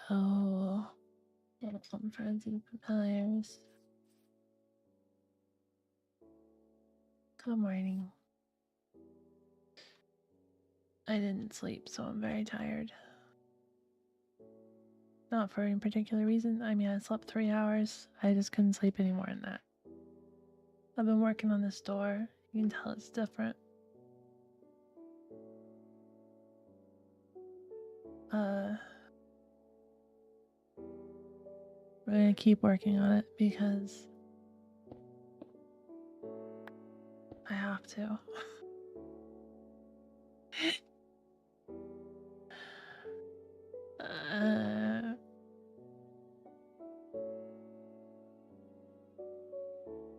Hello, welcome friends and familiars. Good morning. I didn't sleep, so I'm very tired. Not for any particular reason. I mean, I slept 3 hours. I just couldn't sleep any more than that. I've been working on this door. You can tell it's different. We're gonna keep working on it because I have to.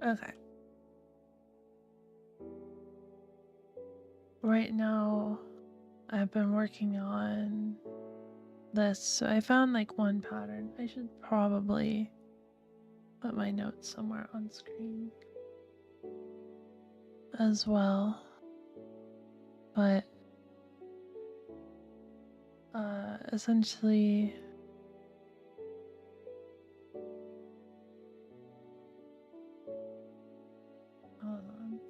Okay. Right now, I've been working on this. So I found like one pattern. I should probably put my notes somewhere on screen as well. But essentially, hold on.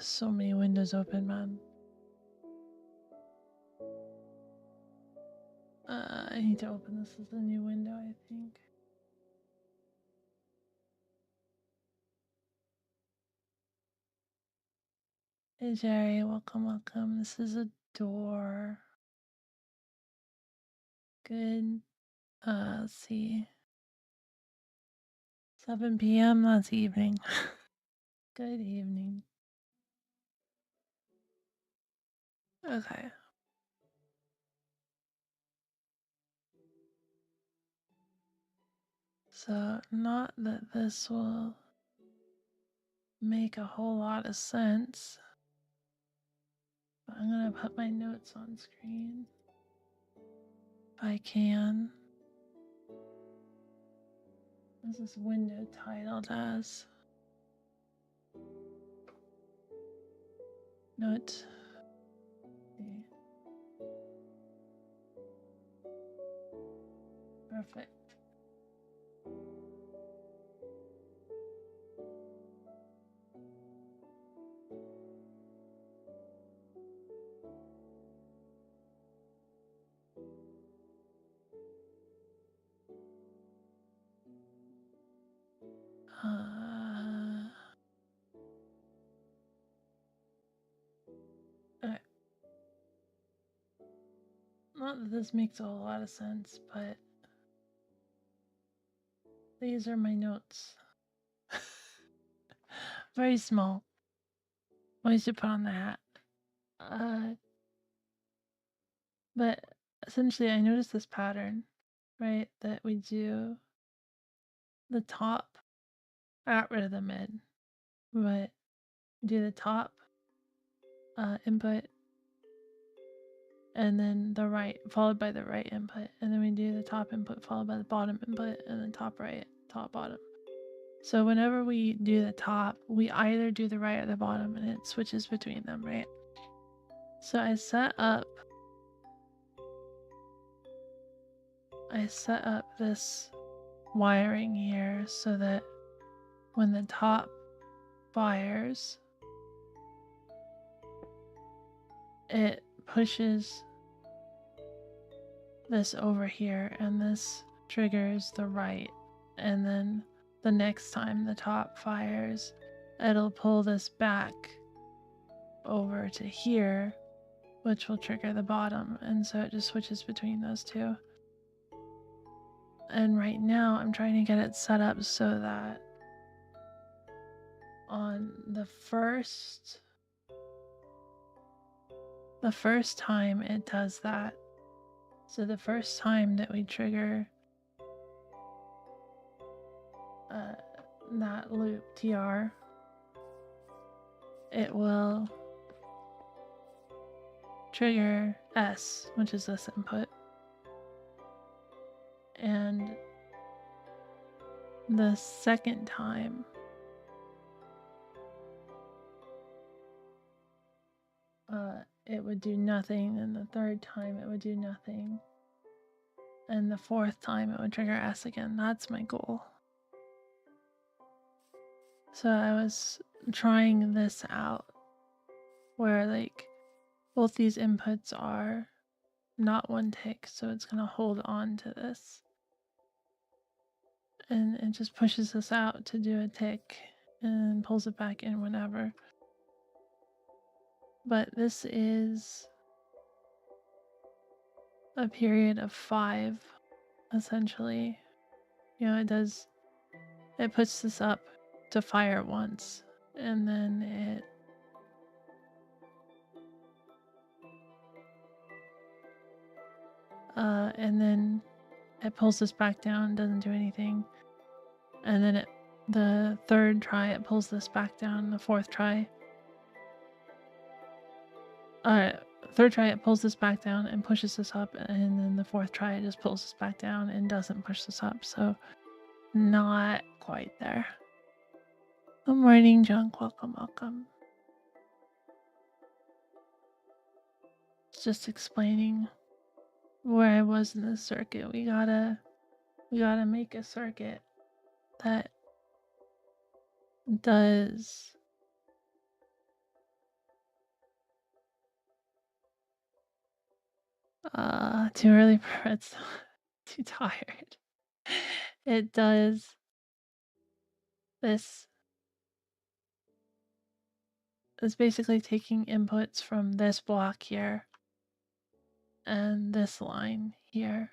So many windows open, man. I need to open this as a new window, I think. Hey Jerry, welcome, welcome. This is a door. Good. Let's see. 7 p.m. That's evening. Good evening. Okay. So, not that this will make a whole lot of sense, but I'm gonna put my notes on screen if I can. What's this window titled as? Note. See. Perfect. Okay. Not that this makes a whole lot of sense, but these are my notes. Very small. I should put on the hat. But essentially, I noticed this pattern, right? That we do the top, I got rid of the mid, but do the top input and then the right, followed by the right input. And then we do the top input followed by the bottom input and then top right, top bottom. So whenever we do the top, we either do the right or the bottom and it switches between them, right? So I set up this wiring here so that when the top fires, it pushes this over here and this triggers the right, and then the next time the top fires, it'll pull this back over to here, which will trigger the bottom, and so it just switches between those two. And right now I'm trying to get it set up so that on the first time it does that, so the first time that we trigger that loop TR, it will trigger S, which is this input. And the second time, it would do nothing, and the third time it would do nothing, and the fourth time it would trigger S again. That's my goal. So I was trying this out where like both these inputs are not one tick, so it's gonna hold on to this. And it just pushes this out to do a tick and pulls it back in whenever. But this is a period of 5, essentially. You know, it puts this up to fire once, and then it pulls this back down, doesn't do anything. And then the third try, it pulls this back down. The fourth try, third try, it pulls this back down and pushes this up. And then the fourth try, it just pulls this back down and doesn't push this up. So not quite there. Good morning, Junk. Welcome, welcome. Just explaining where I was in this circuit. We gotta make a circuit that does too early for it's too tired. It does this. It's basically taking inputs from this block here and this line here,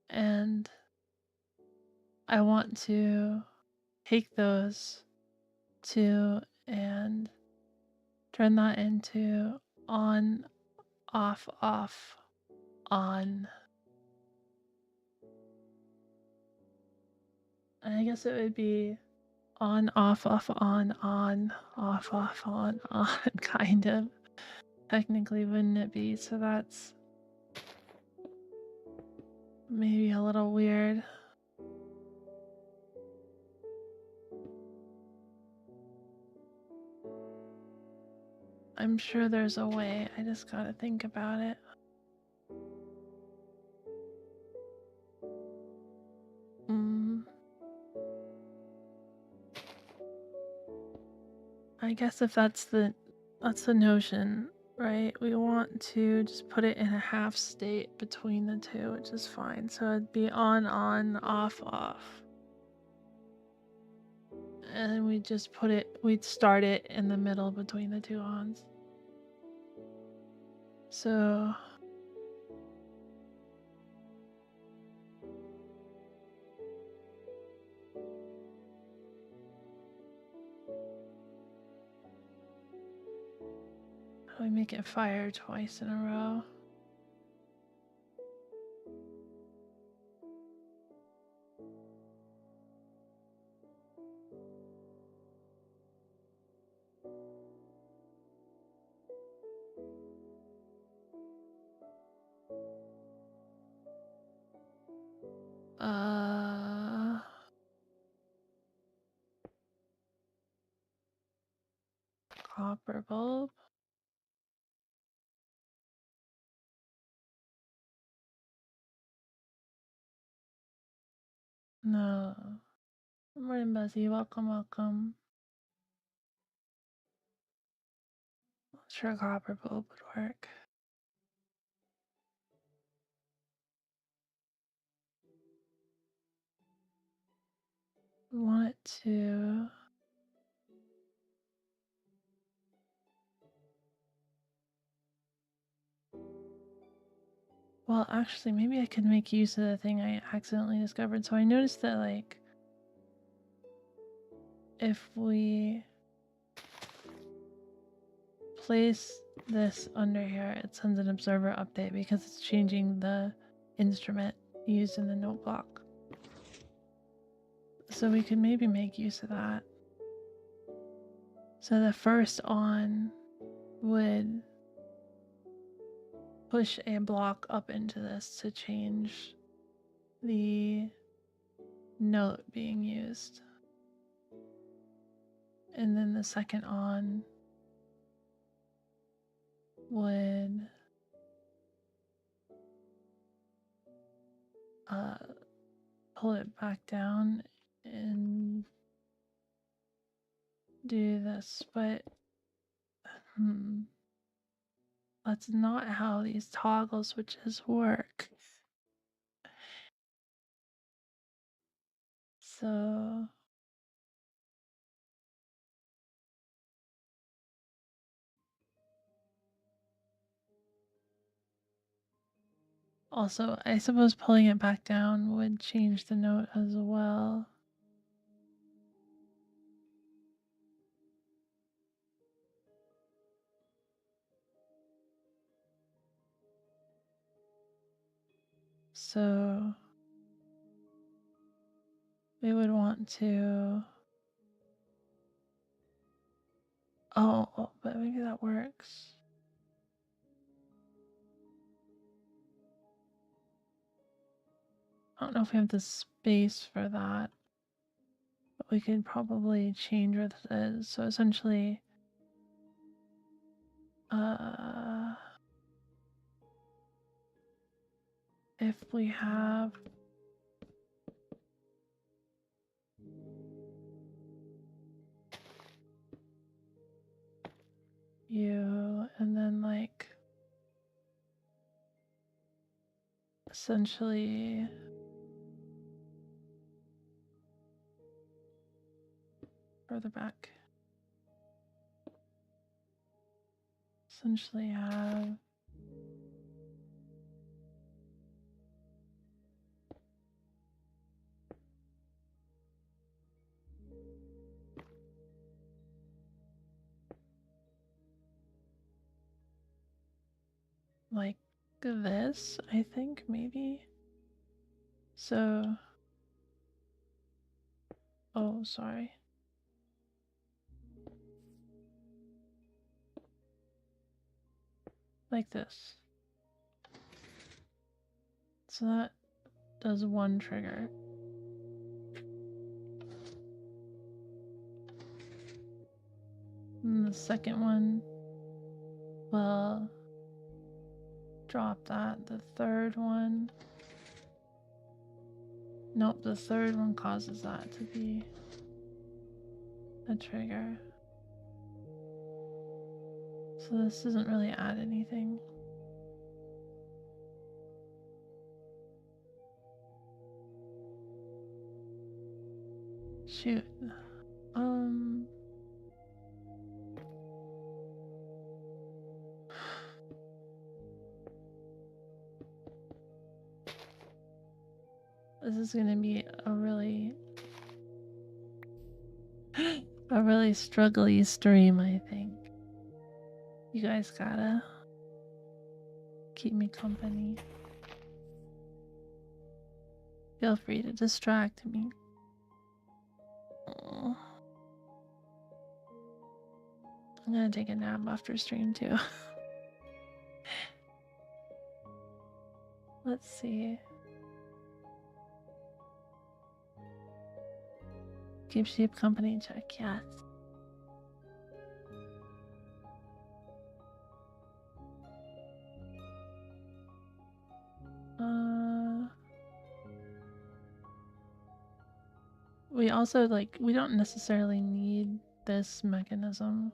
and I want to take those two and turn that into on, off, off, on. I guess it would be on, off, off, on, off, off, on, kind of. Technically, wouldn't it be? So that's maybe a little weird. I'm sure there's a way. I just gotta think about it. I guess if that's the notion, right? We want to just put it in a half state between the two, which is fine. So it'd be on, off, off. And we just we'd start it in the middle between the two ons. So how do we make it fire twice in a row? Copper bulb. No. Good morning, Buzzy. Welcome, welcome. Not sure copper bulb would work. We want it to. Well, actually, maybe I could make use of the thing I accidentally discovered. So I noticed that, like, if we place this under here, it sends an observer update because it's changing the instrument used in the note block. So we could maybe make use of that. So the first on would push a block up into this to change the note being used. And then the second on would pull it back down and do this, but that's not how these toggle switches work. So also, I suppose pulling it back down would change the note as well. So we would want to... Oh, but maybe that works. I don't know if we have the space for that, but we could probably change what it is. So essentially, if we have you and then like essentially further back, essentially have like this, I think, maybe. So, oh, sorry. Like this. So that does one trigger. And the second one will drop that. The third one... Nope, the third one causes that to be a trigger. So this doesn't really add anything. Shoot. This is gonna be a really struggly stream, I think. You guys gotta keep me company. Feel free to distract me. Oh. I'm gonna take a nap after stream too. Let's see. Keep sheep company check, yes. We also we don't necessarily need this mechanism.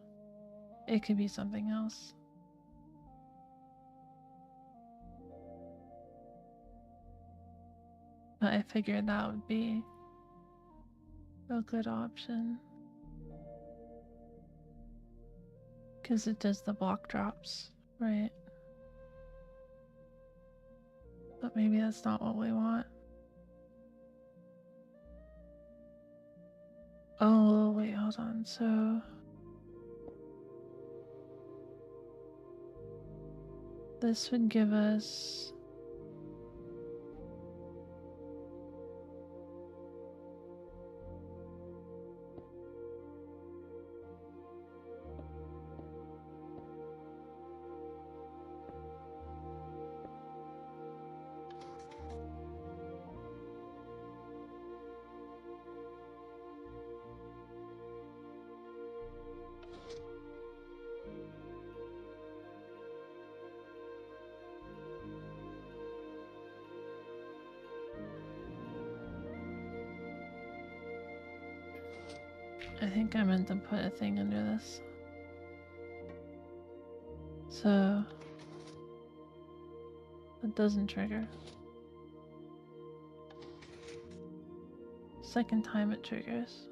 It could be something else. But I figured that would be a good option. Because it does the block drops, right? But maybe that's not what we want. Oh, wait, hold on. So this would give us I think I meant to put a thing under this. So it doesn't trigger. Second time it triggers.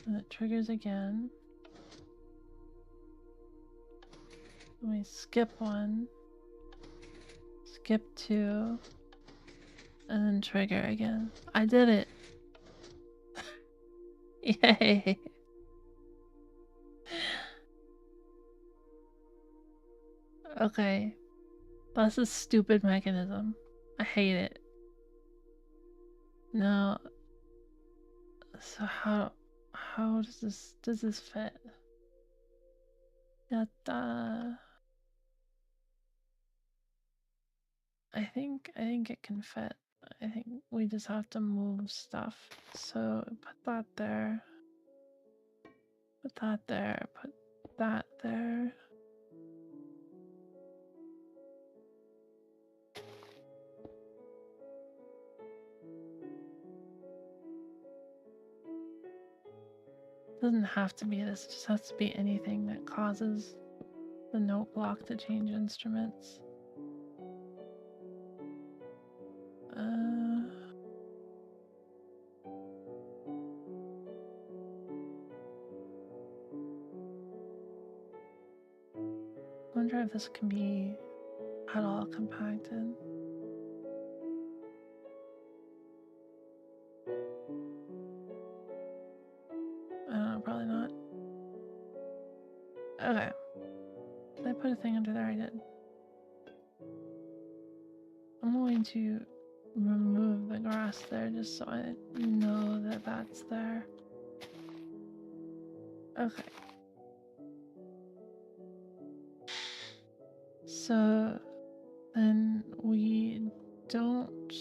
And it triggers again. Let me skip one. Skip two. And then trigger again. I did it! Yay! Okay. That's a stupid mechanism. I hate it. No. So how does this fit? Yatta. I think it can fit. I think we just have to move stuff. So put that there. Put that there. Put that there. Doesn't have to be this, it just has to be anything that causes the note block to change instruments. I wonder if this can be at all compacted. I don't know, probably not. Okay. Did I put a thing under there? I did. I'm going to remove the grass there just so I know that that's there. Okay. So then we don't...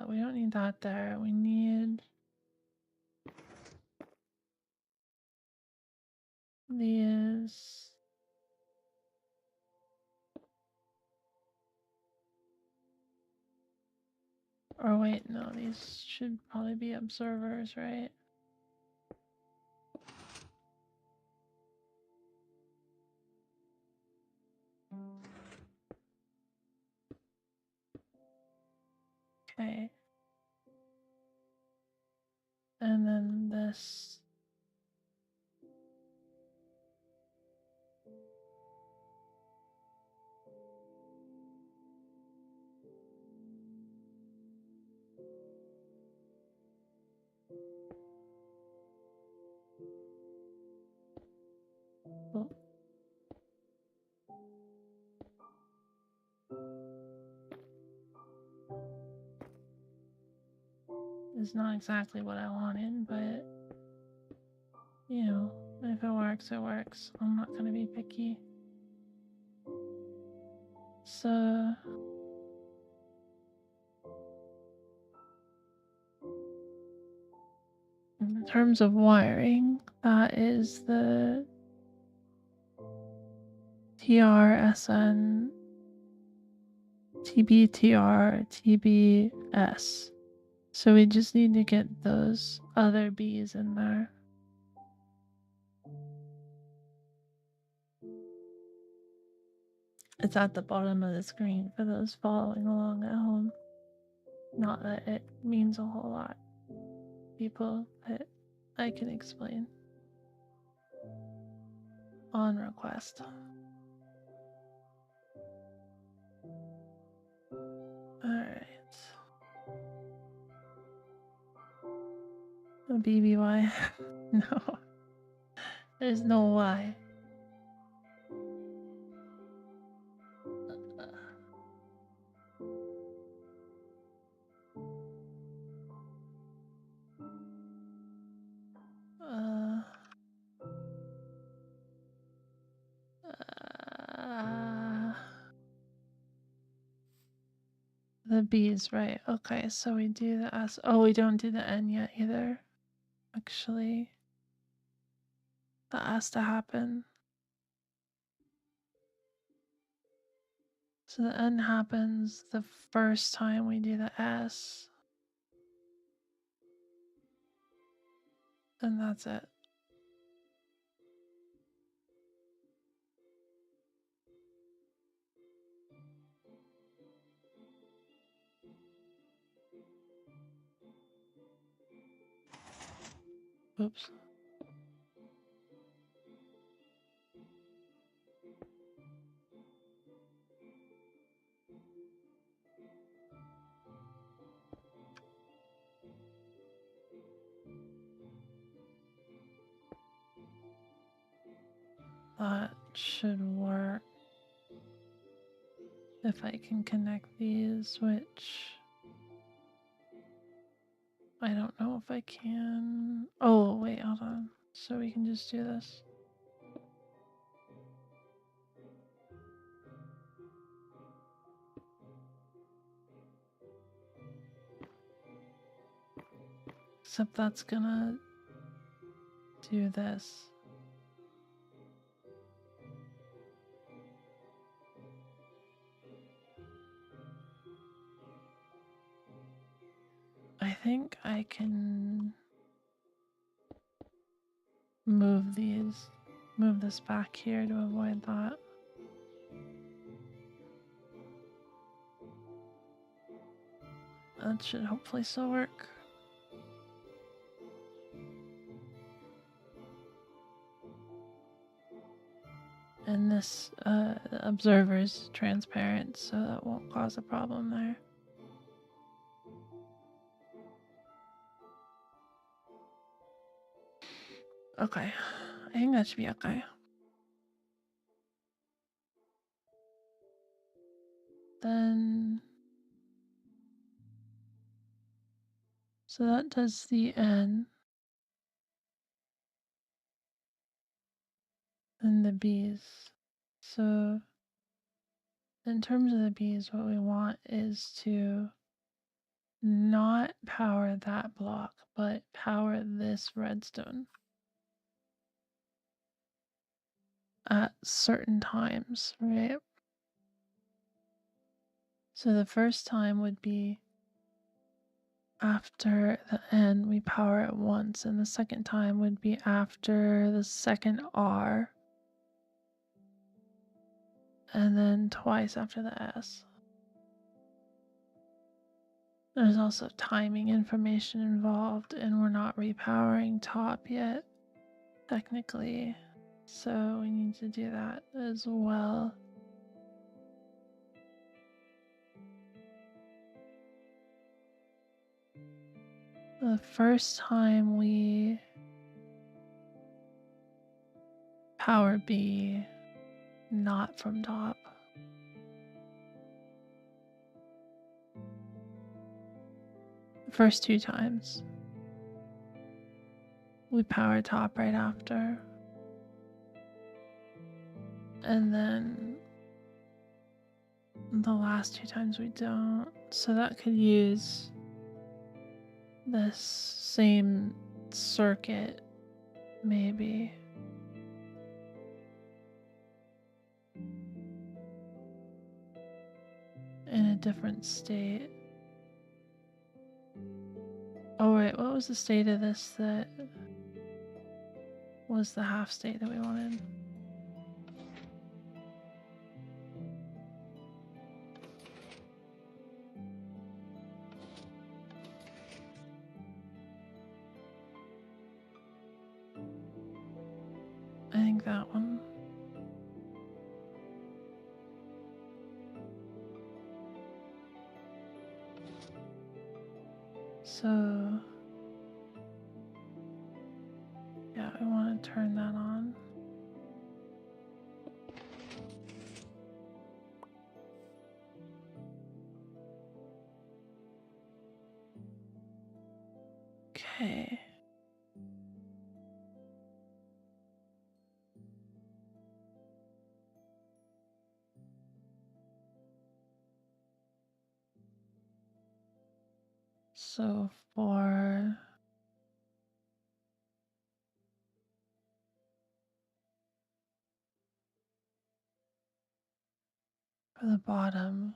we don't need that there. We need these. Or wait, no, these should probably be observers, right? Okay. And then this. Oh. It's not exactly what I wanted, but you know, if it works, it works. I'm not gonna be picky. So in terms of wiring, that is the TRSN TBTR TBS. So we just need to get those other B's in there. It's at the bottom of the screen for those following along at home. Not that it means a whole lot, people, but I can explain. On request. Alright. A BBY? No. There's no Y. The B's, right. Okay, so we do the S. Oh, we don't do the N yet either. Actually. That has to happen. So the N happens the first time we do the S. And that's it. Oops. That should work if I can connect these, which I don't know if I can. Oh, wait, hold on. So we can just do this. Except that's gonna do this. I think I can move this back here to avoid that. That should hopefully still work. And this observer is transparent, so that won't cause a problem there. Okay, I think that should be okay. Then, so that does the N. And the bees. So in terms of the bees, what we want is to not power that block, but power this redstone at certain times, right? So the first time would be after the N, we power it once, and the second time would be after the second R, and then twice after the S. There's also timing information involved, and we're not repowering top yet, technically. So we need to do that as well. The first time we power B, not from top. The first two times we power top right after. And then the last two times we don't. So that could use this same circuit, maybe. In a different state. Oh wait, what was the state of this that was the half state that we wanted? I think that one. So yeah, I want to turn that on. Okay. So for For the bottom.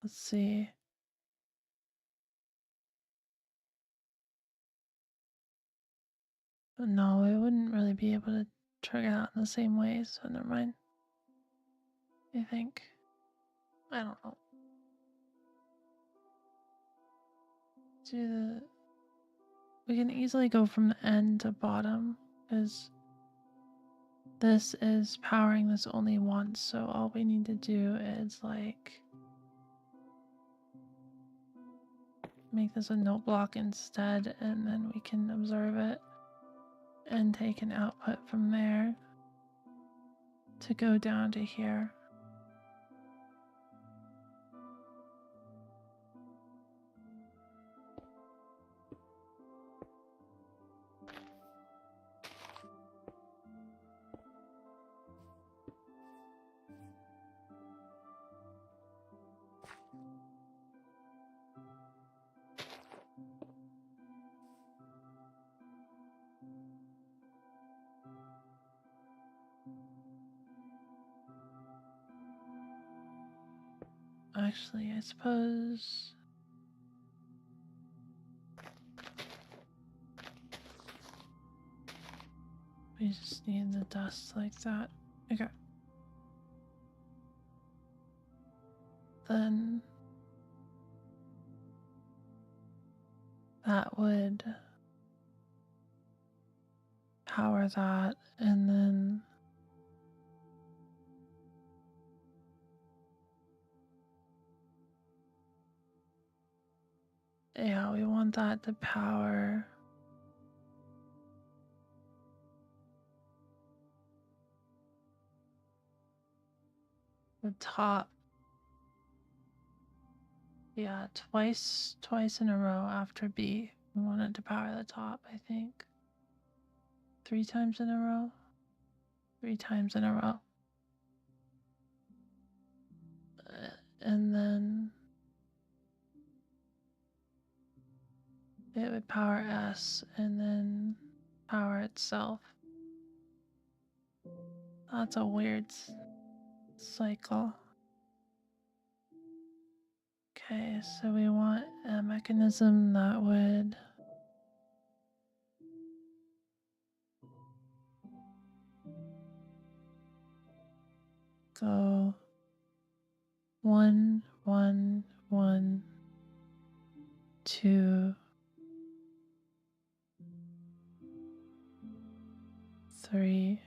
Let's see. But no, it wouldn't really be able to trigger that in the same way, so never mind. I think. I don't know. We can easily go from the end to bottom, because this is powering this only once, so all we need to do is like make this a note block instead, and then we can observe it and take an output from there to go down to here. Actually, I suppose we just need the dust like that. Okay. Then that would power that, and then yeah, we want that to power the top. Yeah, twice in a row after B. We want it to power the top, I think. 3 times in a row. 3 times in a row. And then it would power S and then power itself. That's a weird cycle. Okay, so we want a mechanism that would go 1, 1, 1, 2, 3.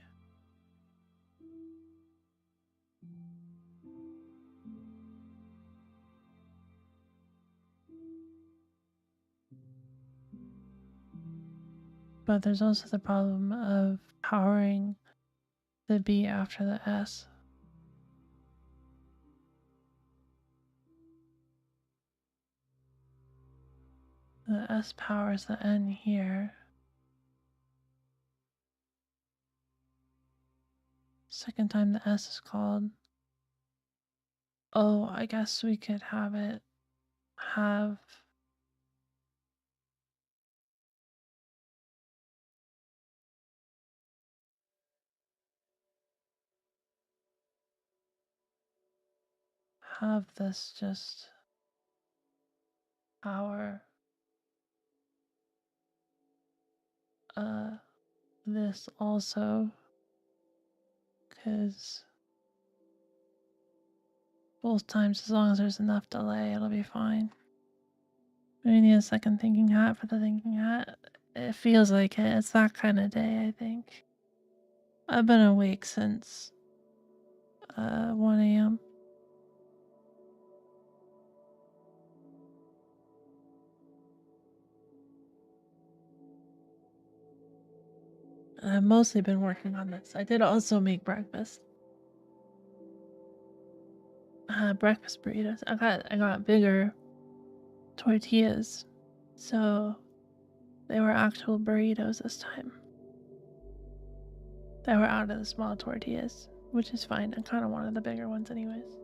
But there's also the problem of powering the B after the S. The S powers the N here. Second time the S is called. Oh, I guess we could have it have this just power this also, because both times, as long as there's enough delay, it'll be fine. We need a second thinking hat for the thinking hat. It feels like it. It's that kind of day, I think. I've been awake since 1 a.m. I've mostly been working on this. I did also make breakfast. Breakfast burritos. I got bigger tortillas, so they were actual burritos this time. They were out of the small tortillas, which is fine. I kind of wanted the bigger ones anyways.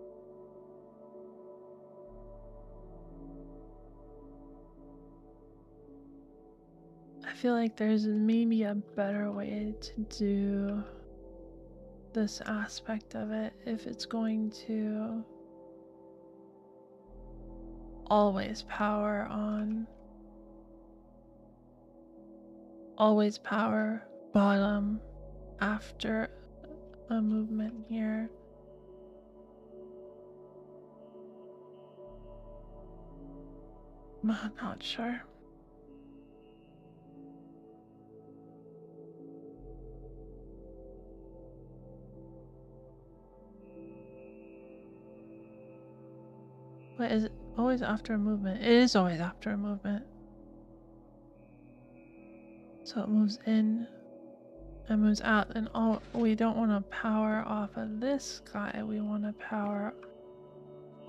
I feel like there's maybe a better way to do this aspect of it if it's going to always power on, always power bottom after a movement here. I'm not sure. Wait, is it always after a movement? It is always after a movement. So it moves in and moves out, and all we don't want to power off of this guy, we want to power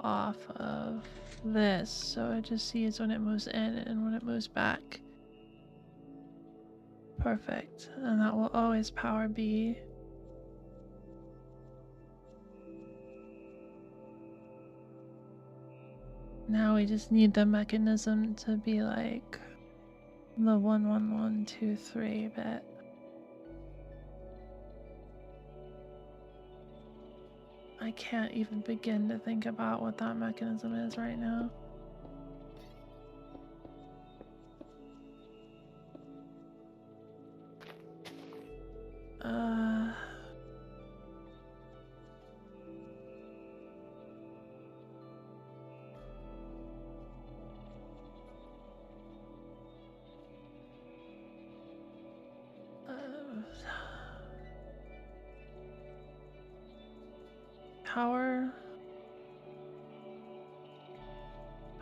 off of this, so it just sees when it moves in and when it moves back. Perfect. And that will always power B. Now we just need the mechanism to be like the 1 1 1 2 3 bit. I can't even begin to think about what that mechanism is right now.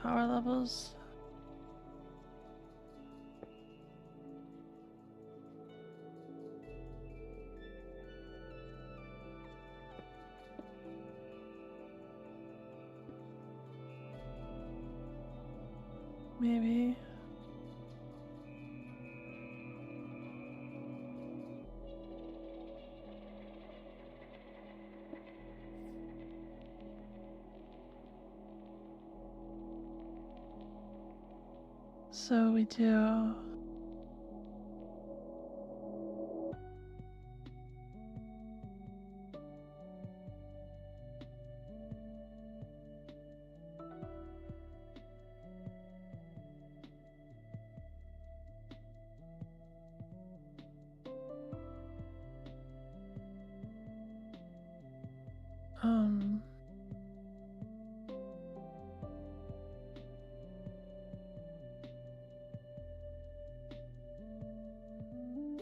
Power levels. Maybe. So we do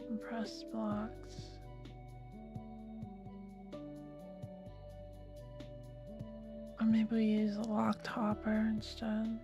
compressed blocks. Or maybe we use a locked hopper instead.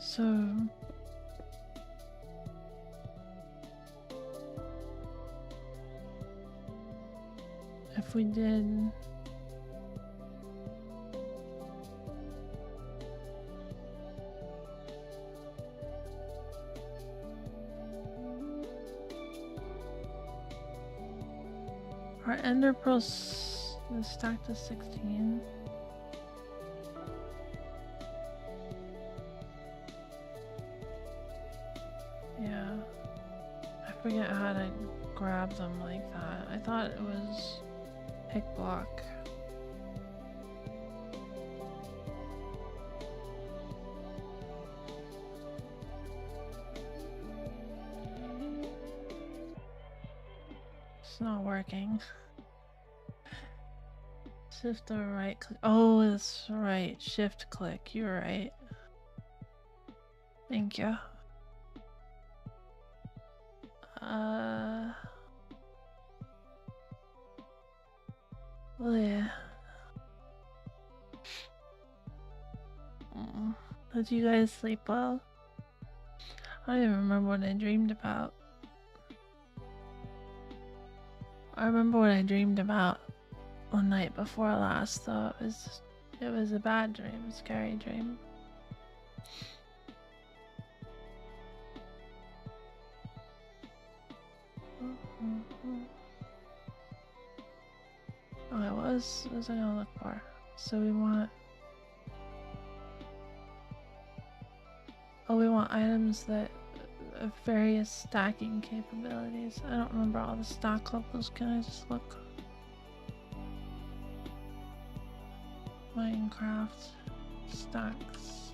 So if we did our ender pearls is stacked to 16. Yeah, I forget how to grab them like that. I thought it was pick block. It's not working. Shift or right click. Oh, that's right. Shift click. You're right. Thank you. Well, yeah. Did you guys sleep well? I don't even remember what I dreamed about. I remember what I dreamed about the night before last, though. It was a bad dream, a scary dream. Okay, what was I gonna look for? So we want items that have various stacking capabilities. I don't remember all the stack levels. Can I just look? Minecraft stacks.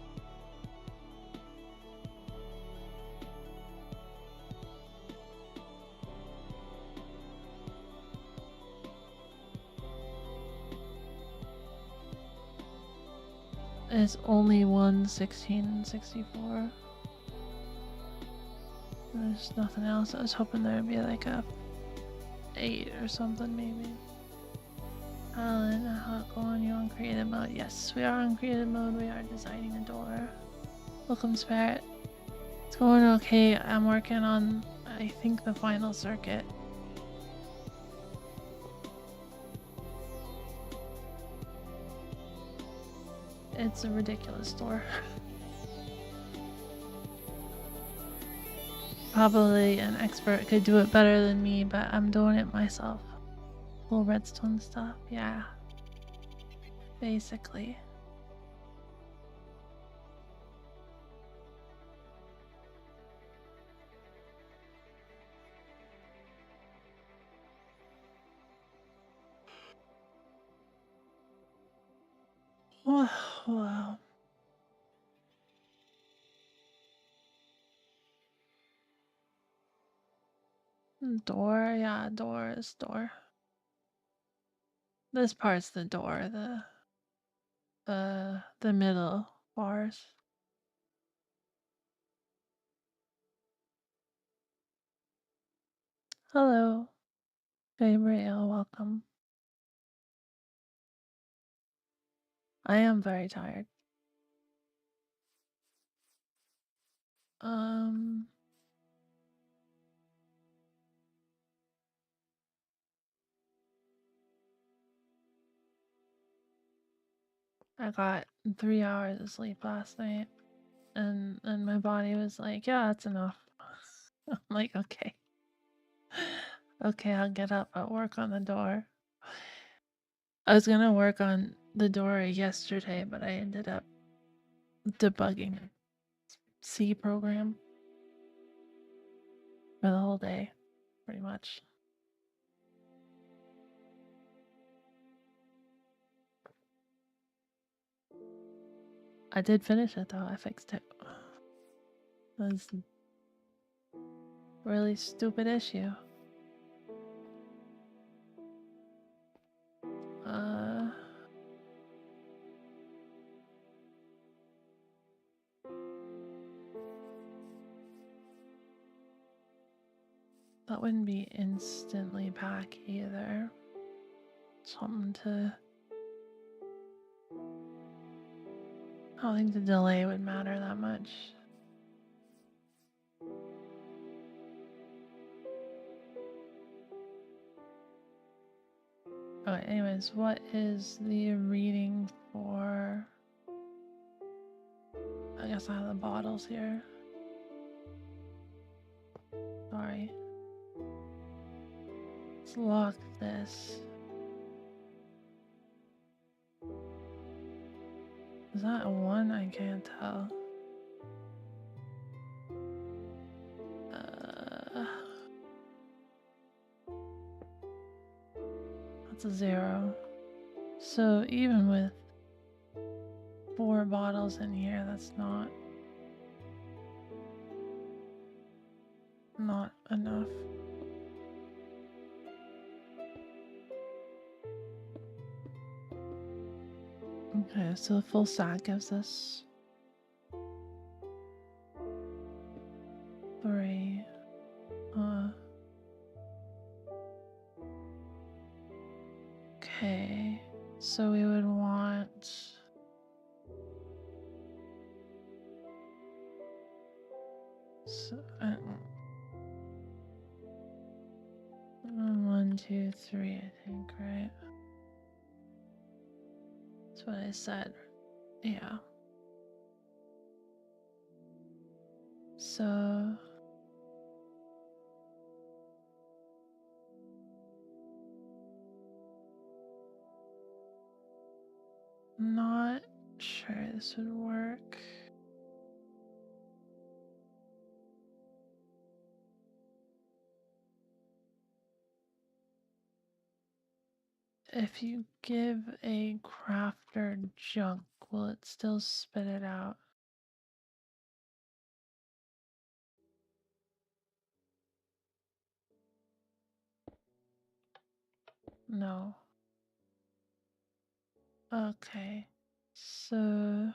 It's only 1, 16, and 64. There's nothing else. I was hoping there'd be like a 8 or something maybe. Alan, how going? You on creative mode? Yes, we are on creative mode. We are designing a door. Welcome, Spirit. It's going okay. I'm working on, I think, the final circuit. It's a ridiculous door. Probably an expert could do it better than me, but I'm doing it myself. Full redstone stuff, yeah. Basically. Wow. Door, yeah, door is door. This part's the door, the middle bars. Hello, Gabriel, welcome. I am very tired. I got 3 hours of sleep last night, and my body was like, yeah, that's enough. I'm like, okay. Okay, I'll get up. I'll work on the door. I was gonna work on the door yesterday, but I ended up debugging a C program for the whole day, pretty much. I did finish it though. I fixed it. It was a really stupid issue. That wouldn't be instantly back either. Something to... I don't think the delay would matter that much. Okay, anyways, what is the reading for... I guess I have the bottles here. Sorry. Let's lock this. Is that a 1? I can't tell. That's a 0. So even with 4 bottles in here, that's not enough. Okay, so the full stack gives us 3. Okay, so we would want... So That's what I said. Yeah. So not sure this would work. If you give a crafter junk, will it still spit it out? No. Okay. So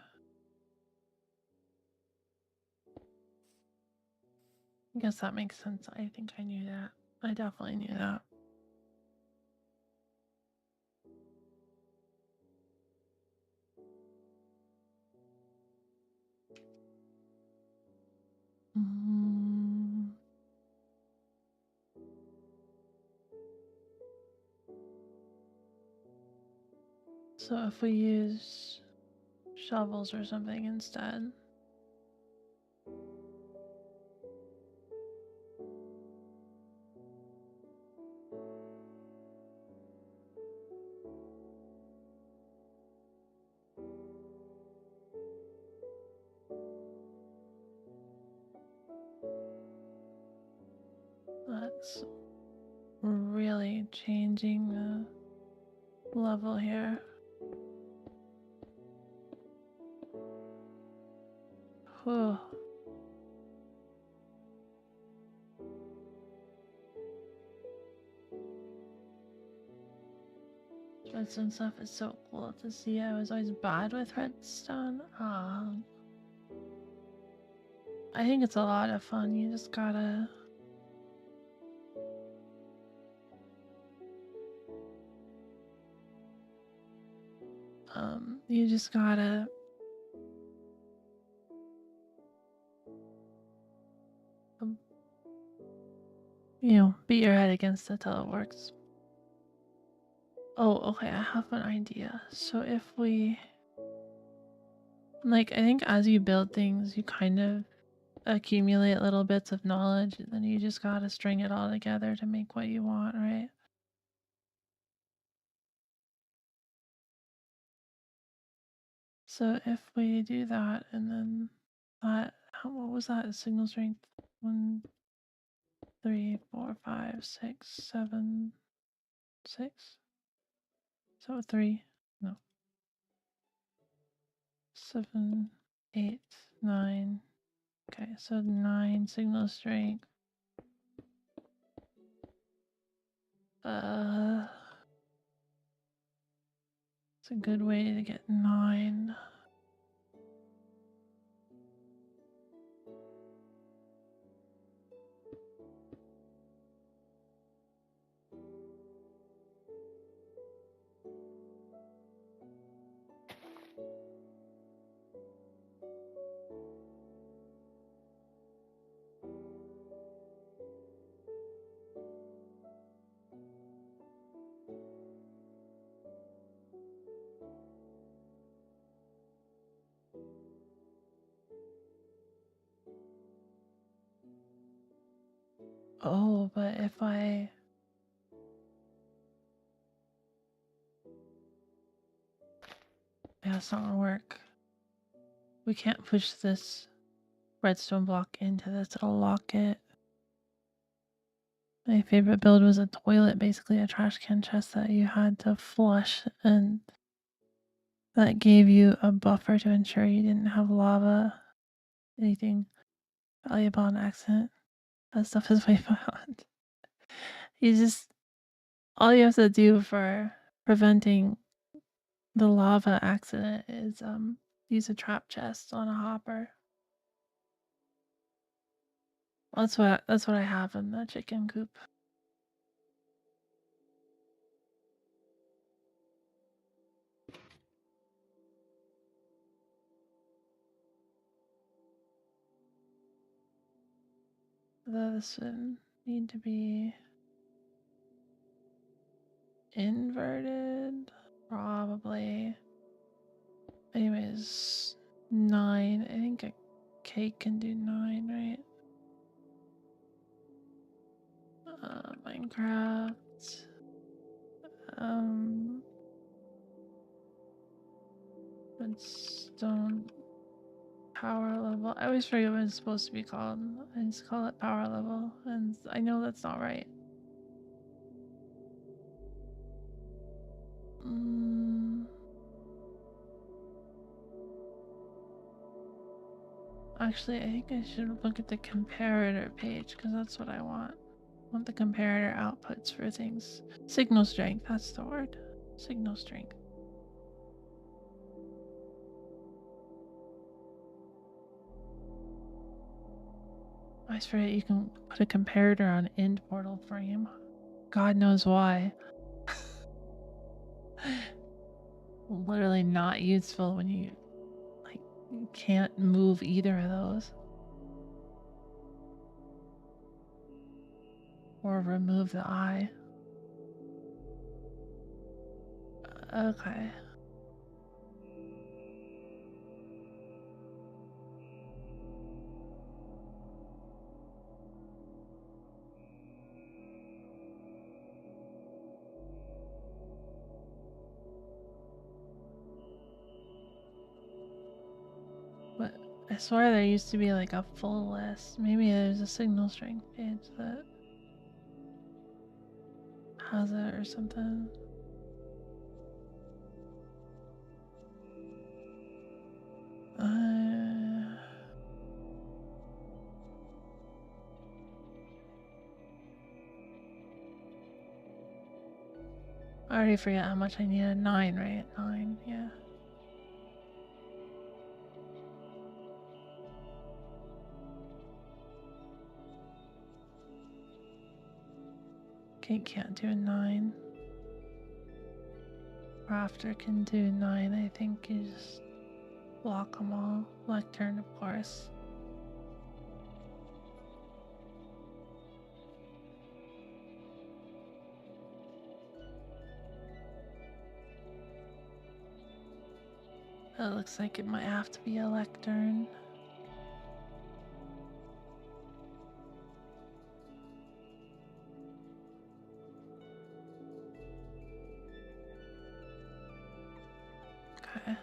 I guess that makes sense. I think I knew that. I definitely knew that. So if we use shovels or something instead. That's really changing the level here. Whew. Redstone stuff is so cool to see. I was always bad with redstone. I think it's a lot of fun. You just gotta you just gotta you know, beat your head against it till it works. Oh, okay, I have an idea. So if we like, I think as you build things, you kind of accumulate little bits of knowledge, and then you just gotta string it all together to make what you want, right? So if we do that, and then that, what was that? Signal strength 1, 3, 4, 5, 6, 7, 6. So 3, no, 7, 8, 9. Okay, so 9 signal strength. It's a good way to get 9. Oh, but if yeah, it's not gonna work. We can't push this redstone block into this, it'll lock it. My favorite build was a toilet, basically a trash can chest that you had to flush, and that gave you a buffer to ensure you didn't have lava, anything valuable on accident. That stuff is way beyond. You just, all you have to do for preventing the lava accident is use a trap chest on a hopper. That's what I have in the chicken coop. This would need to be inverted, probably. is 9. I think a cake can do 9, right? Minecraft. Redstone power level. I always forget what it's supposed to be called. I just call it power level, and I know that's not right. Actually, I think I should look at the comparator page because that's what I want. I want the comparator outputs for things. Signal strength, that's the word. Signal strength. I forget you can put a comparator on end portal frame. God knows why. Literally not useful when you can't move either of those. Or remove the eye. Okay. But I swear there used to be like a full list. Maybe there's a signal strength page that has it or something. I already forget how much I needed. 9, right? 9, yeah. Okay, can't do a 9. Rafter can do 9. I think you just block them all. Lectern, of course. It looks like it might have to be a lectern. Okay.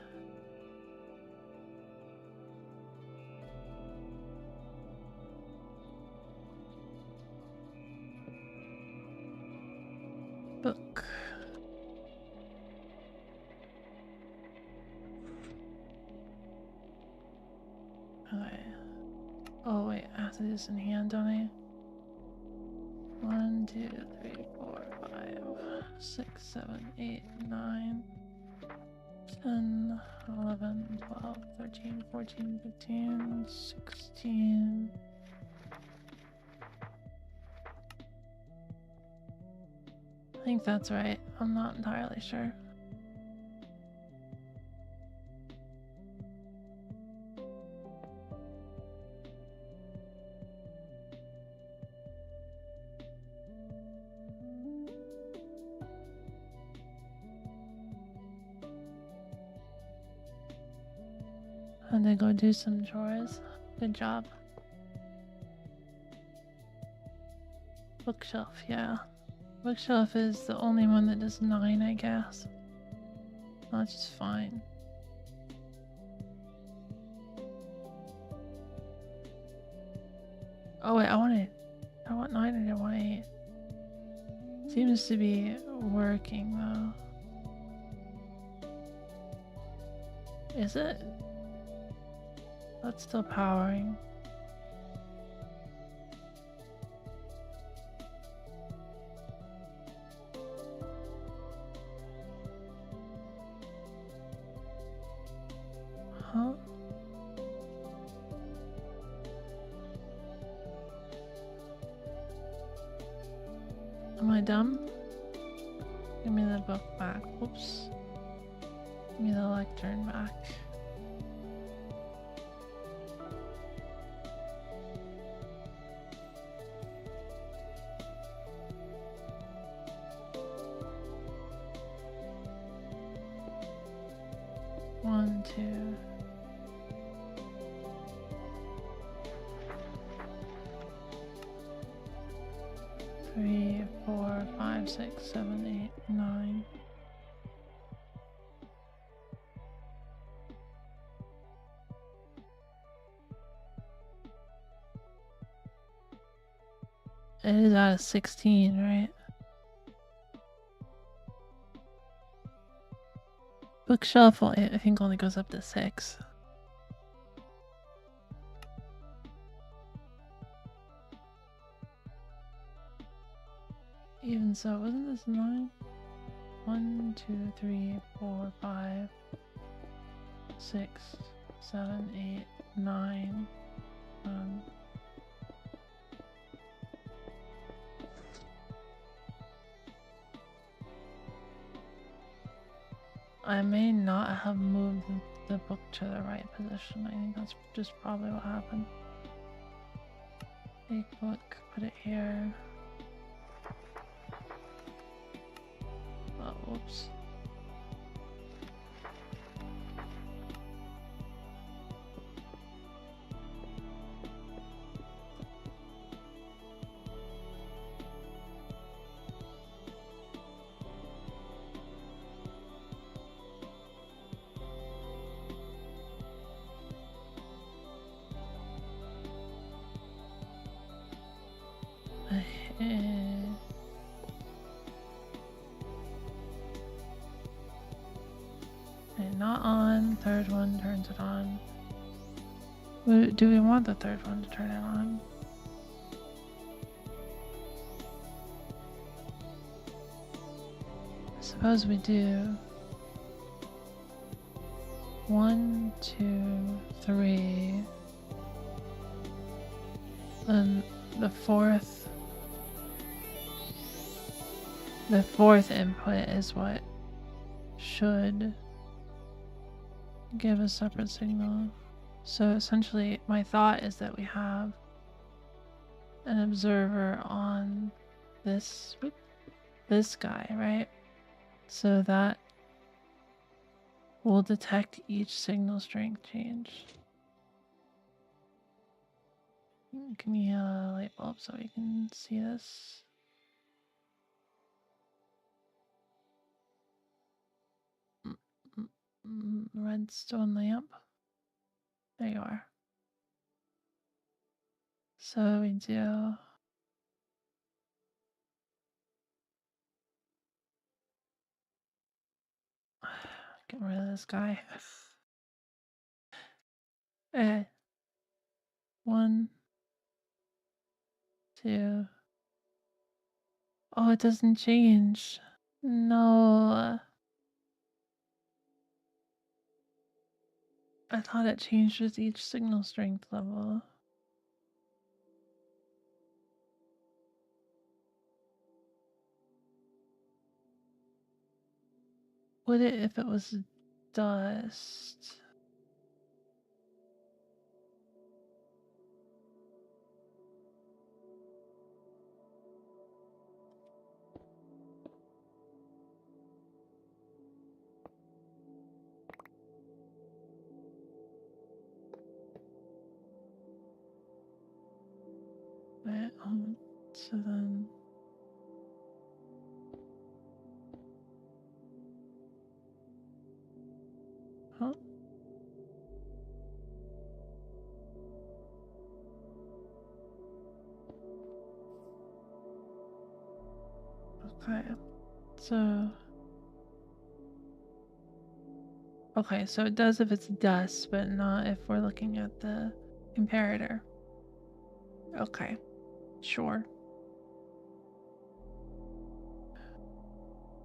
Book. Okay. Oh wait, I have to do this in hand, don't I? 1, 2, 3, 4, 5, 6, 7, 8, 9, 10, 11, 12, 13, 14, 15, 16. I think that's right. I'm not entirely sure. And then go do some chores. Good job. Bookshelf, yeah. Bookshelf is the only one that does 9, I guess. That's just fine. Oh wait, I want 9 or do I want 8? Seems to be working though. Is it? That's still powering. Huh? Am I dumb? Give me the book back. Whoops. Give me the lectern back. 1, 2. Three, 4, 5, 6, 7, 8, 9. It is out of 16, right? Bookshelf, I think, only goes up to 6. Even so, wasn't this 9? 1, 2, 3, 4, 5, 6, 7, 8, 9. I may not have moved the book to the right position. I think that's just probably what happened. Take book, put it here. Oh, whoops. Not on. Third one turns it on. Do we want the third one to turn it on? I suppose we do. 1, 2, 3. Then the fourth input is what should give a separate signal. So essentially my thought is that we have an observer on this guy, right? So that will detect each signal strength change. Give me a light bulb so we can see this. Redstone lamp. There you are. So we do. Get rid of this guy. 1, 2. Oh, it doesn't change. No. I thought it changed with each signal strength level. Would it if it was dust? Wait, so then. Huh? Okay, so. Okay, so it does if it's dust, but not if we're looking at the comparator. Okay, sure.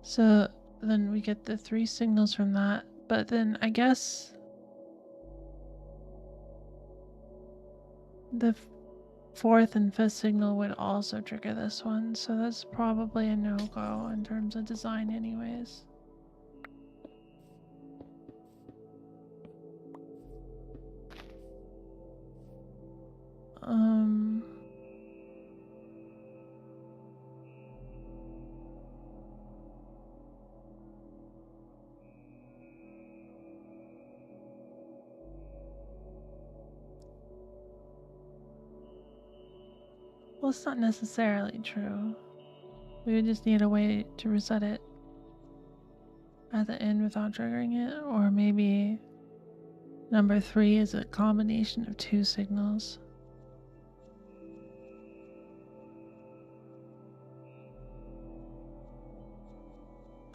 So then we get the 3 signals from that, but then I guess the 4th and 5th signal would also trigger this one, so that's probably a no-go in terms of design anyways. Well, it's not necessarily true. We would just need a way to reset it at the end without triggering it, or maybe number 3 is a combination of 2 signals.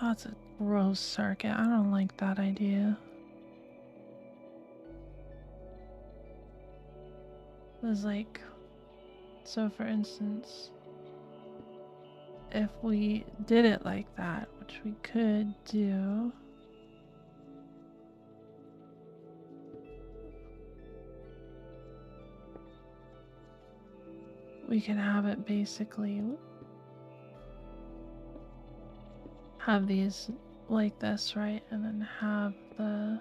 That's a gross circuit. I don't like that idea. It's like, so for instance, if we did it like that, which we could do, we could have it basically have these like this, right? And then have the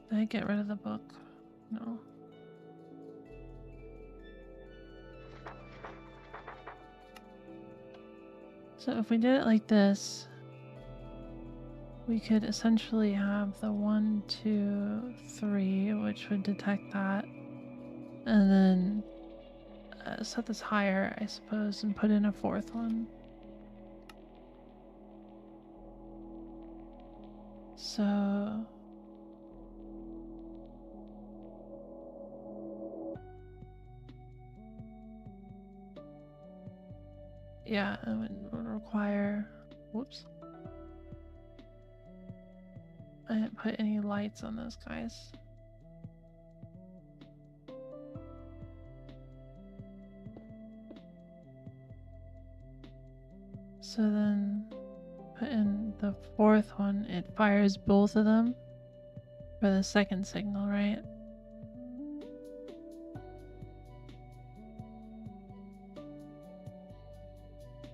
did I get rid of the book? No. So if we did it like this, we could essentially have the 1, 2, 3, which would detect that, and then set this higher, I suppose, and put in a 4th one. So yeah, it would require, whoops, I didn't put any lights on those guys. So then put in the 4th one, it fires both of them for the 2nd signal, right?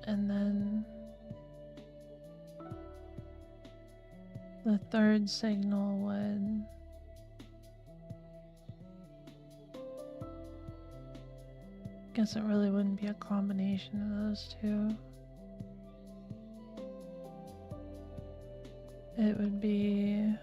And then the 3rd signal would guess it really wouldn't be a combination of those two. It would be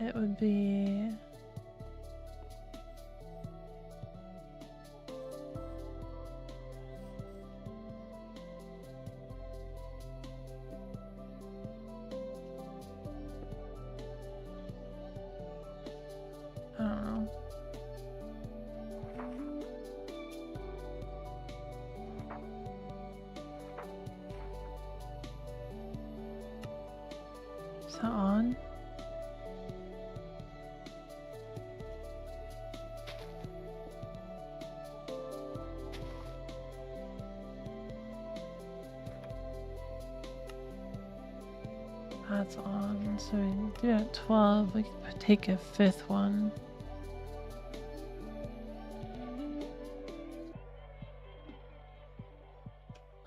it would be I don't know. Is that on? That's on. So we do it at 12. We could take a 5th one.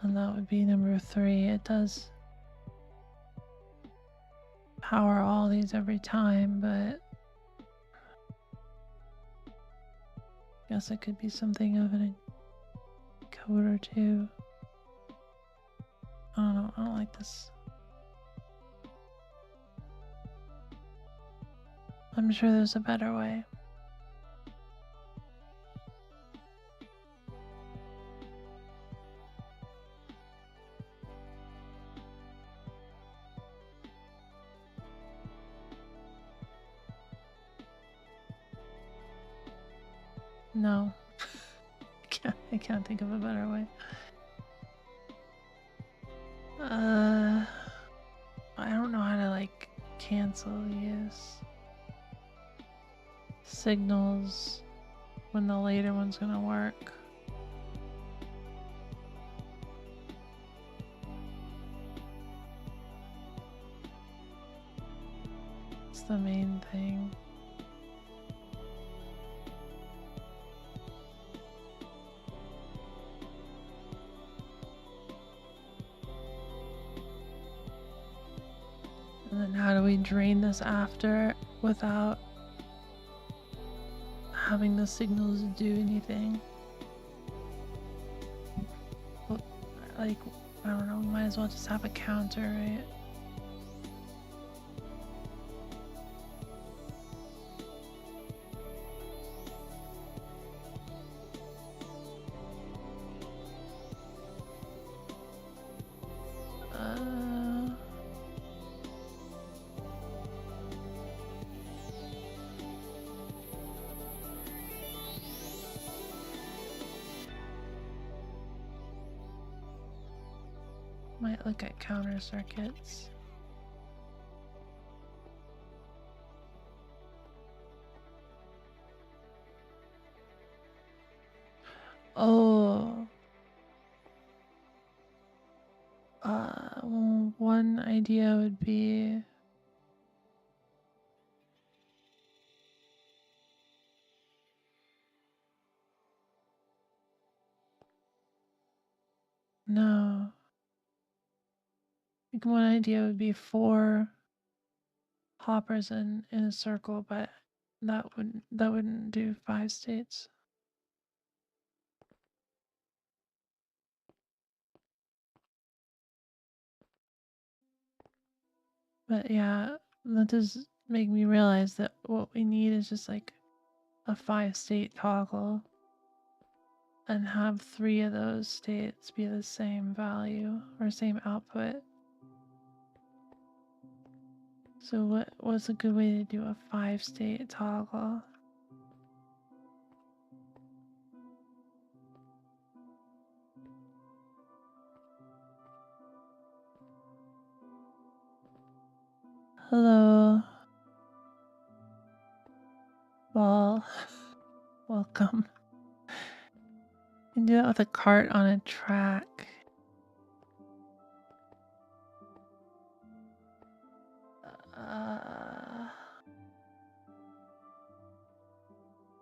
And that would be number 3. It does power all these every time, but I guess it could be something of a code or two. I don't know. I don't like this. I'm sure there's a better way. No. I can't think of a better way. I don't know how to like cancel these signals when the later one's gonna work. It's the main thing. And how do we drain this after without having the signals do anything? Like, I don't know, we might as well just have a counter, right? Might look at counter circuits. Oh. Well, one idea would be no. Like one idea would be 4 hoppers in a circle, but that wouldn't do 5 states. But yeah, that does make me realize that what we need is just like a 5-state toggle and have 3 of those states be the same value or same output. So what's a good way to do a 5-state toggle? Hello. Ball. Welcome. You can do that with a cart on a track.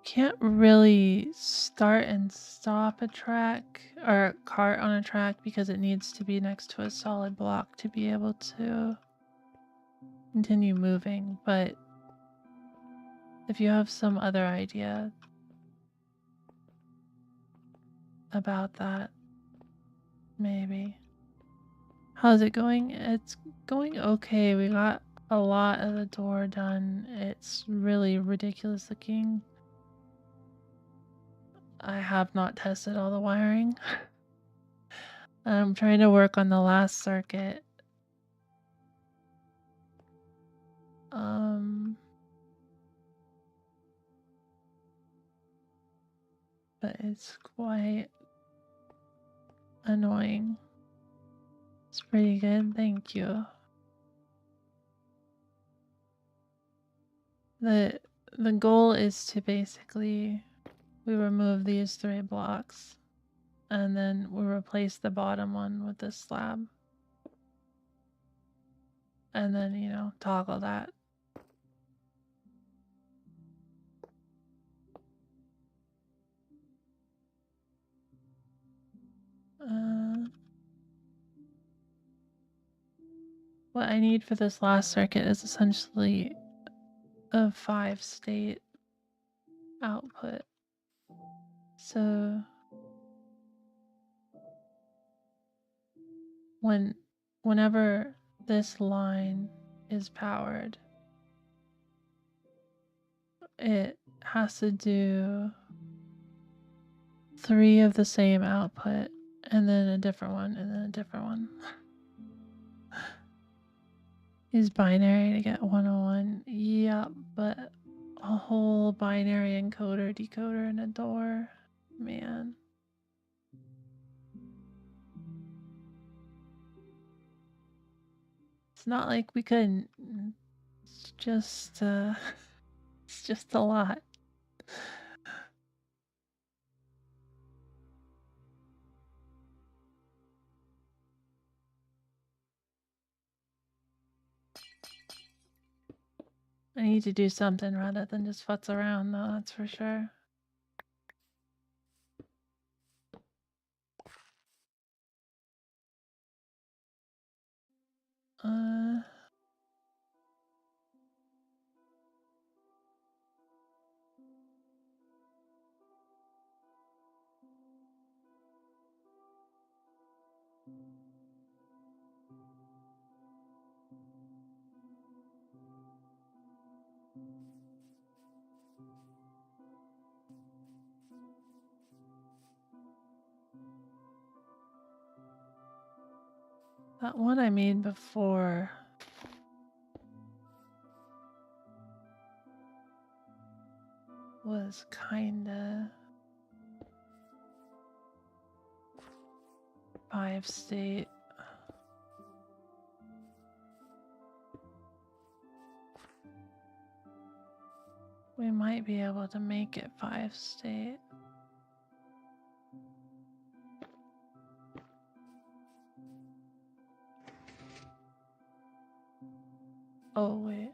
Can't really start and stop a track or a cart on a track because it needs to be next to a solid block to be able to continue moving. But if you have some other idea about that, maybe. How's it going? It's going okay. We got a lot of the door done. It's really ridiculous looking. I have not tested all the wiring. I'm trying to work on the last circuit. But it's quite annoying. It's pretty good, thank you. The goal is to basically we remove these 3 blocks and then we replace the bottom one with this slab. And then, you know, toggle that. What I need for this last circuit is essentially a 5-state output. So whenever this line is powered, it has to do 3 of the same output and then a different one and then a different one. Use binary to get 101. Yeah, but a whole binary encoder, decoder, and a door. Man. It's not like we couldn't. It's just a lot. I need to do something rather than just futz around, though, that's for sure. That one I made before was kinda 5 state. We might be able to make it 5 state. Oh, wait.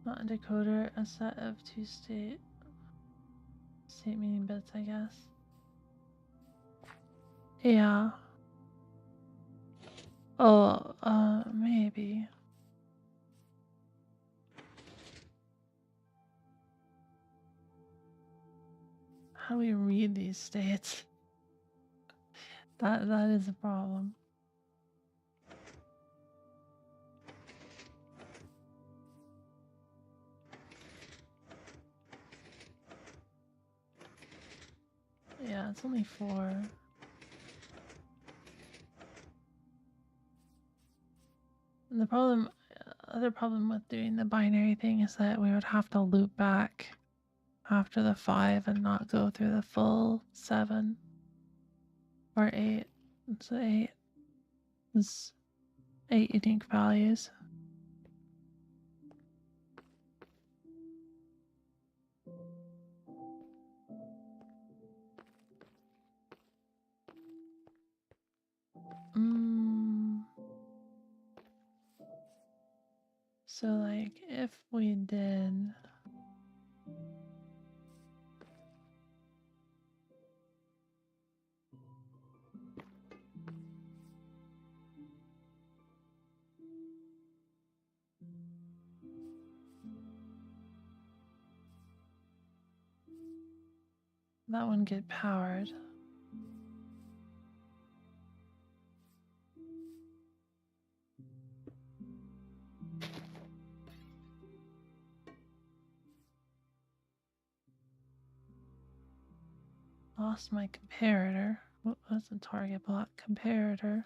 Not a decoder, a set of 2 state meaning bits, I guess. Yeah. Oh, maybe. How do we read these states? That is a problem. Yeah, it's only 4. And the other problem with doing the binary thing is that we would have to loop back after the 5 and not go through the full 7 or 8. It's 8. It's 8 unique values. So like if we did that one get powered. Lost my comparator. What was the target block comparator?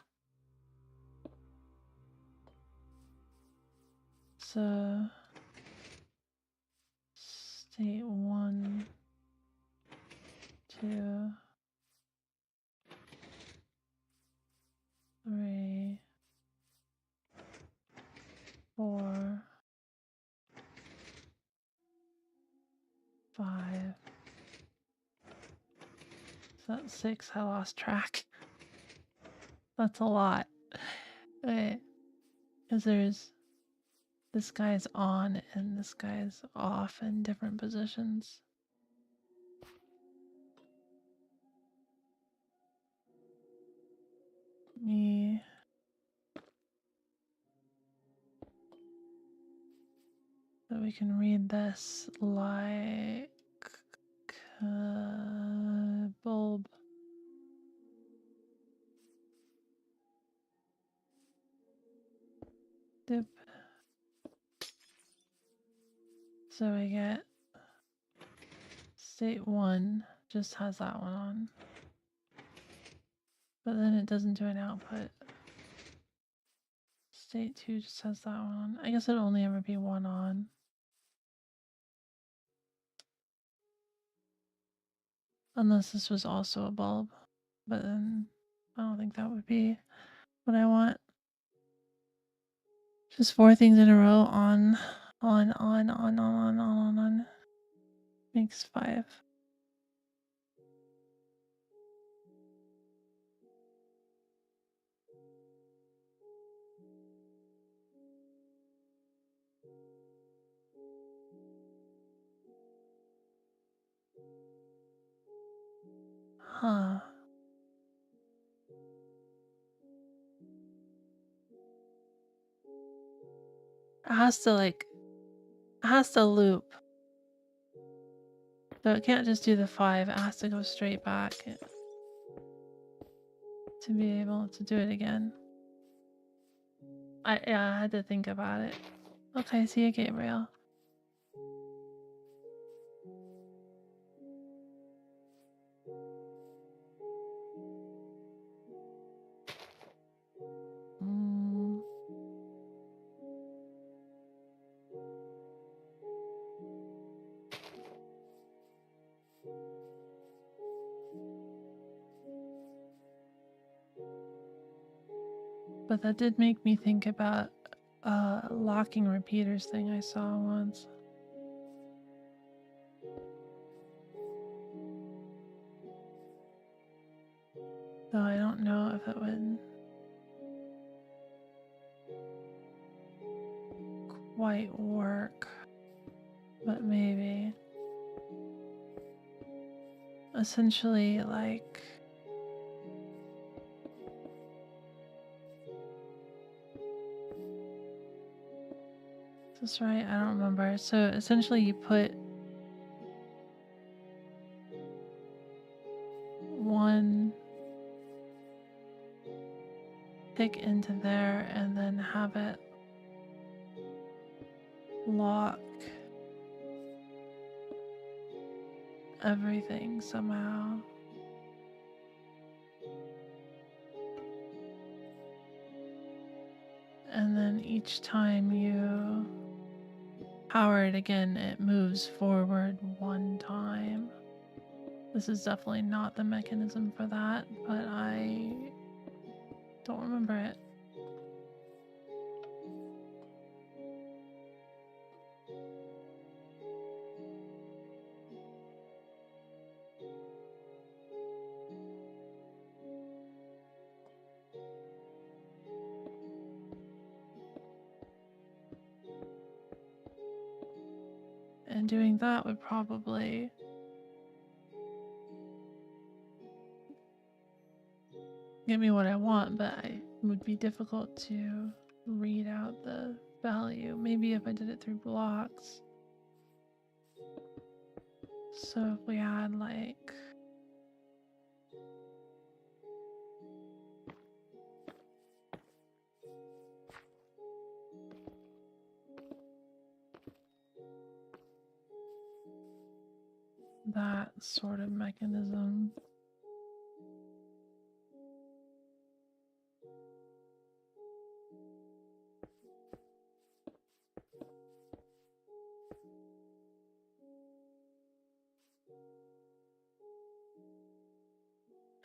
So state 1, 2, 3, 4, 5. So that's 6. I lost track. That's a lot. Okay. Because there's this guy's on and this guy's off in different positions. So we can read this like bulb. Dip. So we get state 1 just has that one on. But then it doesn't do an output. State 2 just has that one on. I guess it'll only ever be 1 on. Unless this was also a bulb. But then I don't think that would be what I want. Just 4 things in a row on. Makes 5. Huh. It has to loop. So it can't just do the 5, it has to go straight back to be able to do it again. I had to think about it. Okay, see you, Gabriel. But that did make me think about locking repeaters thing I saw once. Though I don't know if it would quite work, but maybe. Essentially, like, is this right? I don't remember. So essentially you put one pick into there and then have it lock everything somehow. And then each time you power it again, it moves forward one time. This is definitely not the mechanism for that, but I don't remember it. And doing that would probably get me what I want, but it would be difficult to read out the value. Maybe if I did it through blocks. So if we had like that sort of mechanism.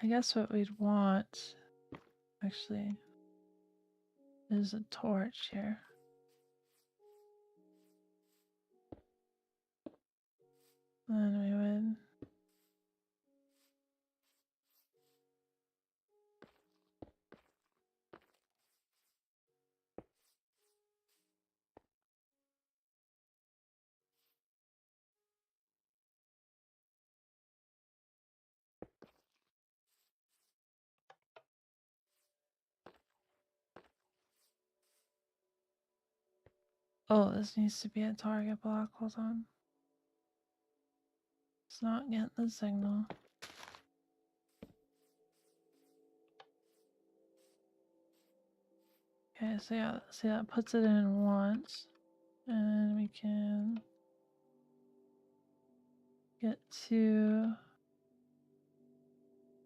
I guess what we'd want actually is a torch here. Then we would oh, this needs to be a target block. Hold on. It's not getting the signal. Okay, so yeah, see that puts it in once. And then we can get 2,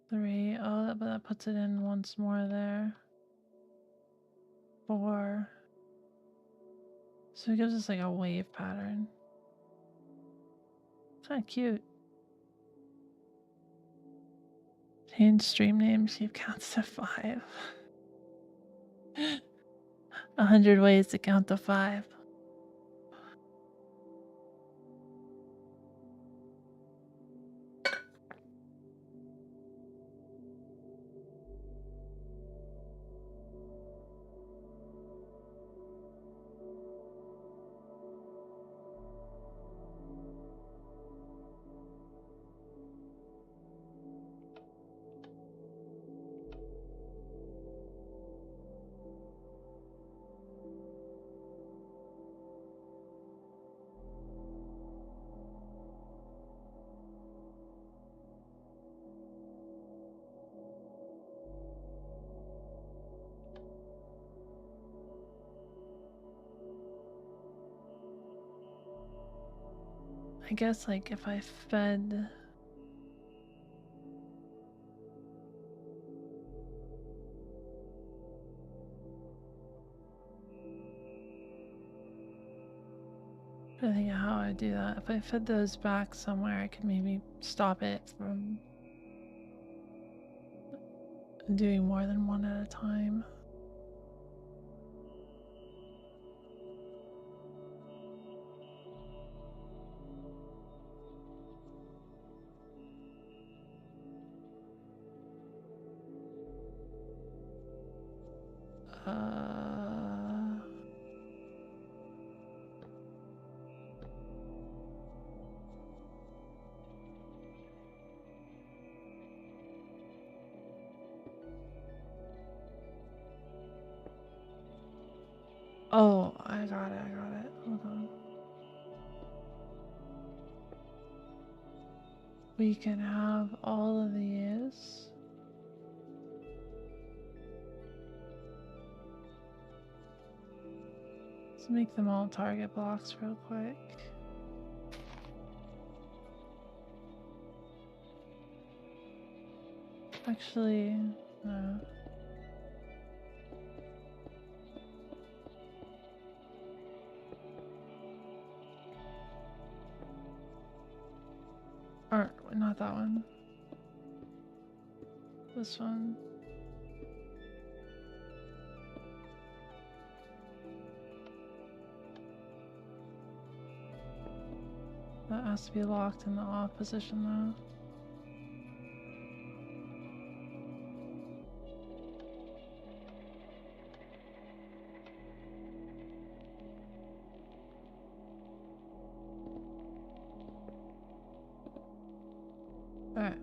3. Oh, but that puts it in once more there. 4. So it gives us like a wave pattern. Kind of cute. Change stream names, Sheep counts to 5. 100 ways to count to 5. I guess like if I fed I think how I do that. If I fed those back somewhere, I could maybe stop it from doing more than one at a time. Oh, I got it. Hold on. We can have all of these. Let's make them all target blocks real quick. Actually, no. Or, not that one. This one. That has to be locked in the off position though. Alright.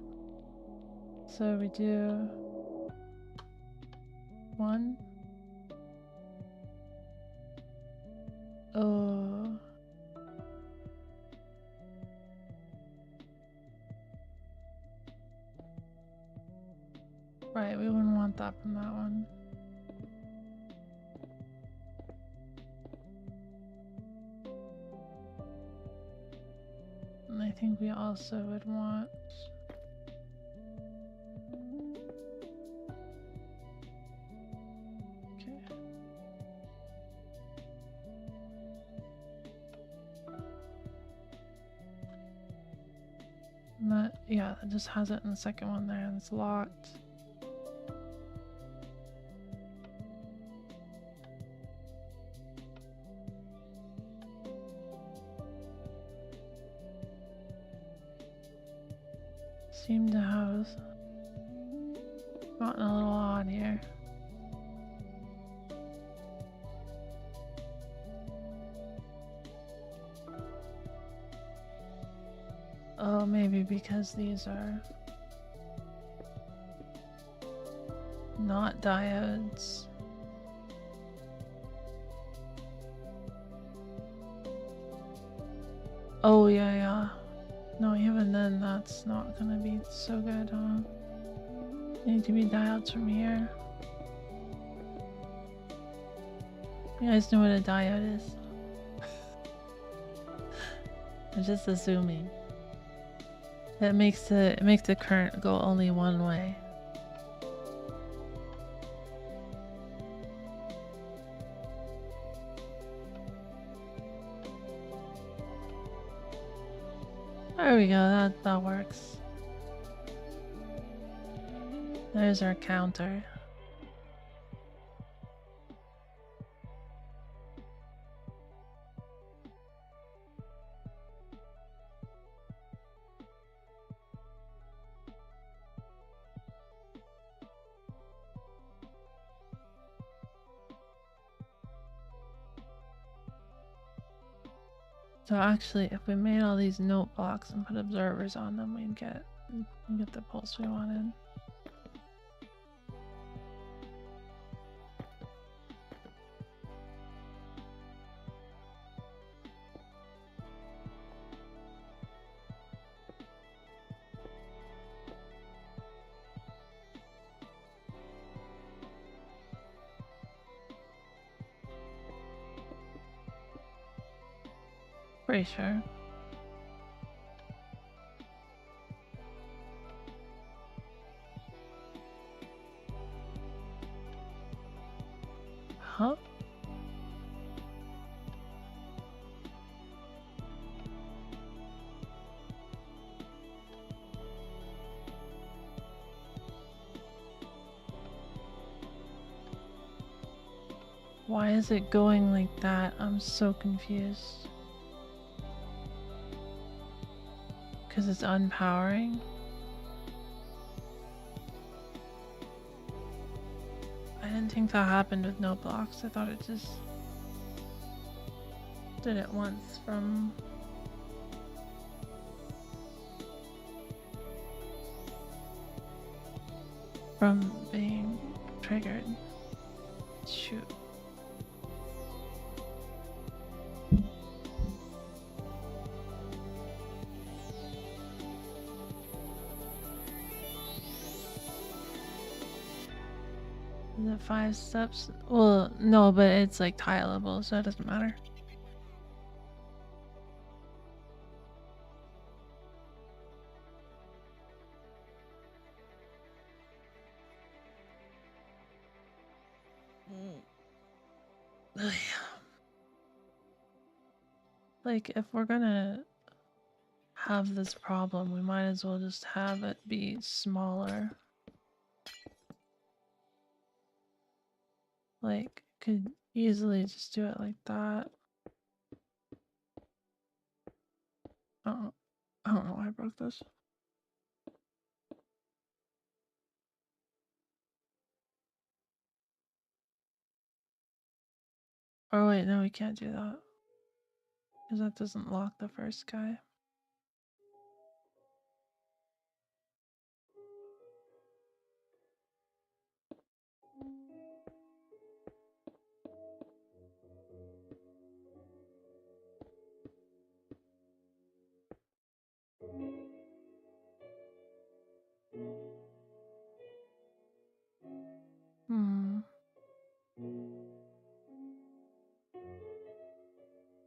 So we do 1. Oh. Right, we wouldn't want that from that one. And I think we also would want that, yeah, it just has it in the second one there and it's locked. Seem to have gotten a little odd here. Oh, maybe because these are not diodes. Oh, yeah. No, even then, that's not gonna be so good, huh? Need to be diodes from here. You guys know what a diode is? I'm just assuming. It makes the current go only one way. There we go, that works. There's our counter. So actually, if we made all these note blocks and put observers on them, we'd get the pulse we wanted. Pretty sure. Huh? Why is it going like that? I'm so confused. Because it's unpowering? I didn't think that happened with no blocks. I thought it just did it once from being triggered. Shoot. Is it 5 steps? Well, no, but it's like tileable, so it doesn't matter. Like, if we're gonna have this problem, we might as well just have it be smaller. Like, could easily just do it like that. I don't know why I broke this. Oh wait, no, we can't do that. Because that doesn't lock the first guy.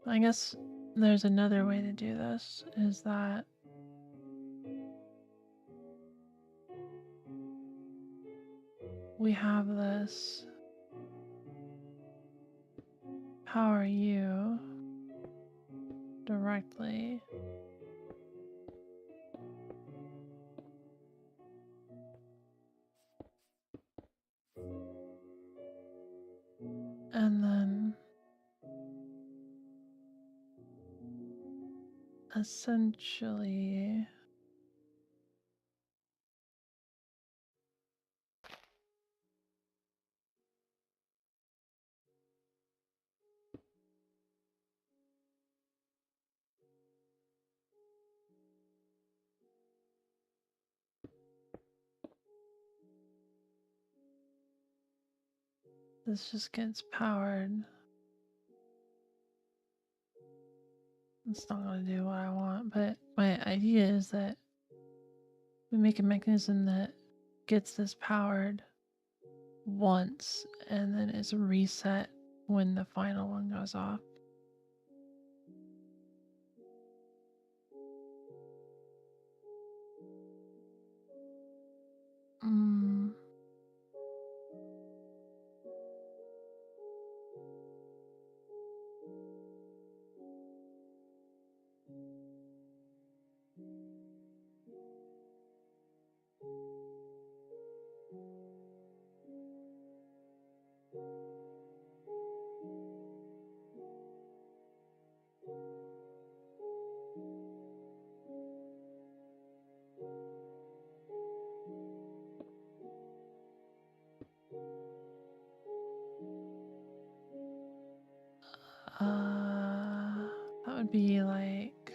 I guess there's another way to do this, is that we have this power you directly. And then essentially this just gets powered. It's not going to do what I want, but my idea is that we make a mechanism that gets this powered once and then is reset when the final one goes off. That would be like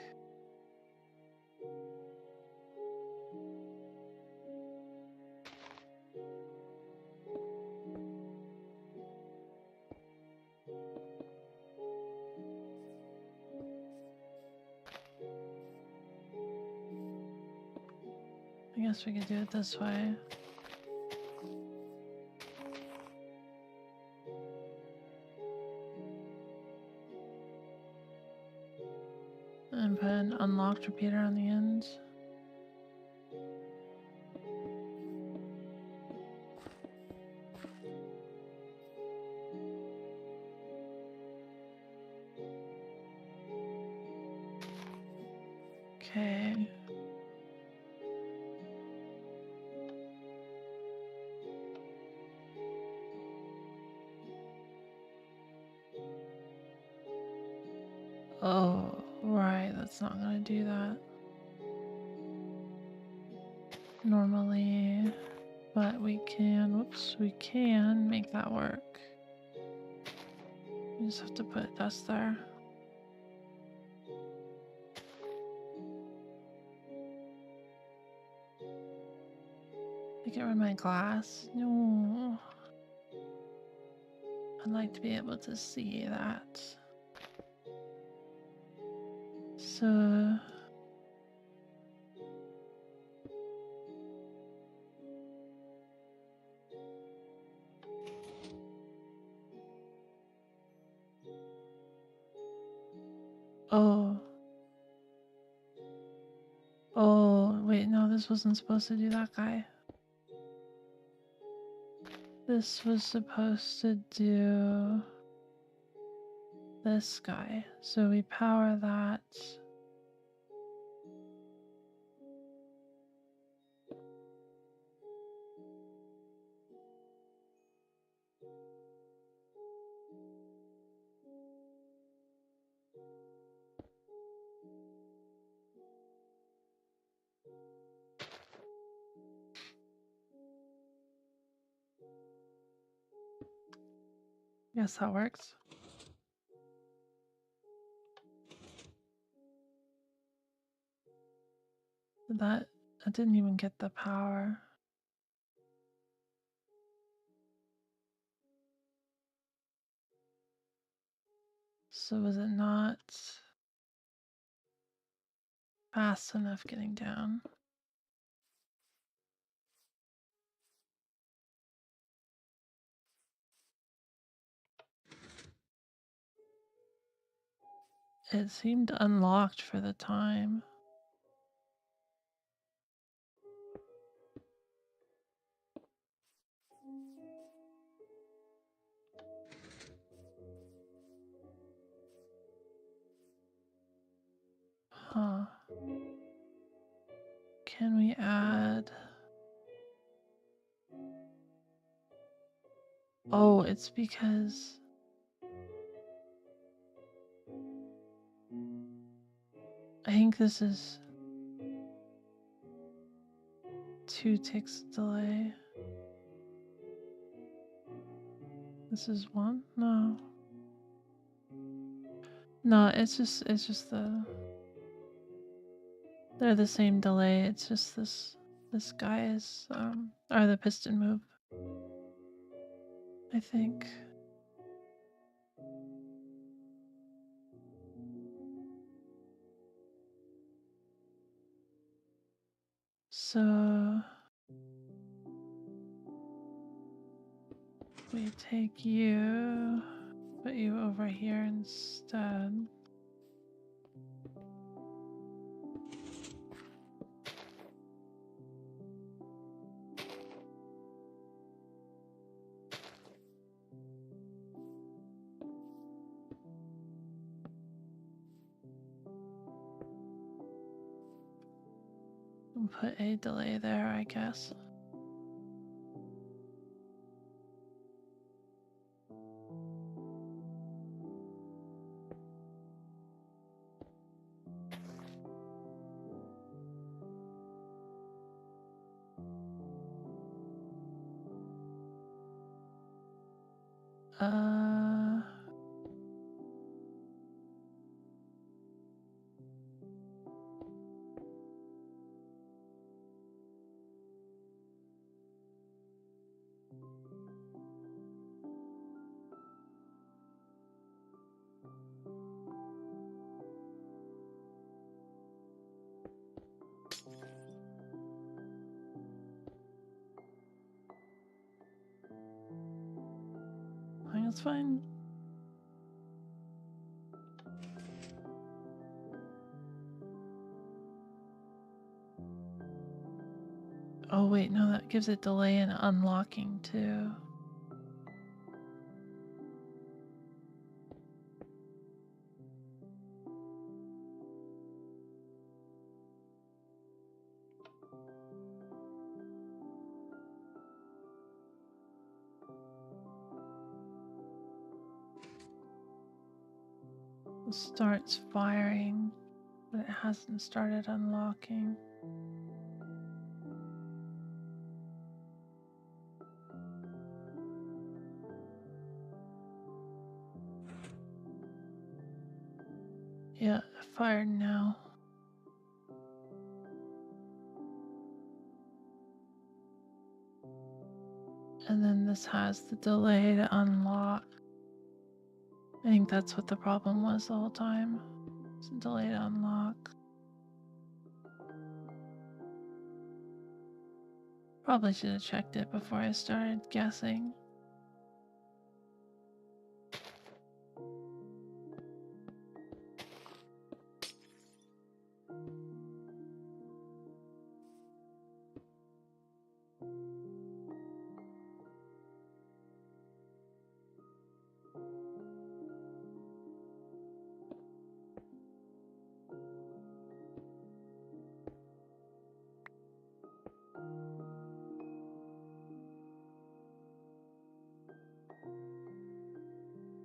I guess we could do it this way. And put an unlocked repeater on the ends. Okay. Oh, right, that's not gonna do that. Normally, But we can, whoops, we can make that work. We just have to put dust there. I get rid of my glass. No. I'd like to be able to see that. So oh. Oh, wait, no, this wasn't supposed to do that guy. This was supposed to do this guy. So we power that. Yes, that works. That I didn't even get the power. So was it not fast enough getting down? It seemed unlocked for the time. Huh. Can we add... Oh, it's because... I think this is 2 ticks delay. This is 1? No. No, it's just they're the same delay. It's just this guy is or the piston move, I think. So we take you, put you over here instead. And put a delay there, I guess. I think it's fine. Oh wait, no, that gives it delay in unlocking too. It starts firing, but it hasn't started unlocking. Yeah, fired now. And then this has the delay to unlock. I think that's what the problem was the whole time. It's a delay to unlock. Probably should have checked it before I started guessing.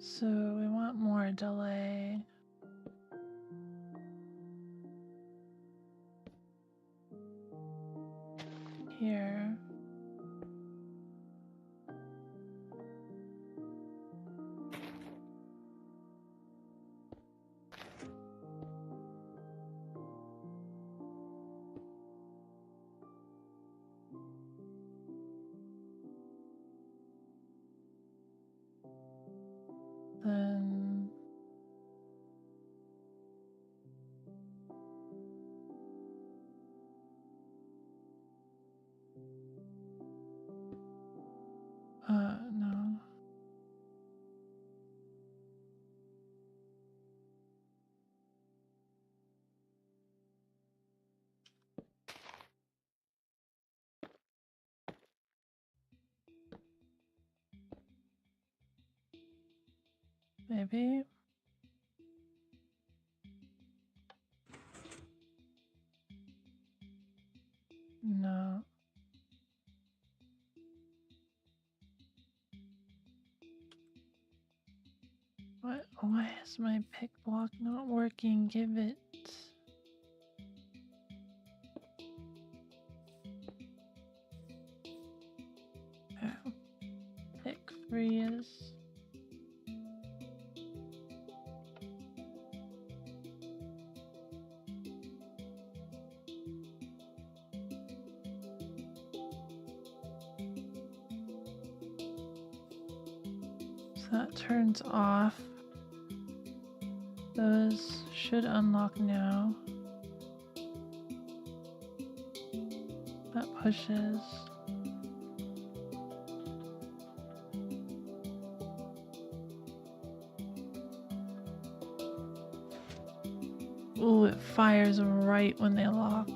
So we want more delay. Here. Then no. Maybe. No. What? Why is my pick block not working? Give it. Oh. Pick freeze. So that turns off. Those should unlock now. That pushes. Ooh, it fires right when they lock.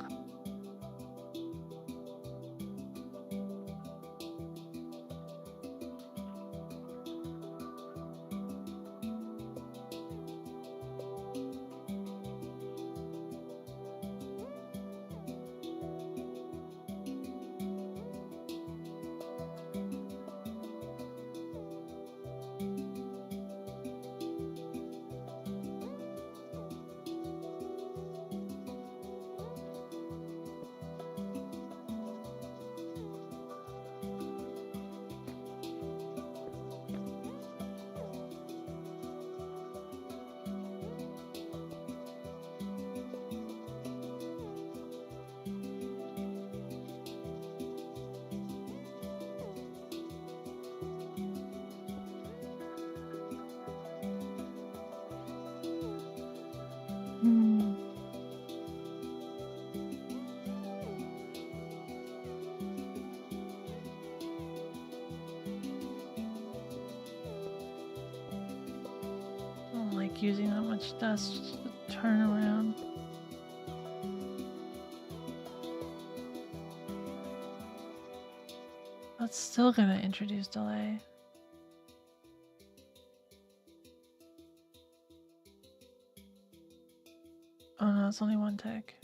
I don't like using that much dust to turn around. That's still gonna introduce delay. Oh no, it's only one tick.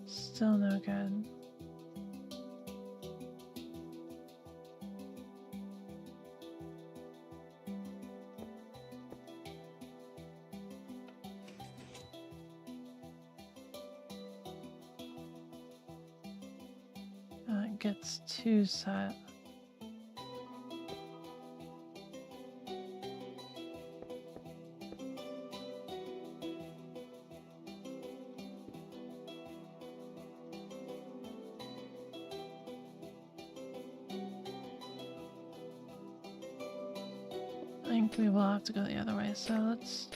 Still no good. gets 2 set. I think we will have to go the other way, so let's...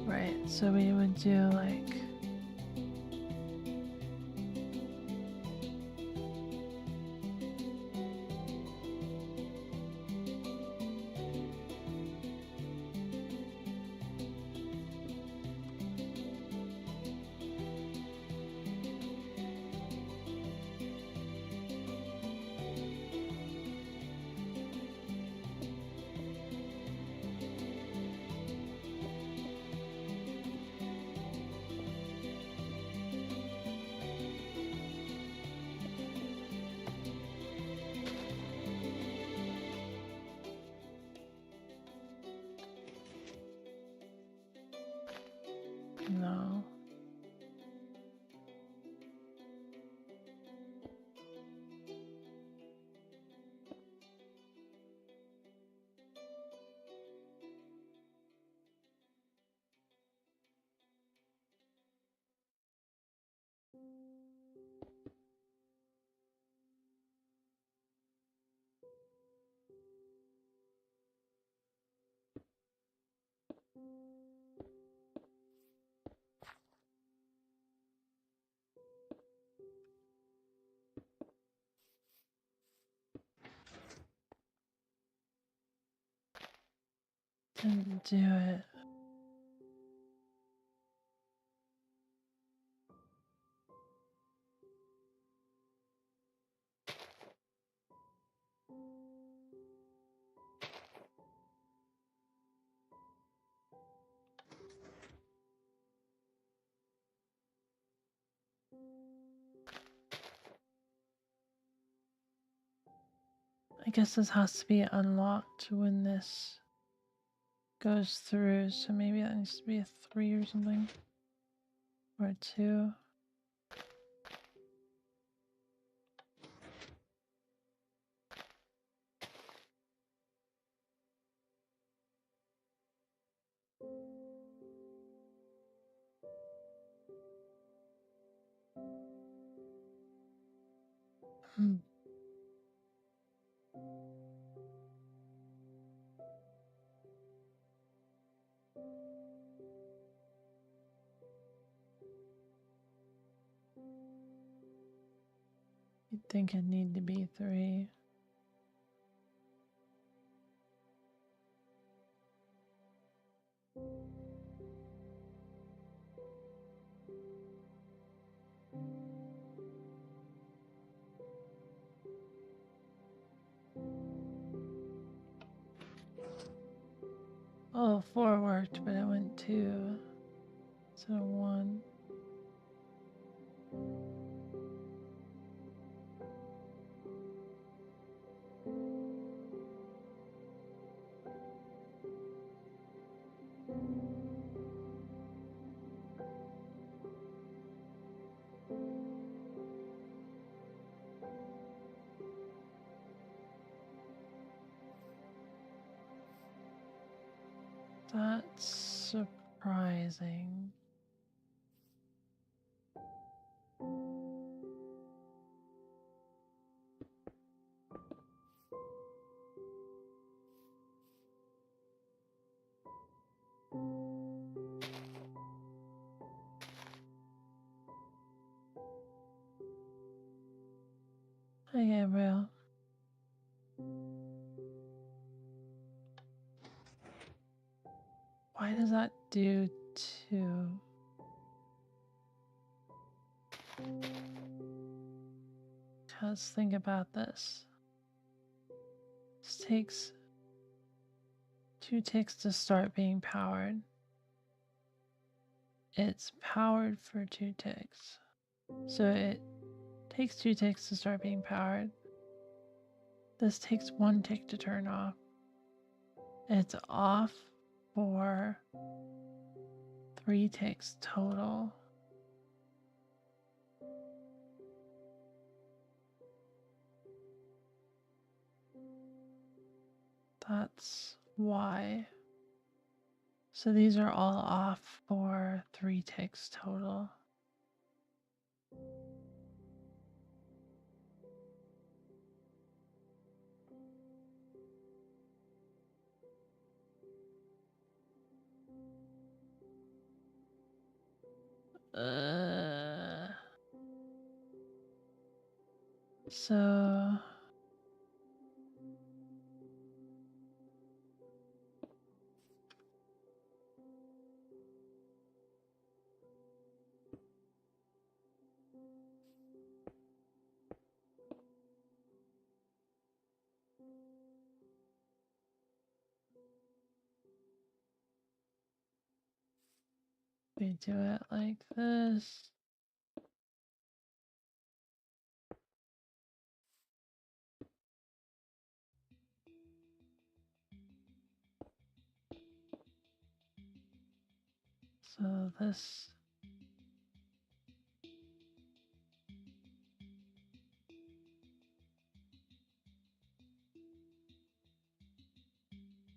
Right, so we would do like... No. Didn't do it. I guess this has to be unlocked when this goes through, so maybe that needs to be a 3 or something. Or a 2. Hmm. You'd think it'd need to be 3. Oh, 4 worked, but it went 2. So 1. That's surprising. Hi, Gabriel. Why does that do 2? Because think about this. This takes 2 ticks to start being powered. It's powered for 2 ticks. So it takes 2 ticks to start being powered. This takes 1 tick to turn off. It's off for 3 ticks total. That's why. So these are all off for 3 ticks total. So we do it like this. So this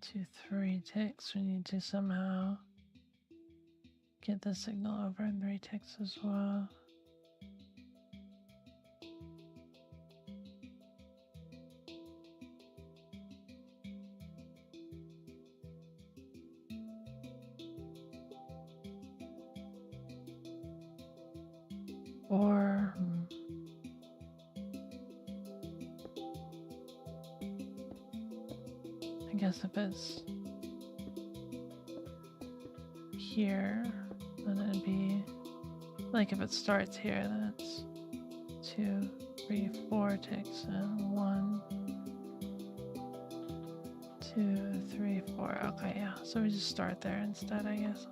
2, 3 ticks. We need to somehow get the signal over in 3 ticks as well. Or I guess if it's here, then it'd be like if it starts here, then it's 2, 3, 4 ticks and 1, 2, 3, 4. Okay, yeah. So we just start there instead, I guess.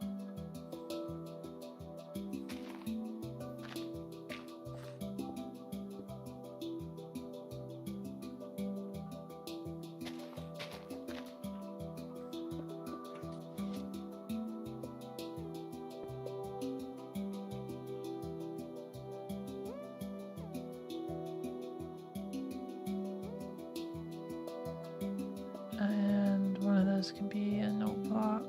And one of those can be a note block.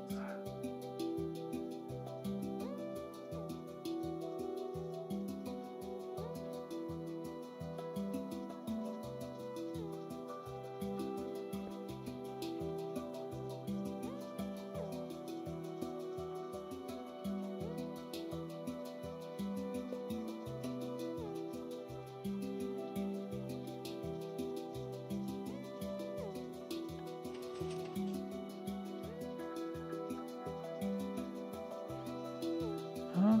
Huh?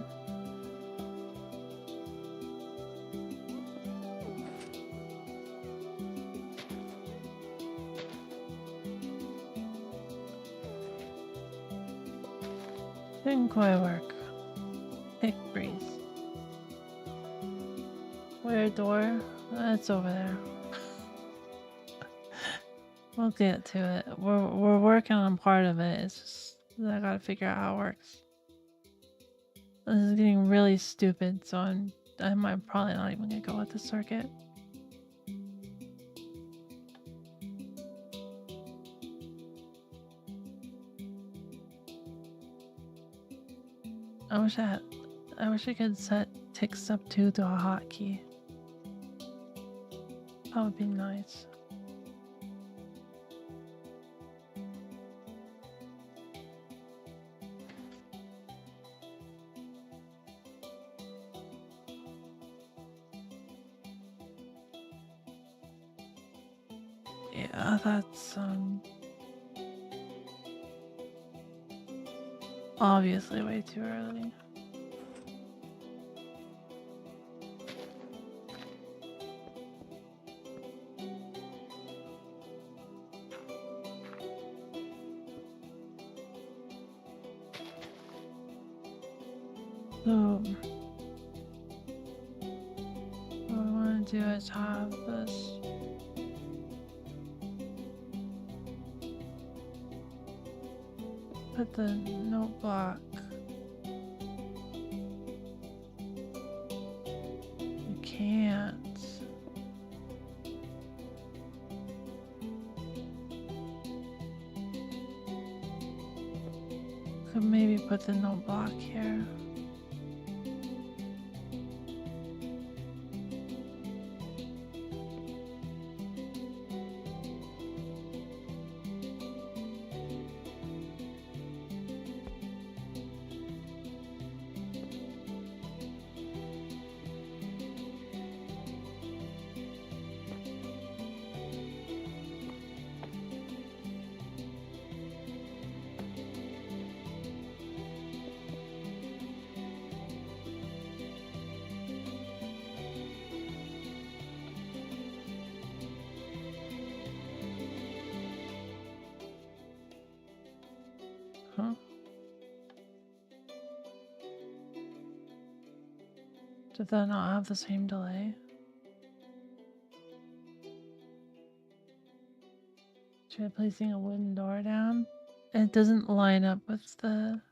Didn't quite work. Pick breeze. Where door? It's over there. We'll get to it. We're working on part of it. It's just I gotta figure out how it works. This is getting really stupid, so I might probably not even gonna go with the circuit. I wish I could set ticks up to a hotkey. That would be nice. Yeah, that's obviously way too early. So what I want to do is have this put the note block. You can't. Could maybe put the note block here. Huh? Did that not have the same delay? Try placing a wooden door down. It doesn't line up with the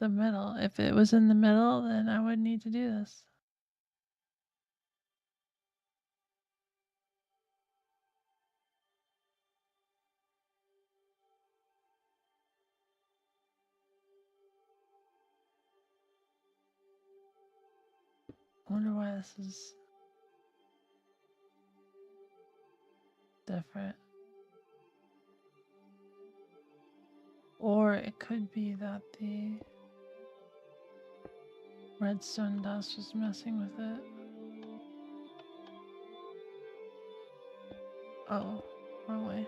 middle. If it was in the middle, then I wouldn't need to do this. I wonder why this is different. Or it could be that the redstone dust was messing with it. Oh, wrong way.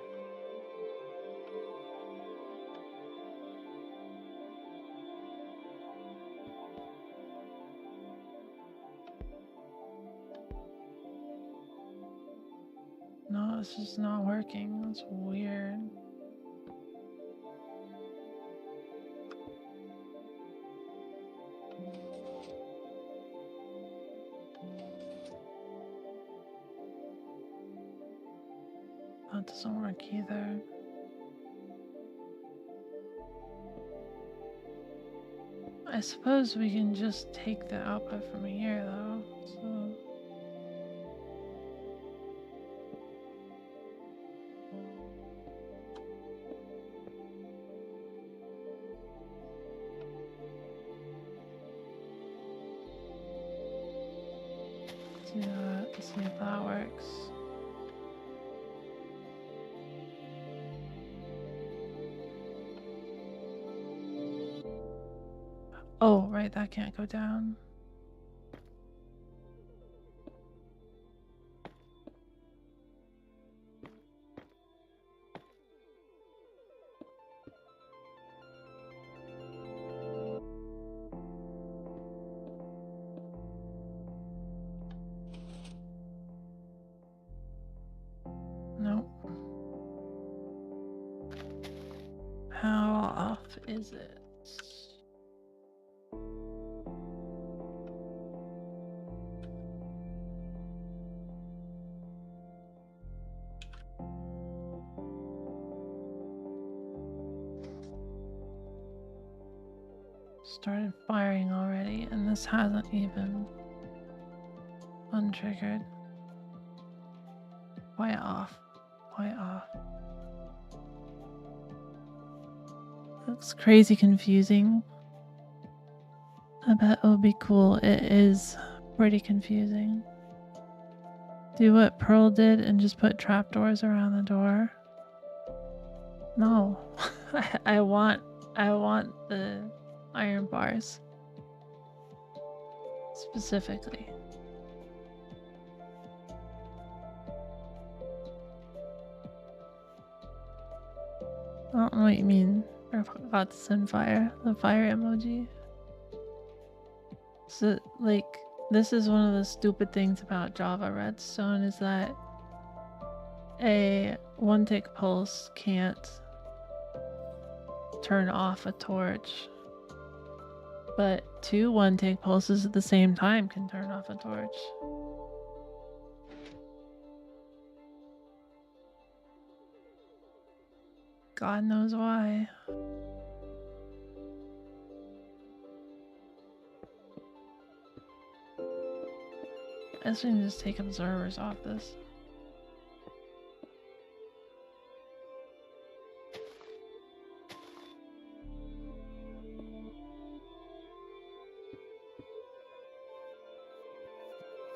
No, this is not working. That's weird. That doesn't work either. I suppose we can just take the output from here though, so. Do that, see if that works. Oh, right, that can't go down. Nope. How off is it? Started firing already, and this hasn't even untriggered. Why off? Why off? Looks crazy confusing. I bet it'll be cool. It is pretty confusing. Do what Pearl did and just put trapdoors around the door. No. I want the iron bars. Specifically. I don't know what you mean. I forgot to send fire. The fire emoji. So, like, this is one of the stupid things about Java Redstone is that a one-tick pulse can't turn off a torch. But 2 one-take pulses at the same time can turn off a torch. God knows why. I guess we can just take observers off this.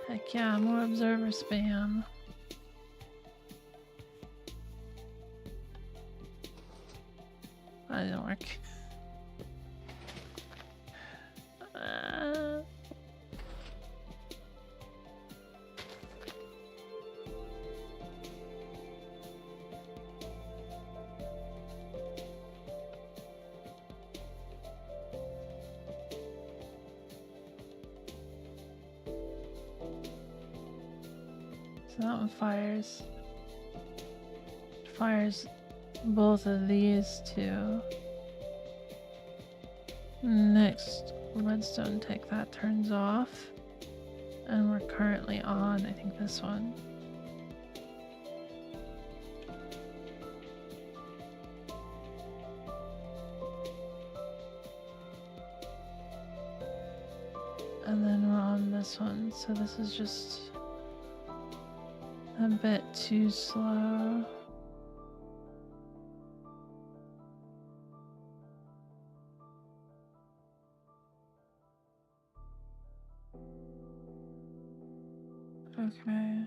Heck yeah, more observer spam. That didn't work. So that one fires both of these two. Next redstone tick, that turns off. And we're currently on, I think, this one. And then we're on this one, so this is just a bit too slow. Okay.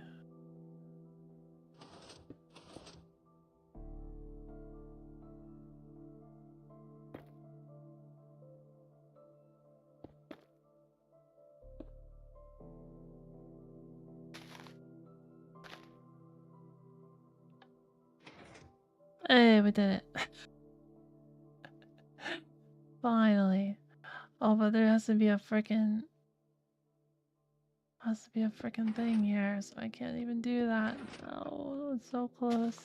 Hey, we did it. Finally. Oh, but there has to be a frickin' thing here, so I can't even do that. Oh, it's so close.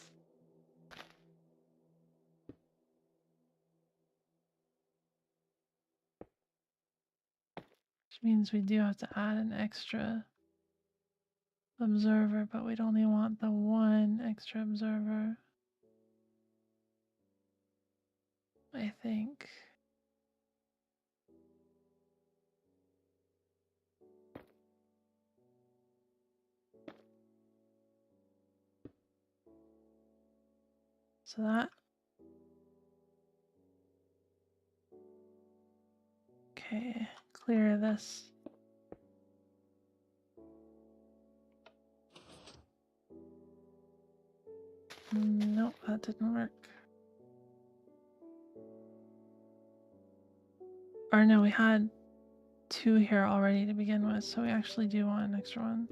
Which means we do have to add an extra observer, but we'd only want the one extra observer, I think. So that. Okay, clear this. Nope, that didn't work. Or no, we had 2 here already to begin with, so we actually do want an extra one.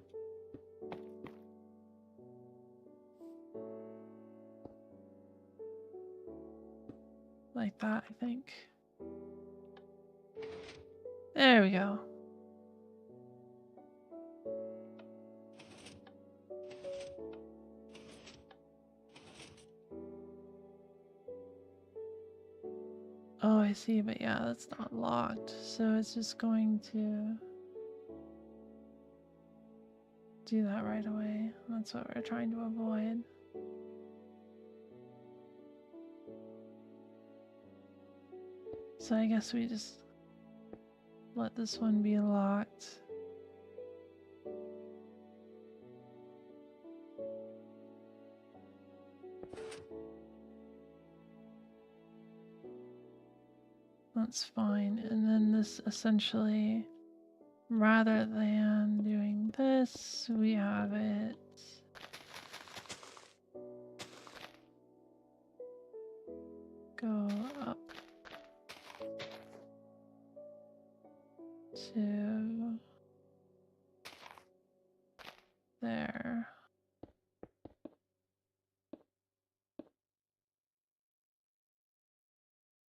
Like that, I think. There we go. Oh, I see, but yeah, that's not locked, so it's just going to do that right away. That's what we're trying to avoid. So I guess we just let this one be locked. That's fine. And then this essentially, rather than doing this, we have it go up to there.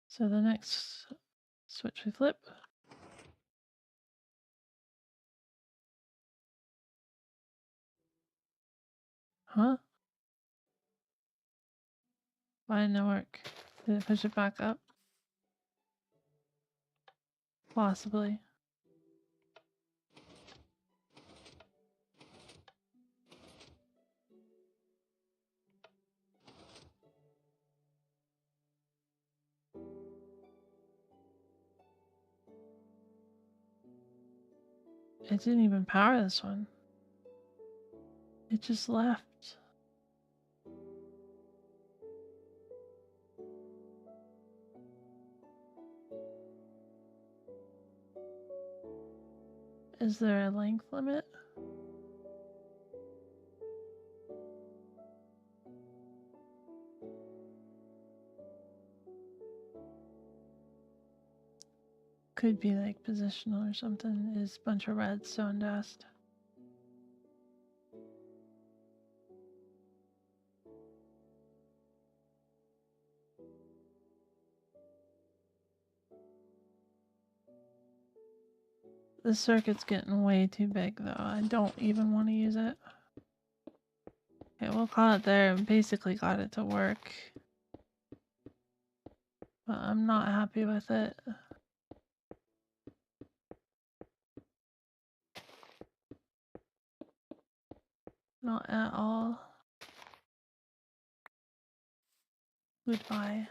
So the next switch we flip. Huh? Why didn't it work? Did it push it back up? Possibly. It didn't even power this one. It just left. Is there a length limit? Could be like positional or something. Is a bunch of red stone dust. This circuit's getting way too big though. I don't even want to use it. Okay, we'll call it there. Basically got it to work. But I'm not happy with it. Not at all. Goodbye.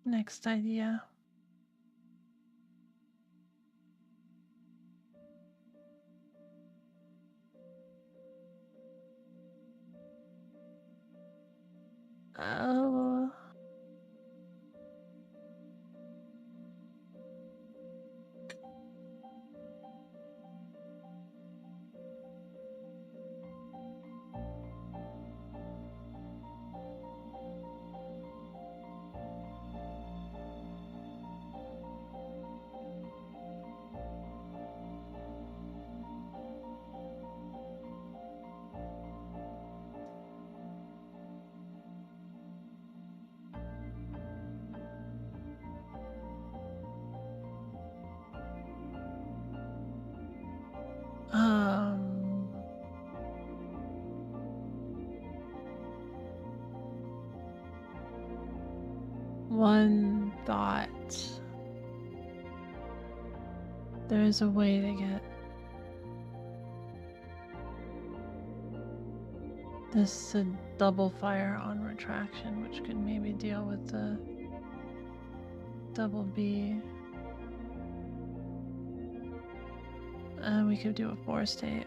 Next idea. Oh. One thought. There's a way to get this a double fire on retraction, which could maybe deal with the double B. And we could do a 4-state.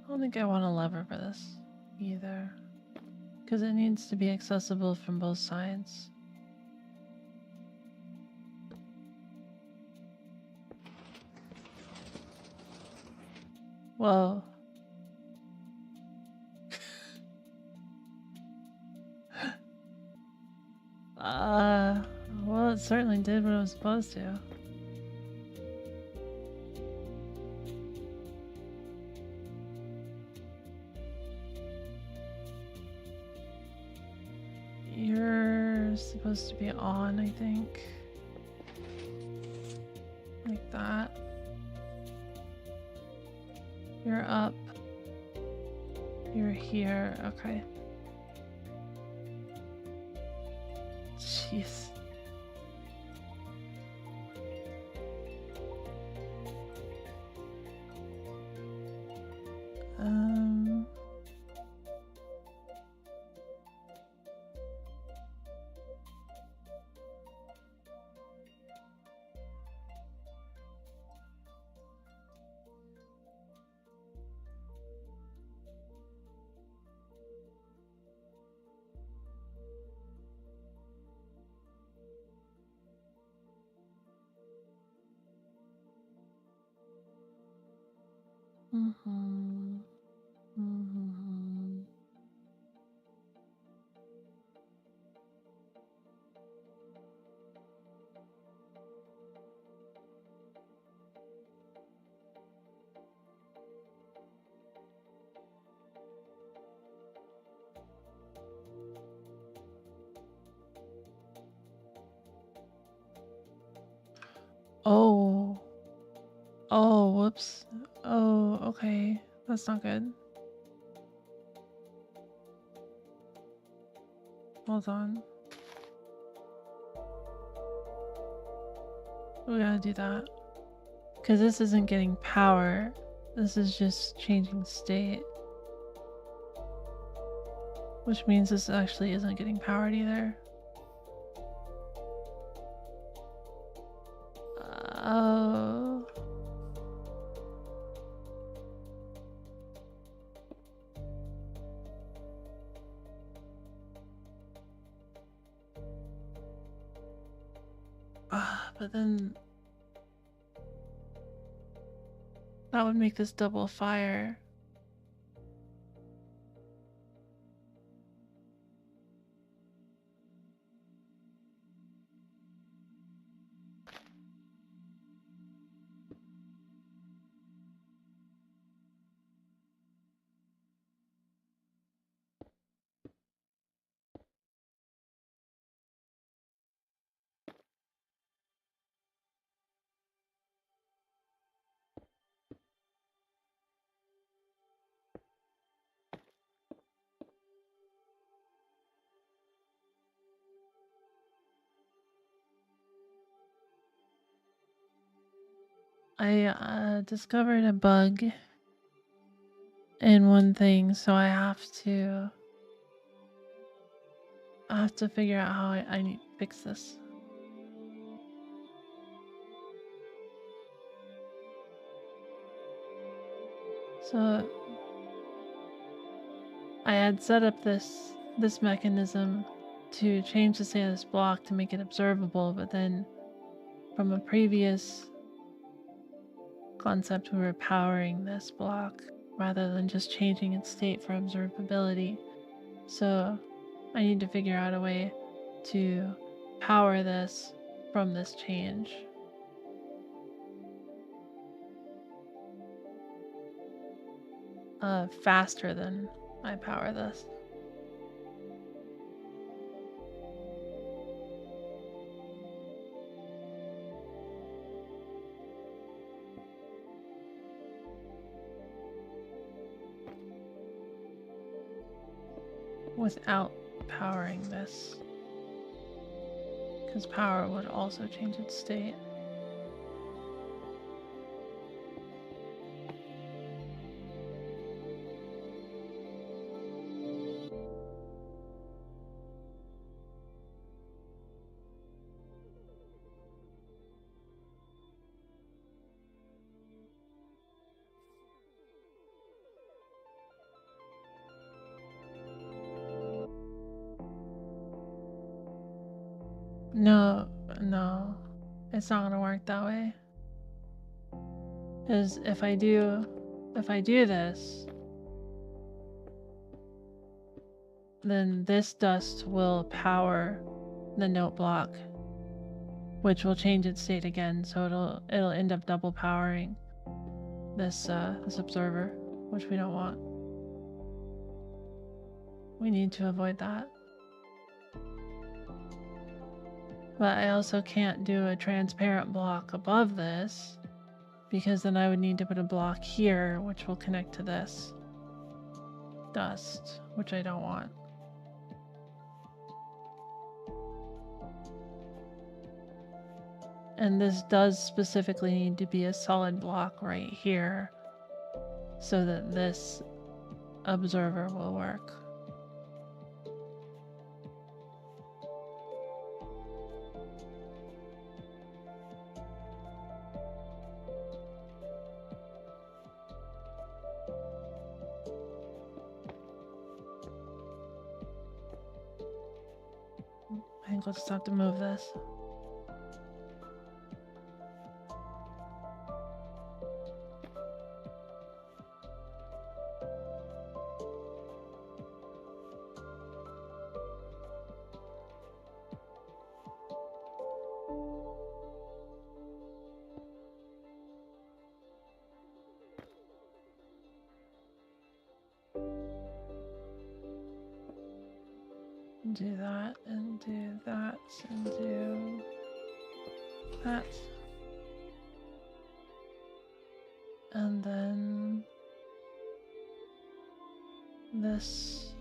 I don't think I want a lever for this either, because it needs to be accessible from both sides. Whoa. Well, it certainly did what it was supposed to. You're supposed to be on, I think. Like that. You're up. You're here. Okay. Jeez. Mm-hmm. Mm-hmm. Oh. Oh, whoops. Oh, okay. That's not good. Hold on. We gotta do that. Because this isn't getting power. This is just changing state. Which means this actually isn't getting powered either. Oh. But then that would make this double fire. I discovered a bug in one thing, so I have to figure out how I need to fix this. So I had set up this mechanism to change the state of this block to make it observable, but then from a previous concept we were powering this block rather than just changing its state for observability. So I need to figure out a way to power this from this change. Faster than I power this. Without powering this. Because power would also change its state. No, it's not gonna work that way. Because if I do this, then this dust will power the note block, which will change its state again. So it'll end up double powering this this observer, which we don't want. We need to avoid that. But I also can't do a transparent block above this, because then I would need to put a block here, which will connect to this dust, which I don't want. And this does specifically need to be a solid block right here so that this observer will work. I think we'll just have to move this. do that, and do that, and do that. And then this,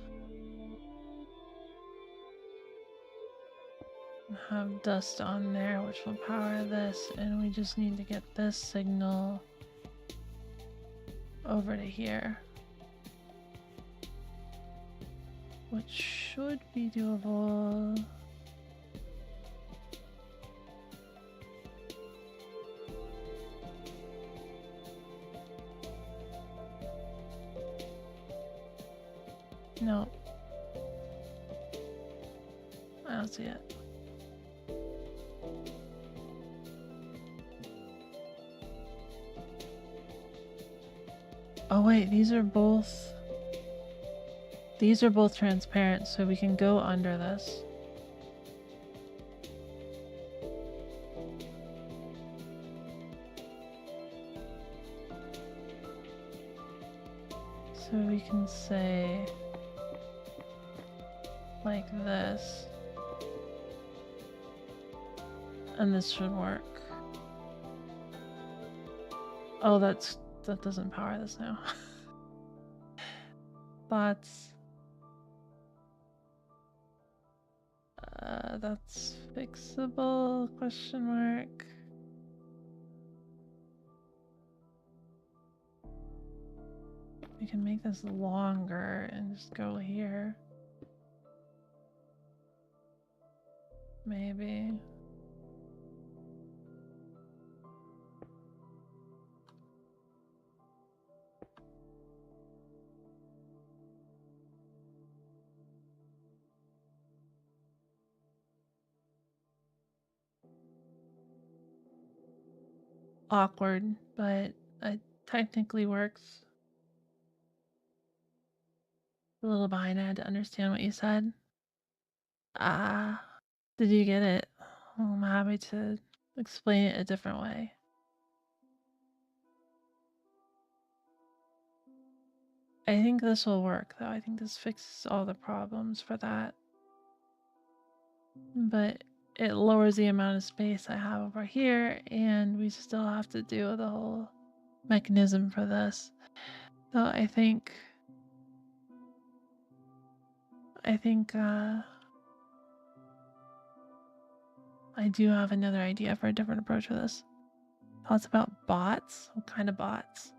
have dust on there, which will power this, and we just need to get this signal over to here, which should be doable. No, I don't see it. Oh wait, these are both transparent, so we can go under this. So we can say like this, and this should work. Oh, that doesn't power this now. That's fixable, question mark. We can make this longer and just go here. Maybe. Awkward, but it technically works. A little behind, I had to understand what you said. Did you get it? Well, I'm happy to explain it a different way. I think this will work, though. I think this fixes all the problems for that. But it lowers the amount of space I have over here, and we still have to do the whole mechanism for this. So I think I do have another idea for a different approach for this. Thoughts about bots? What kind of bots?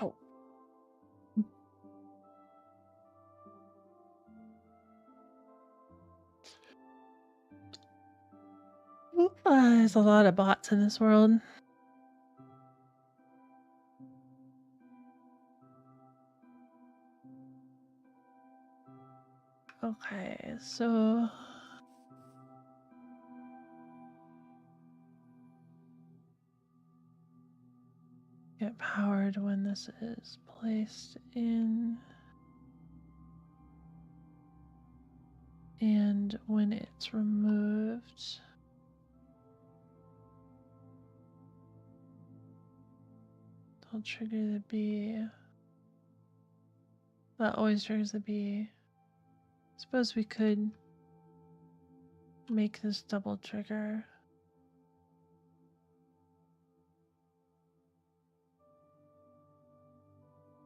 Ow. There's a lot of bots in this world. Okay, so get powered when this is placed in, and when it's removed. I'll trigger the bee. That always triggers the bee. Suppose we could make this double trigger.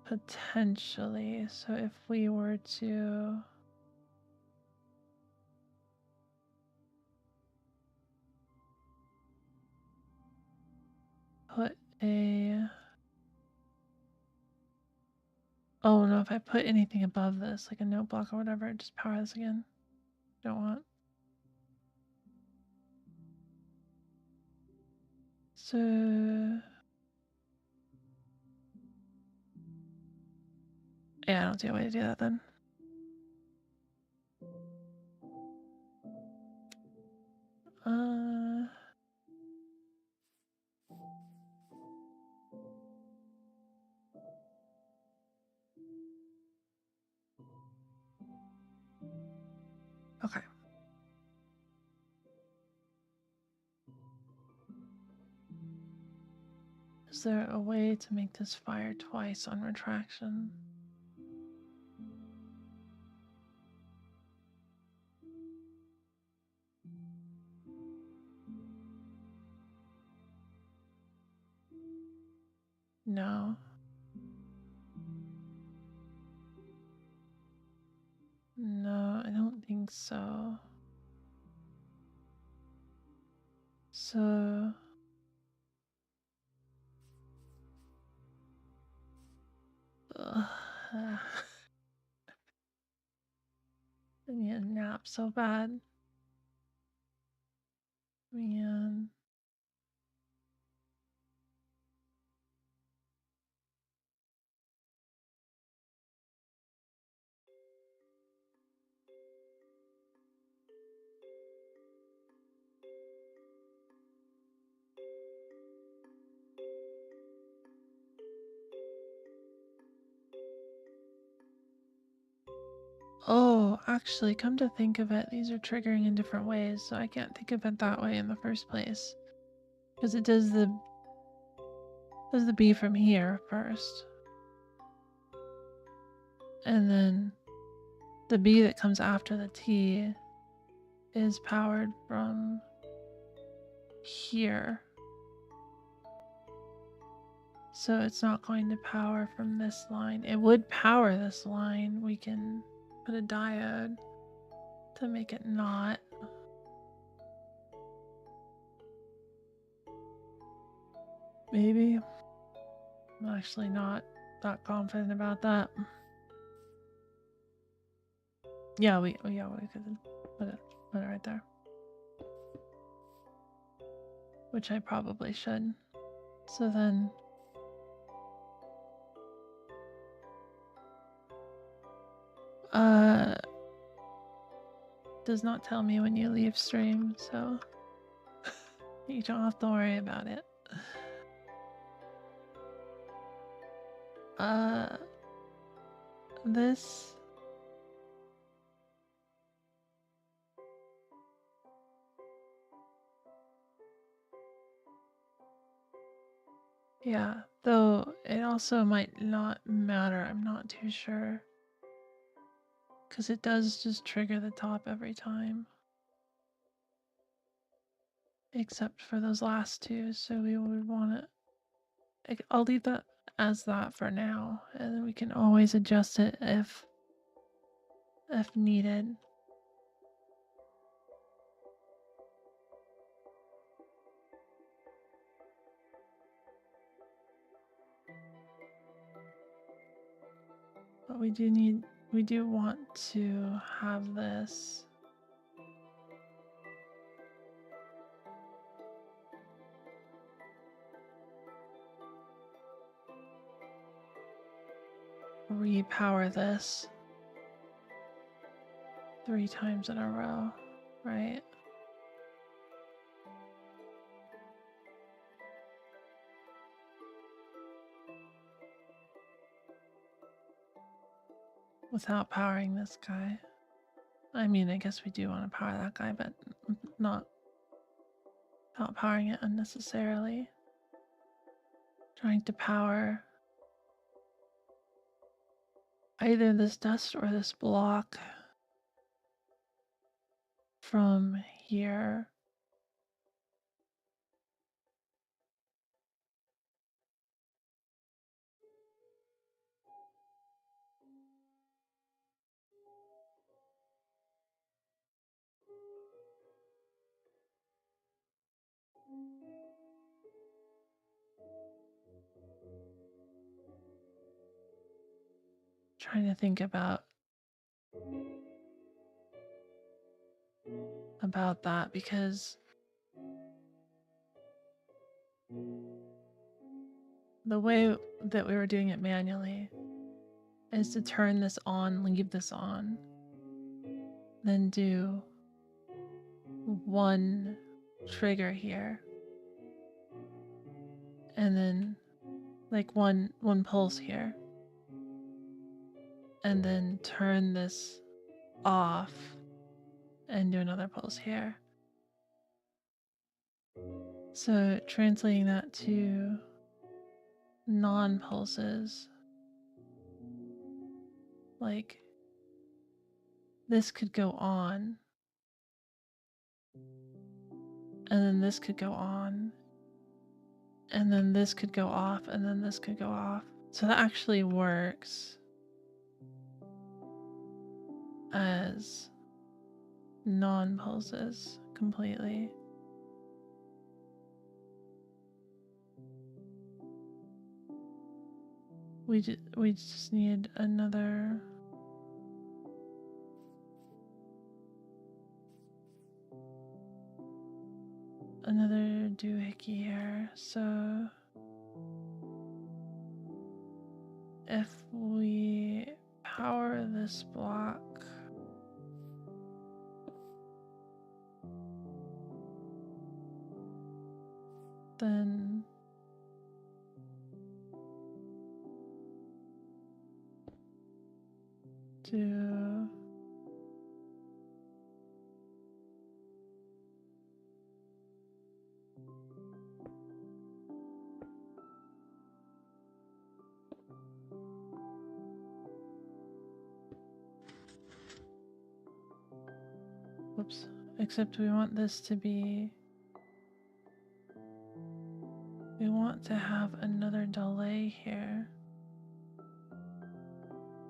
Potentially. So if we were to put a... Oh no, if I put anything above this, like a note block or whatever, just power this again. Don't want. So yeah, I don't see a way to do that then. Okay. Just there a way to make this fire twice on retraction? No. No, I don't think so. So... I need a nap so bad. Man. Oh, actually, come to think of it, these are triggering in different ways, so I can't think of it that way in the first place. Because it does the B from here first. And then the B that comes after the T is powered from here. So it's not going to power from this line. It would power this line. We can put a diode to make it not. Maybe. I'm actually not that confident about that. Yeah, we could put it right there. Which I probably should. So then does not tell me when you leave stream, so you don't have to worry about it. This yeah, though it also might not matter, I'm not too sure. Because it does just trigger the top every time. Except for those last two, so we would want it. I'll leave that as that for now, and then we can always adjust it if needed. But we do want to have this repower this 3 times in a row, right? Without powering this guy. I mean, I guess we do want to power that guy, but not without powering it unnecessarily. Trying to power either this dust or this block from here. Trying to think about that, because the way that we were doing it manually is to turn this on, leave this on, then do 1 trigger here, and then like one pulse here, and then turn this off and do another pulse here. So translating that to non-pulses. Like, this could go on, and then this could go on, and then this could go off, and then this could go off. So that actually works as non-pulses completely. We just need another doohickey here. So if we power this block, then do whoops, except we want this to be, we want to have another delay here.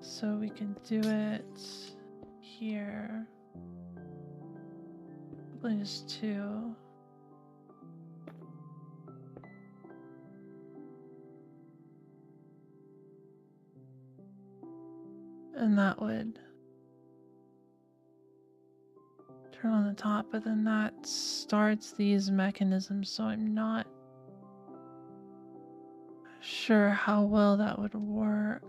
So we can do it here. Probably just 2. And that would turn on the top, but then that starts these mechanisms, so I'm not sure how well that would work.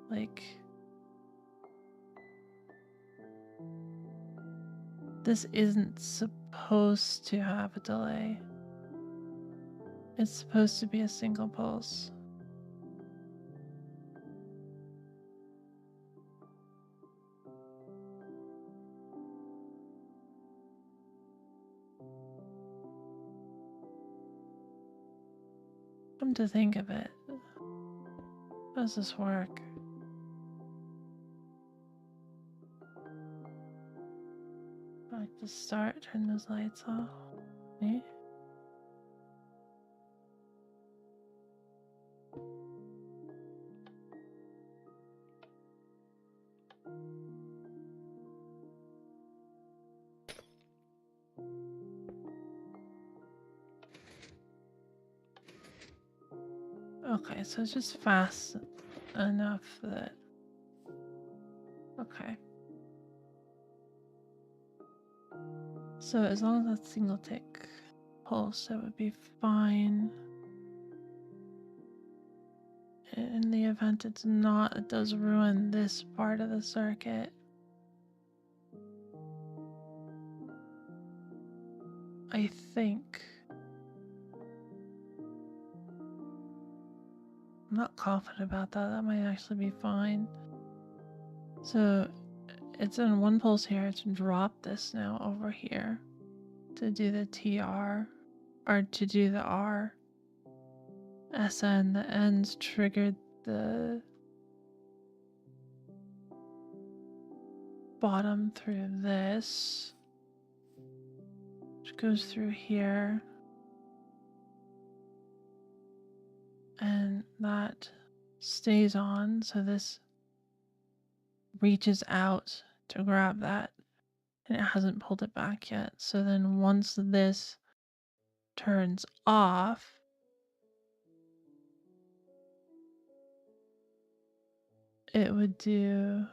Like, this isn't supposed to have a delay. It's supposed to be a single pulse. Come to think of it, how does this work? Back to start, turn those lights off. Eh? Okay, so it's just fast enough that... Okay. So as long as that's single tick pulse, that would be fine. In the event it's not, it does ruin this part of the circuit. I think. I'm not confident about that. That might actually be fine. So it's in 1 pulse here. It's dropped this now over here to do the TR, or to do the R. SN, the ends triggered the bottom through this, which goes through here, and that stays on, so this reaches out to grab that, and it hasn't pulled it back yet. So then once this turns off, it would do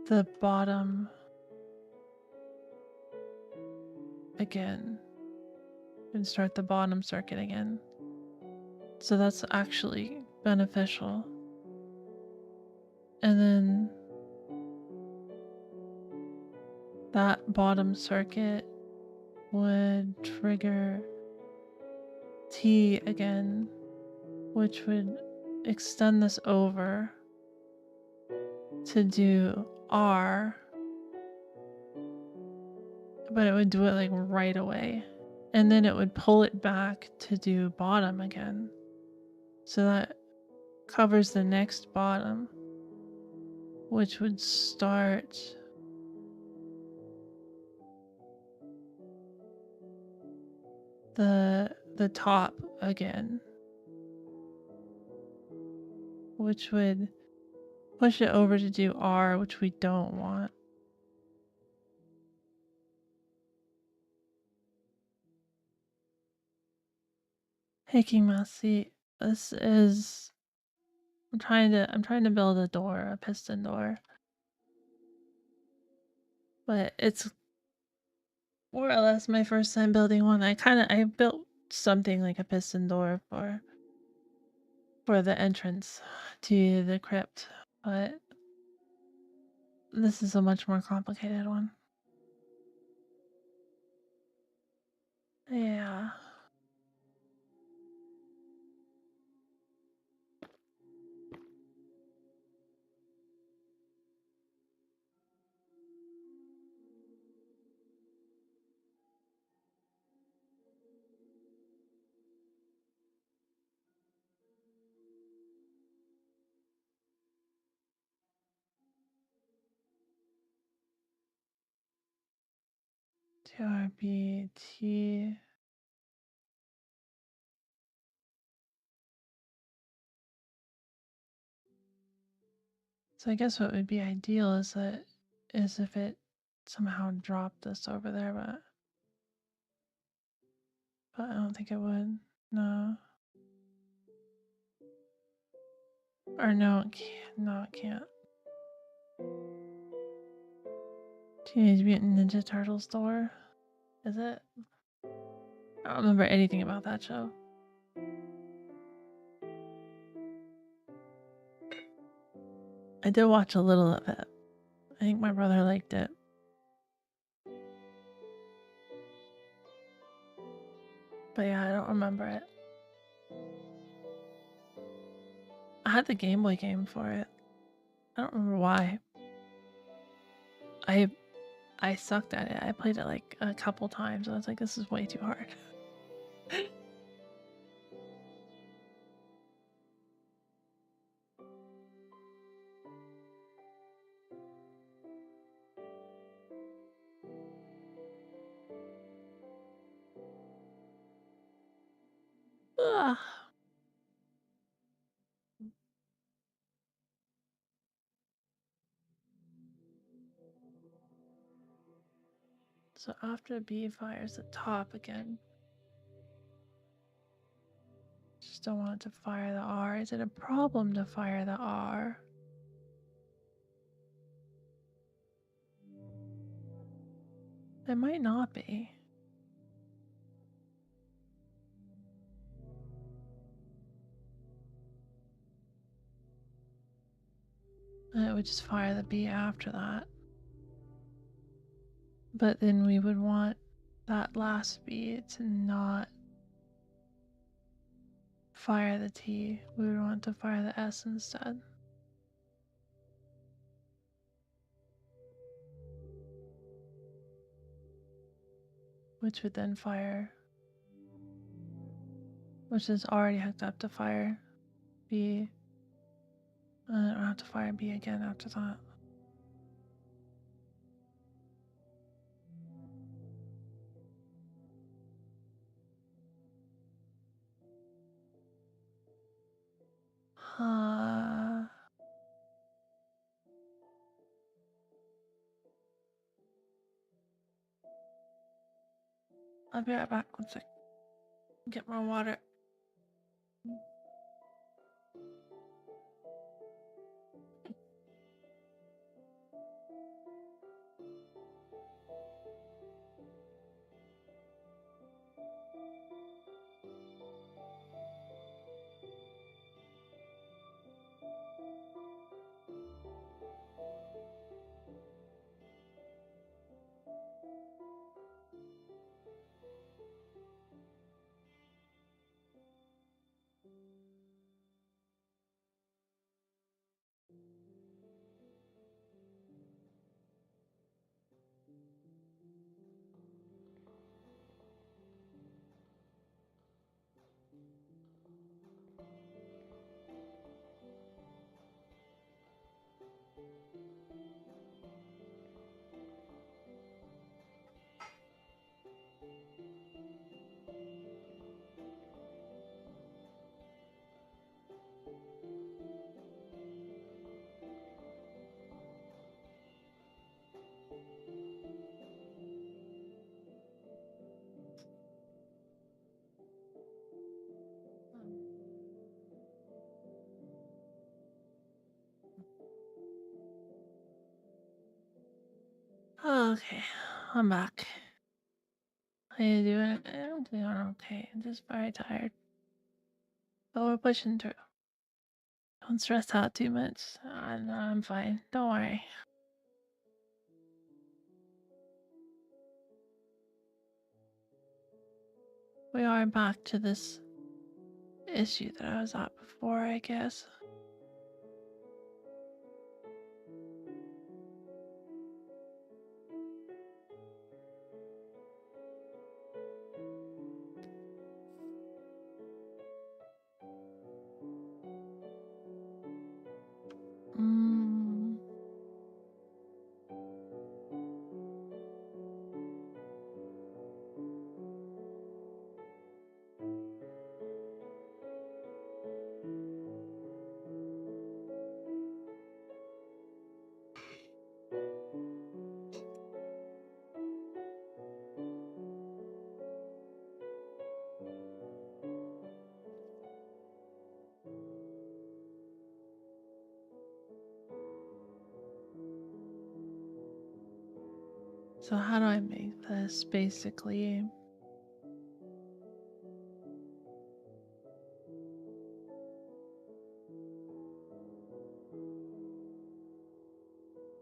the bottom again and start the bottom circuit again. So that's actually beneficial. And then that bottom circuit would trigger T again, which would extend this over to do R, but it would do it like right away. And then it would pull it back to do bottom again. So that covers the next bottom, which would start the top again, which would push it over to do R, which we don't want. Taking my seat. This is I'm trying to build a door, a piston door. But it's more or less my first time building one. I built something like a piston door for the entrance to the crypt, but this is a much more complicated one. Yeah. TRBT. So I guess what would be ideal is if it somehow dropped this over there, but I don't think it would. No. Or no, it can't. No, it can't. Teenage Mutant Ninja Turtles door. Is it? I don't remember anything about that show. I did watch a little of it. I think my brother liked it. But yeah, I don't remember it. I had the Game Boy game for it. I don't remember why. I sucked at it. I played it like a couple times. I was like, this is way too hard. Ugh. So after B fires the top again. Just don't want it to fire the R. Is it a problem to fire the R? It might not be. It would just fire the B after that. But then we would want that last B to not fire the T. We would want to fire the S instead. Which would then fire, which is already hooked up to fire B. And I don't have to fire B again after that. I'll be right back. One sec. Get more water. Okay, I'm back. How you doing? I'm doing okay. I'm just very tired. But we're pushing through. Don't stress out too much. I'm fine. Don't worry. We are back to this issue that I was at before, I guess. Mm. So how do I make this basically?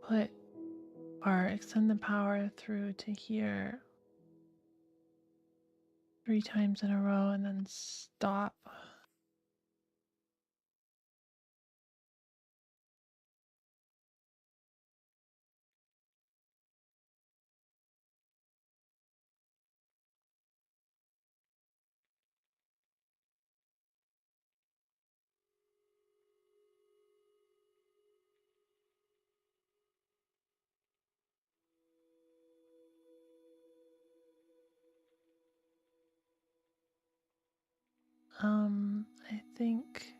Put or extend the power through to here 3 times in a row and then stop. I think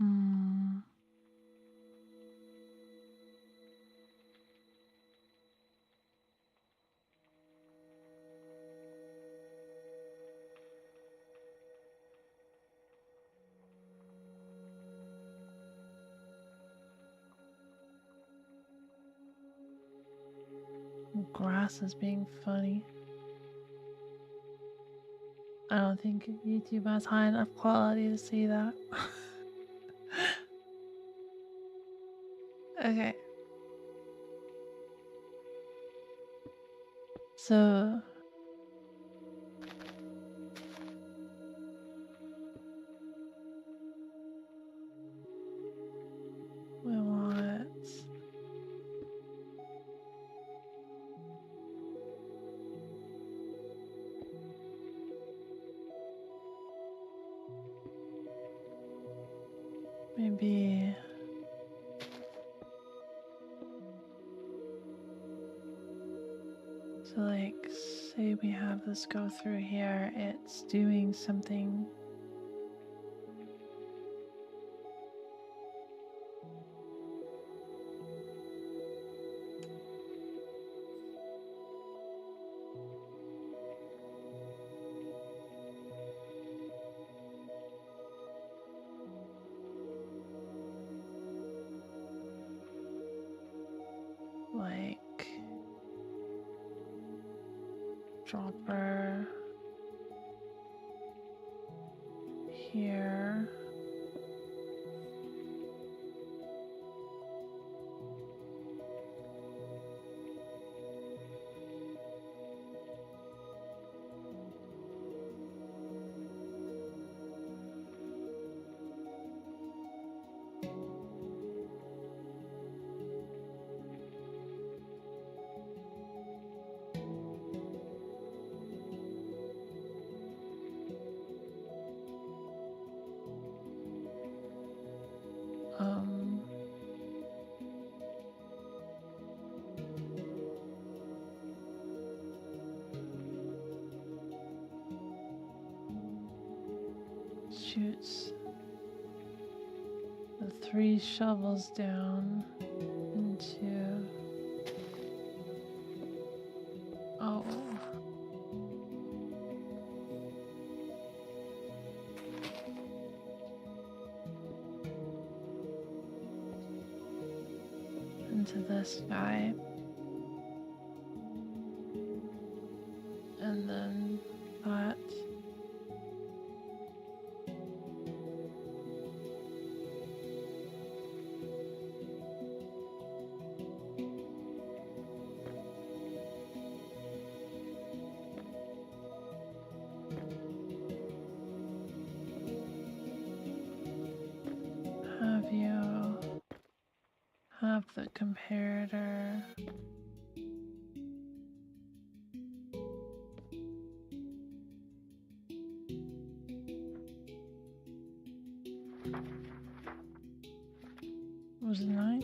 mm, grass is being funny. I don't think YouTube has high enough quality to see that. Okay. So we want maybe so like say we have this go through here, it's doing something like dropper here. Um shoots the 3 shovels down into into this guy. And then that. Have you have the comparator. Was it 9?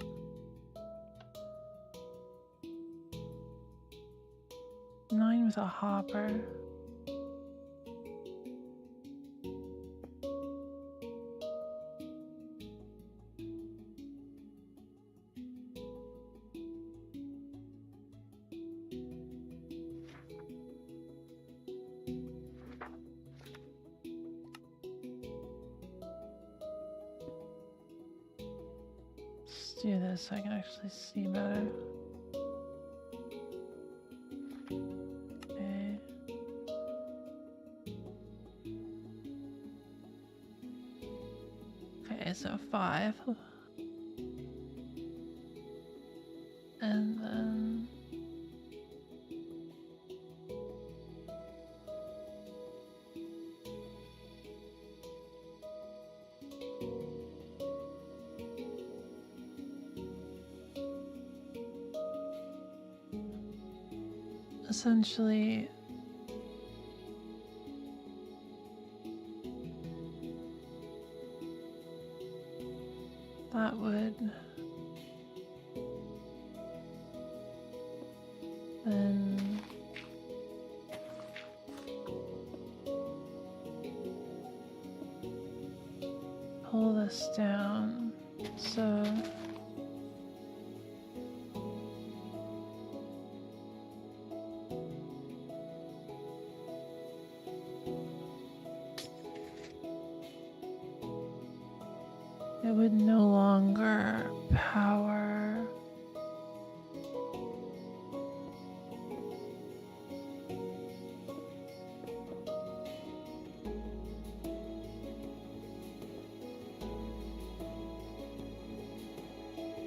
Nine with a hopper. Let's do this so I can actually see better. Okay. Okay, so 5. And then essentially that would then pull this down. So it would no longer power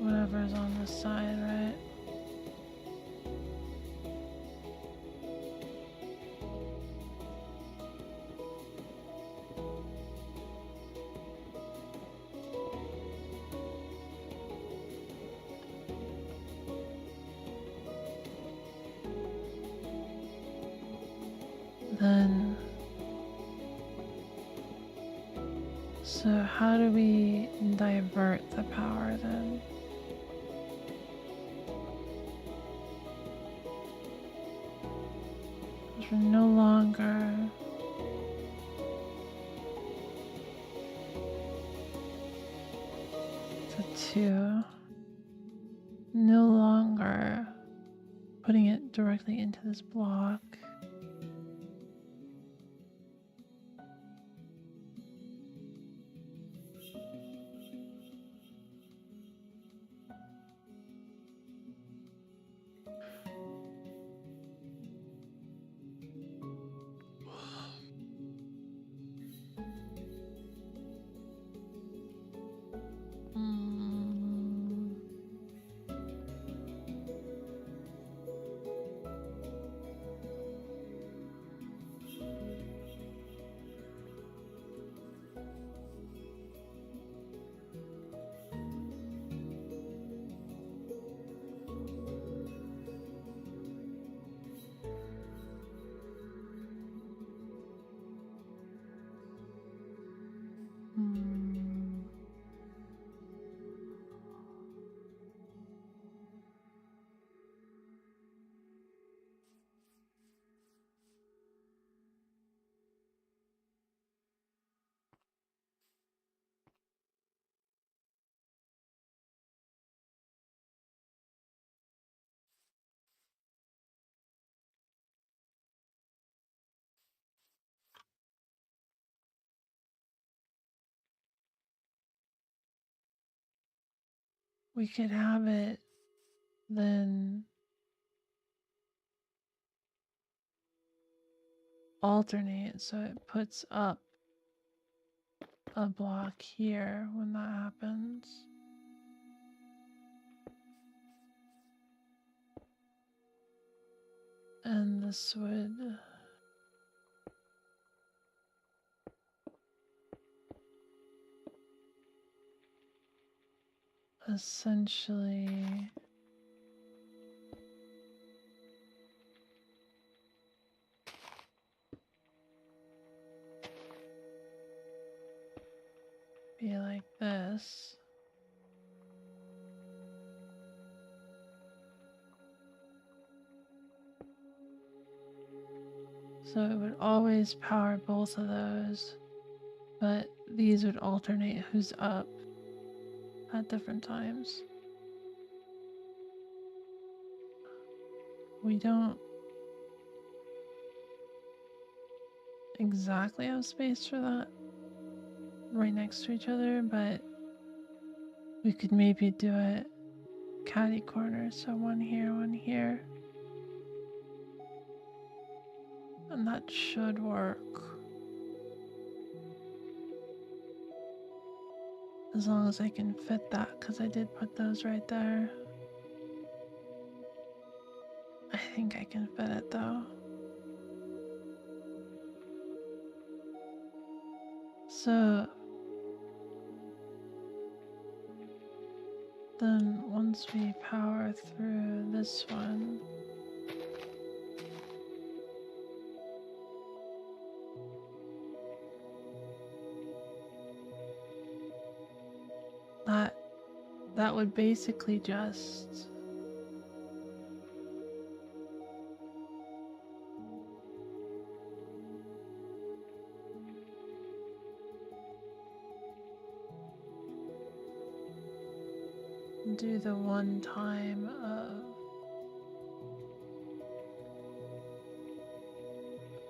whatever's on the side, right? Then, so how do we divert the power then? Because we're no longer the 2, no longer putting it directly into this block. We could have it then alternate so it puts up a block here when that happens. And this would essentially be like this. So it would always power both of those, but these would alternate who's up at different times. We don't exactly have space for that right next to each other, but we could maybe do it catty corner, so one here, and that should work. As long as I can fit that, because I did put those right there. I think I can fit it though. So then once we power through this one, that would basically just do the one time of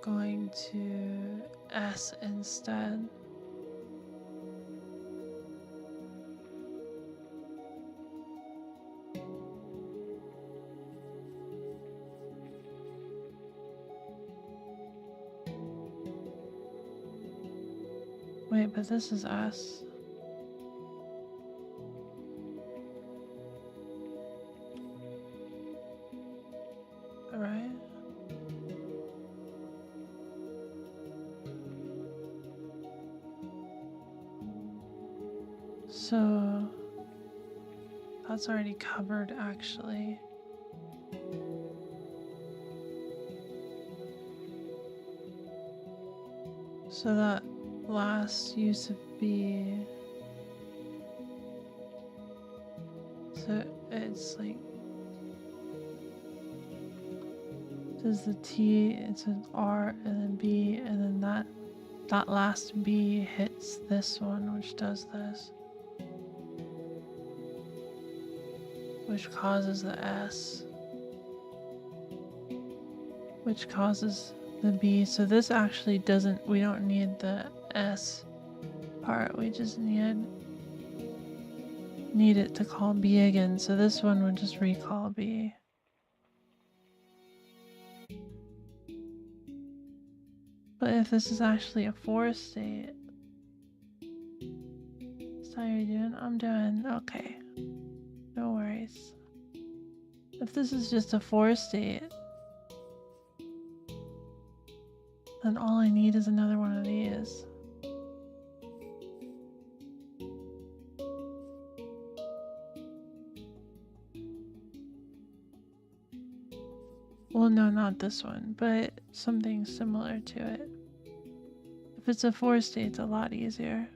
going to S instead. Wait, but this is S. Alright. So that's already covered actually. So that last use of B, so it's like, does the T, it's an R and then B, and then that last B hits this one, which does this, which causes the S, which causes the B. So this actually doesn't, we don't need the S part, we just need it to call B again. So this one would just recall B. But if this is actually a 4 state, is that how you're doing? I'm doing okay. No worries. If this is just a 4 state, then all I need is another one of these. Well, no, not this one, but something similar to it. If it's a 4 state, it's a lot easier.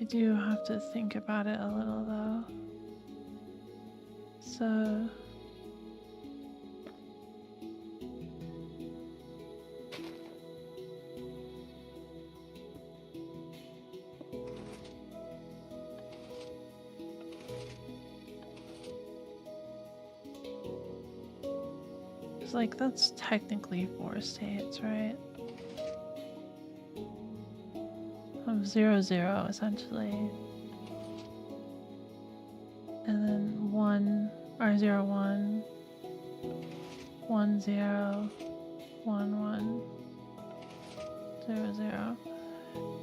do have to think about it a little though. So it's like that's technically 4 states, right? Of 0, 0 essentially. And then 1 or 0, 1, 1, 0, 1, 1, 0, 0.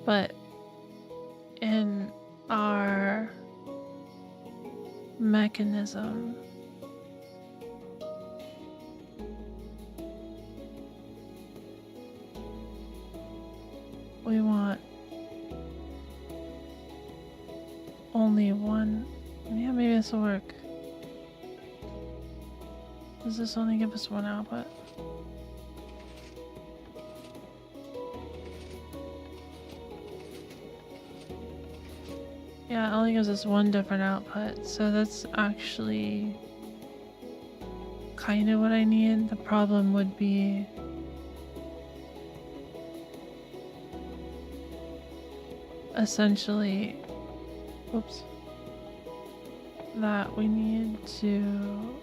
But in our mechanism, we want only one. Yeah, maybe this will work. Does this only give us one output? Yeah, it only gives us one different output, so that's actually kind of what I need. The problem would be essentially, oops, that we need to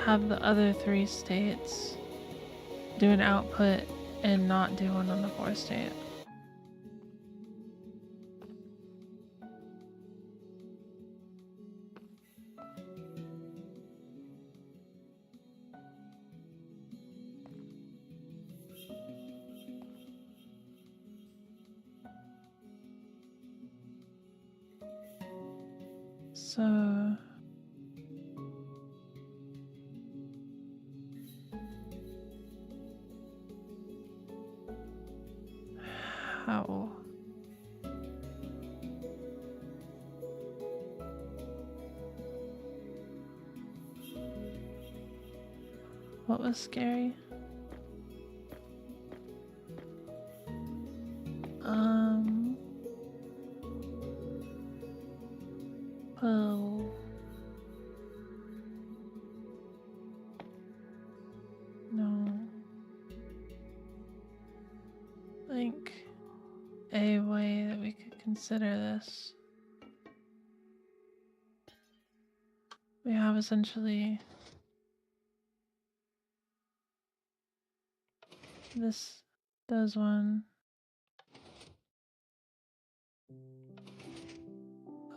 have the other 3 states do an output and not do one on the 4th state. So how? What was scary? Oh. No. I think a way that we could consider this, we have essentially this does one.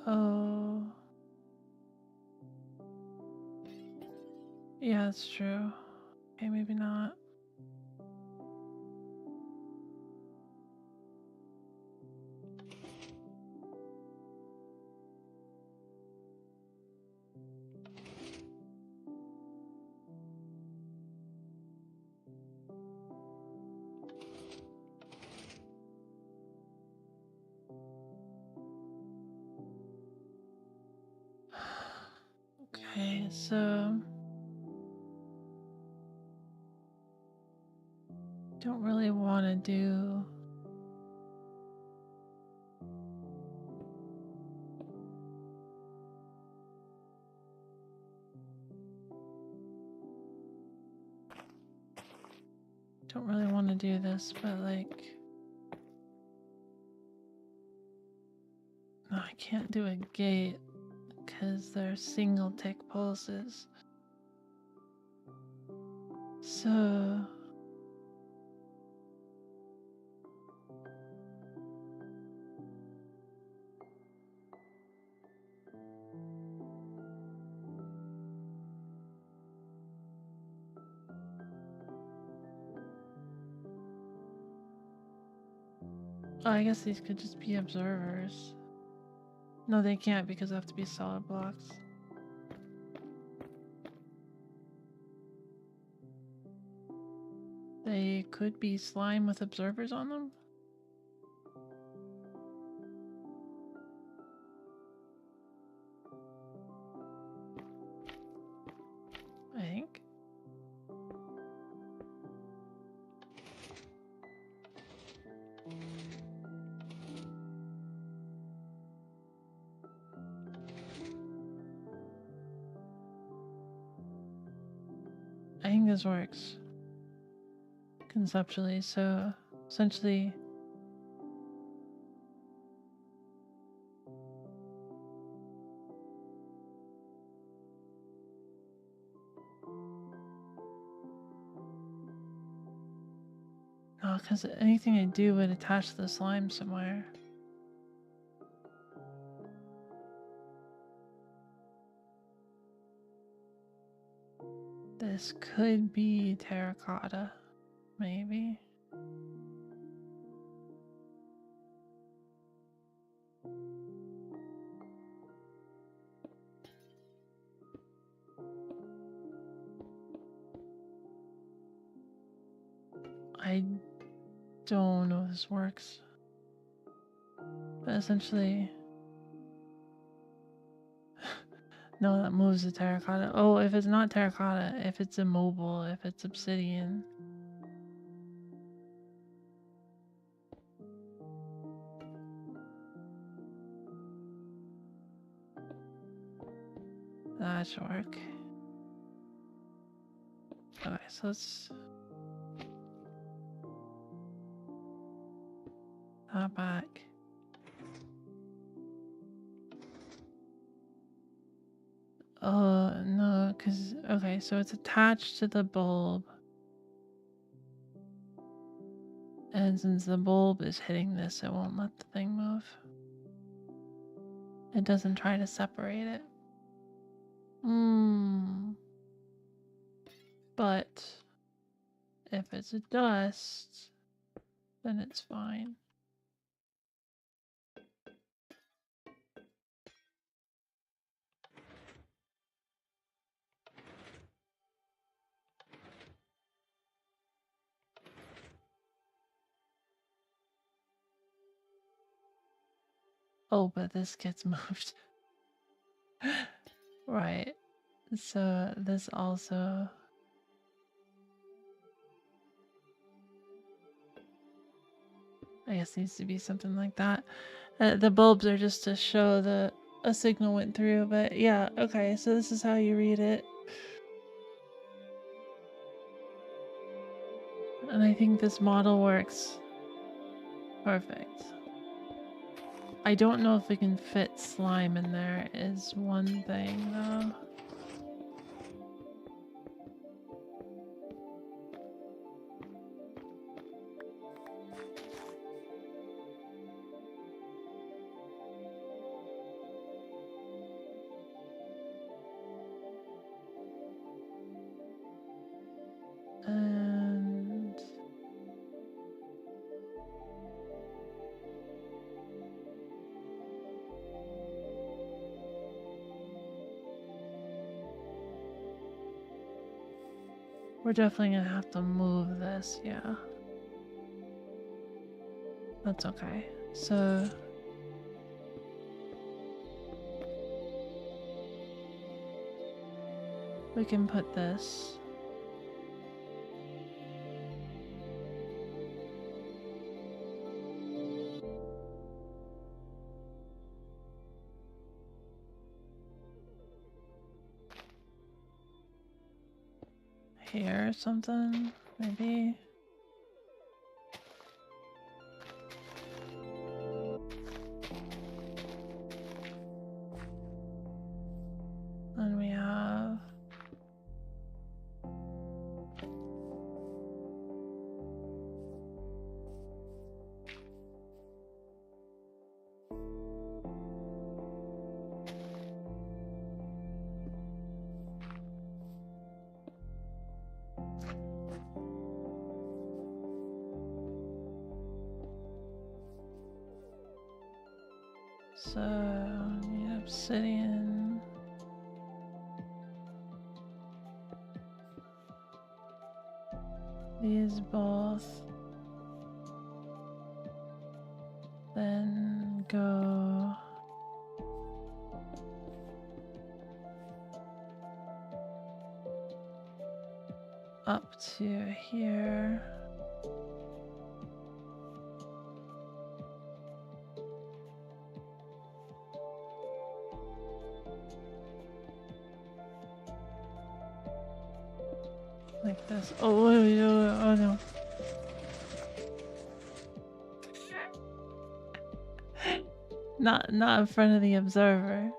Oh. Yeah, that's true. Okay, maybe not. Okay, so don't really want to do this, but like no, I can't do a gate because they're single tick pulses. So oh, I guess these could just be observers. No, they can't because they have to be solid blocks. They could be slime with observers on them. I think. I think this works conceptually. So essentially, no, because anything I do would attach the slime somewhere. This could be terracotta, maybe. I don't know if this works, but essentially, no, that moves the terracotta. Oh, if it's not terracotta, if it's immobile, if it's obsidian. That should work. Okay, so let's that back. Oh, no, because, okay, so it's attached to the bulb. And since the bulb is hitting this, it won't let the thing move. It doesn't try to separate it. But if it's a dust, then it's fine. Oh, but this gets moved. Right. So this also... I guess needs to be something like that. The bulbs are just to show that a signal went through, but yeah, okay, so this is how you read it. And I think this model works perfect. I don't know if we can fit slime in there is one thing though. And we're definitely gonna have to move this, yeah. That's okay. So we can put this here or something, maybe. And we have so need obsidian. These both. Then go up to here. Like this. Oh, oh no. Not in front of the observer.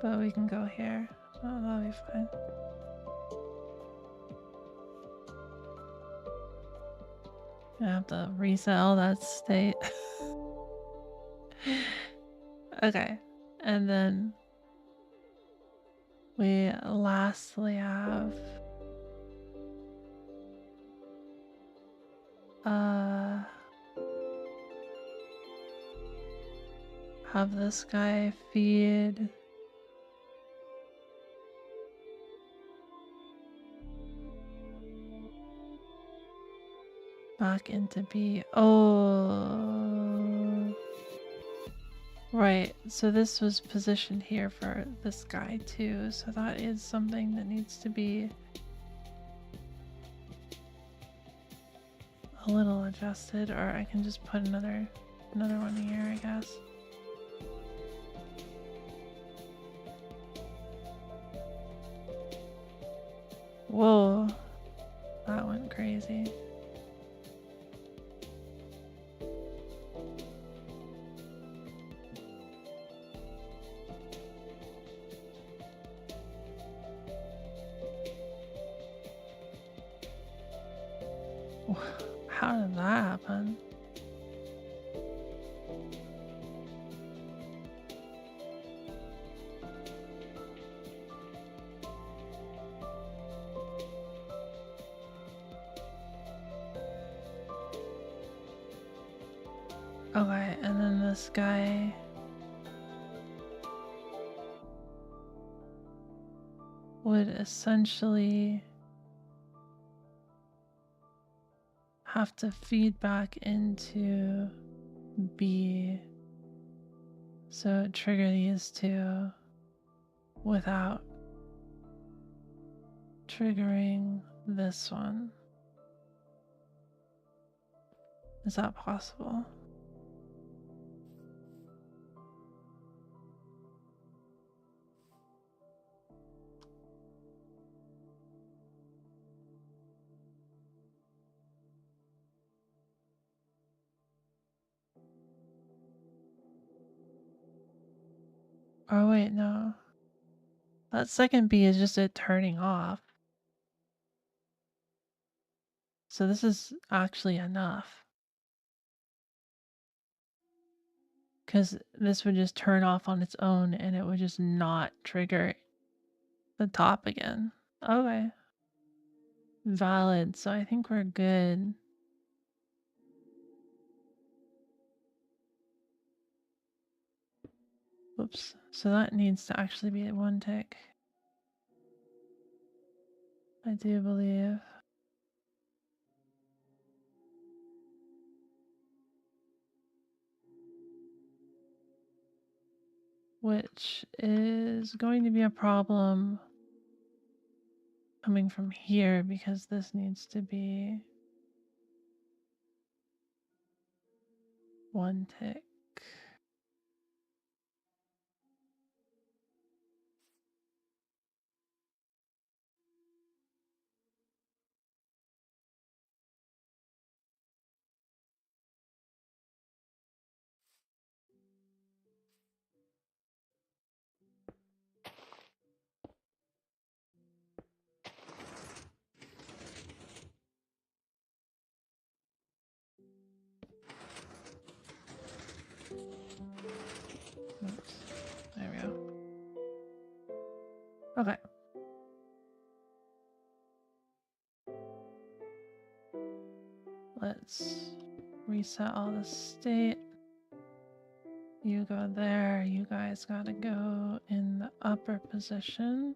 But we can go here. Oh, that'll be fine. I have to reset all that state. Okay. And then we lastly have this guy feed back into B. Oh, right. So this was positioned here for this guy too. So that is something that needs to be a little adjusted, or I can just put another one here, I guess. Whoa, that went crazy. How did that happen? Okay, and then this guy would essentially have to feed back into B, so trigger these two without triggering this one. Is that possible? Oh wait, no. That second B is just it turning off. So this is actually enough. Because this would just turn off on its own and it would just not trigger the top again. Okay. Valid. So I think we're good. Whoops. So that needs to actually be at 1 tick. I do believe. Which is going to be a problem coming from here because this needs to be 1 tick. Oops. There we go. Okay. Let's reset all the state. You go there. You guys gotta go in the upper position.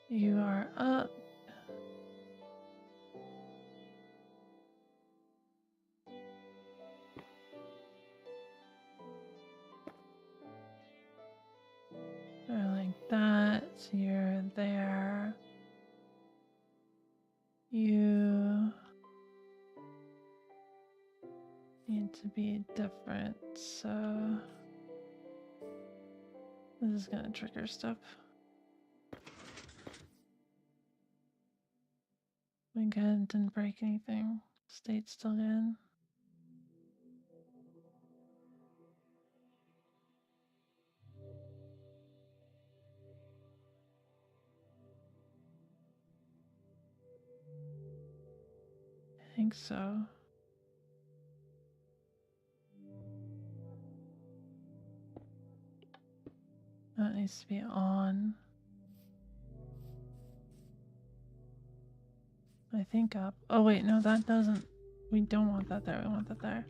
You are up. Or like that. You're there. You need to be different, so this is gonna trigger stuff. We good, didn't break anything. State's still good. I think so. That needs to be on. I think up. Oh wait, no, that doesn't. We don't want that there. We want that there.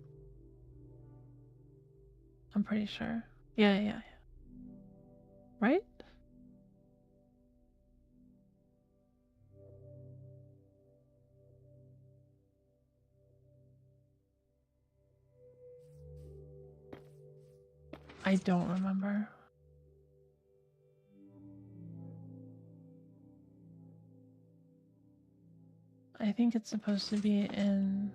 I'm pretty sure. Yeah. Right? I don't remember. I think it's supposed to be in...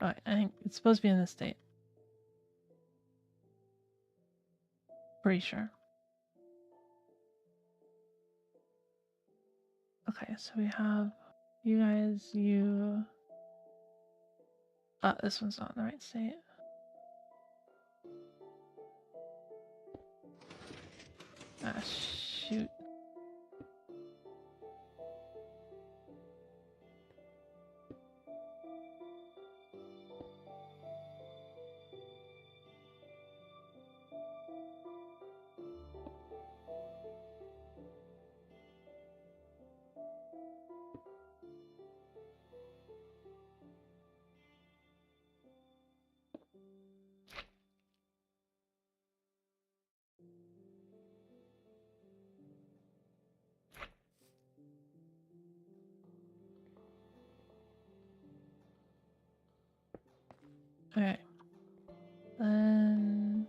Oh, I think it's supposed to be in the state. Pretty sure. Okay, so we have you guys, you... this one's not in the right state. Ah, shoot. Okay. Then...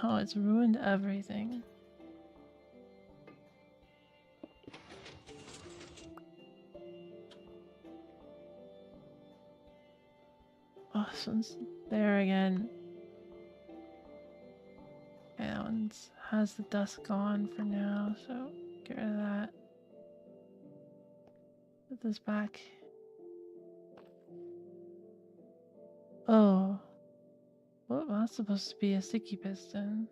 No, it's ruined everything. Oh, this one's there again. Okay, that one's has the dust gone for now, so get rid of that. Put this back. Oh. Well, that's supposed to be a sticky piston.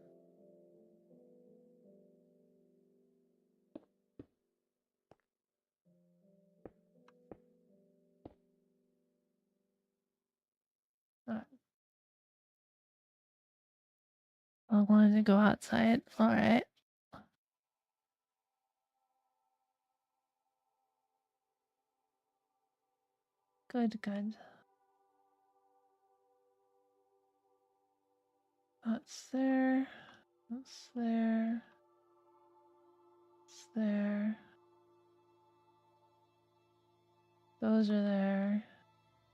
Alright. I wanted to go outside. Alright. Good. That's there. That's there. It's there. Those are there.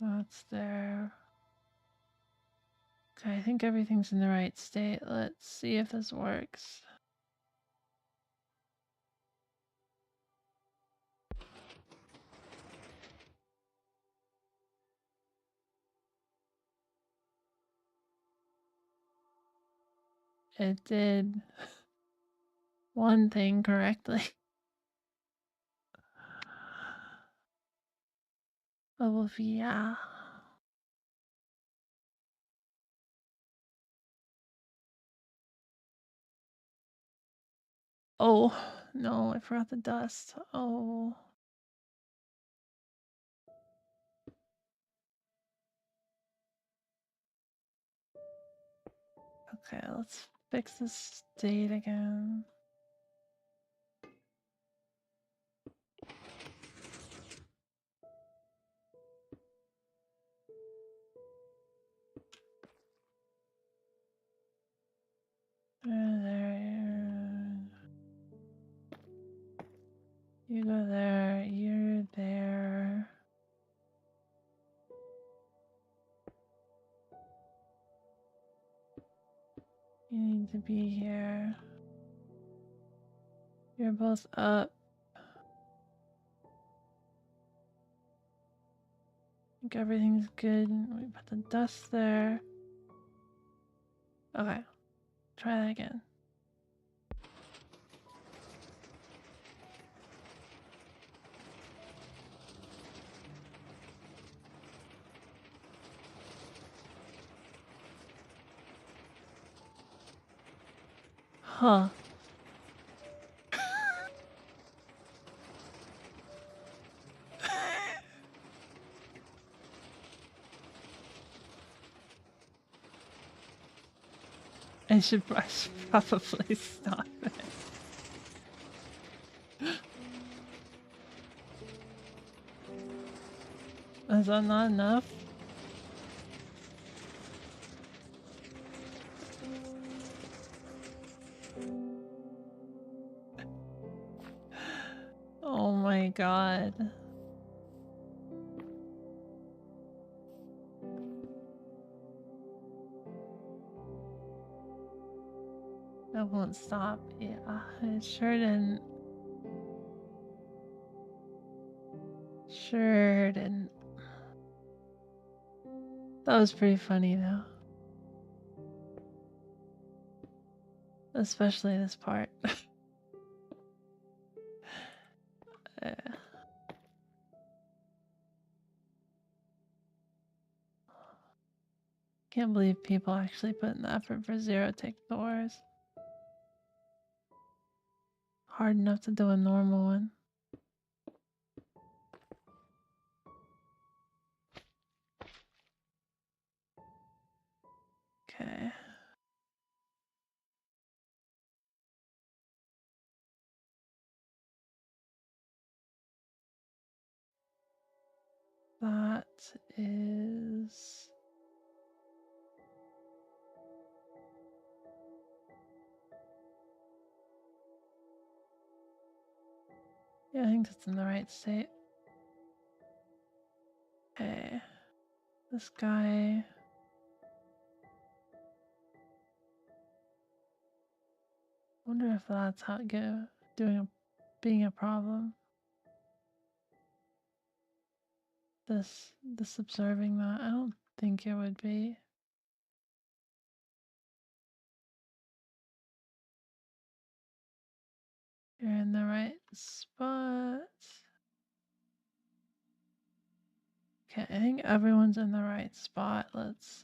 That's there. Okay, I think everything's in the right state. Let's see if this works. It did one thing correctly. Oh, yeah. Oh, no, I forgot the dust. Oh. Okay, let's fix this state again. There. You go there. You're there. You need to be here. You're both up. I think everything's good. We put the dust there. Okay. Try that again. Huh. I should probably stop it. Is that not enough? Oh my god. That won't stop. Yeah, it sure didn't. Sure didn't. That was pretty funny though. Especially this part. Can't believe people actually put in the effort for 0-tick doors. Hard enough to do a normal one. Okay. That is... Yeah, I think it's in the right state. Okay. This guy... wonder if that's how it go being a problem. This observing that, I don't think it would be. You're in the right spot. Okay, I think everyone's in the right spot. Let's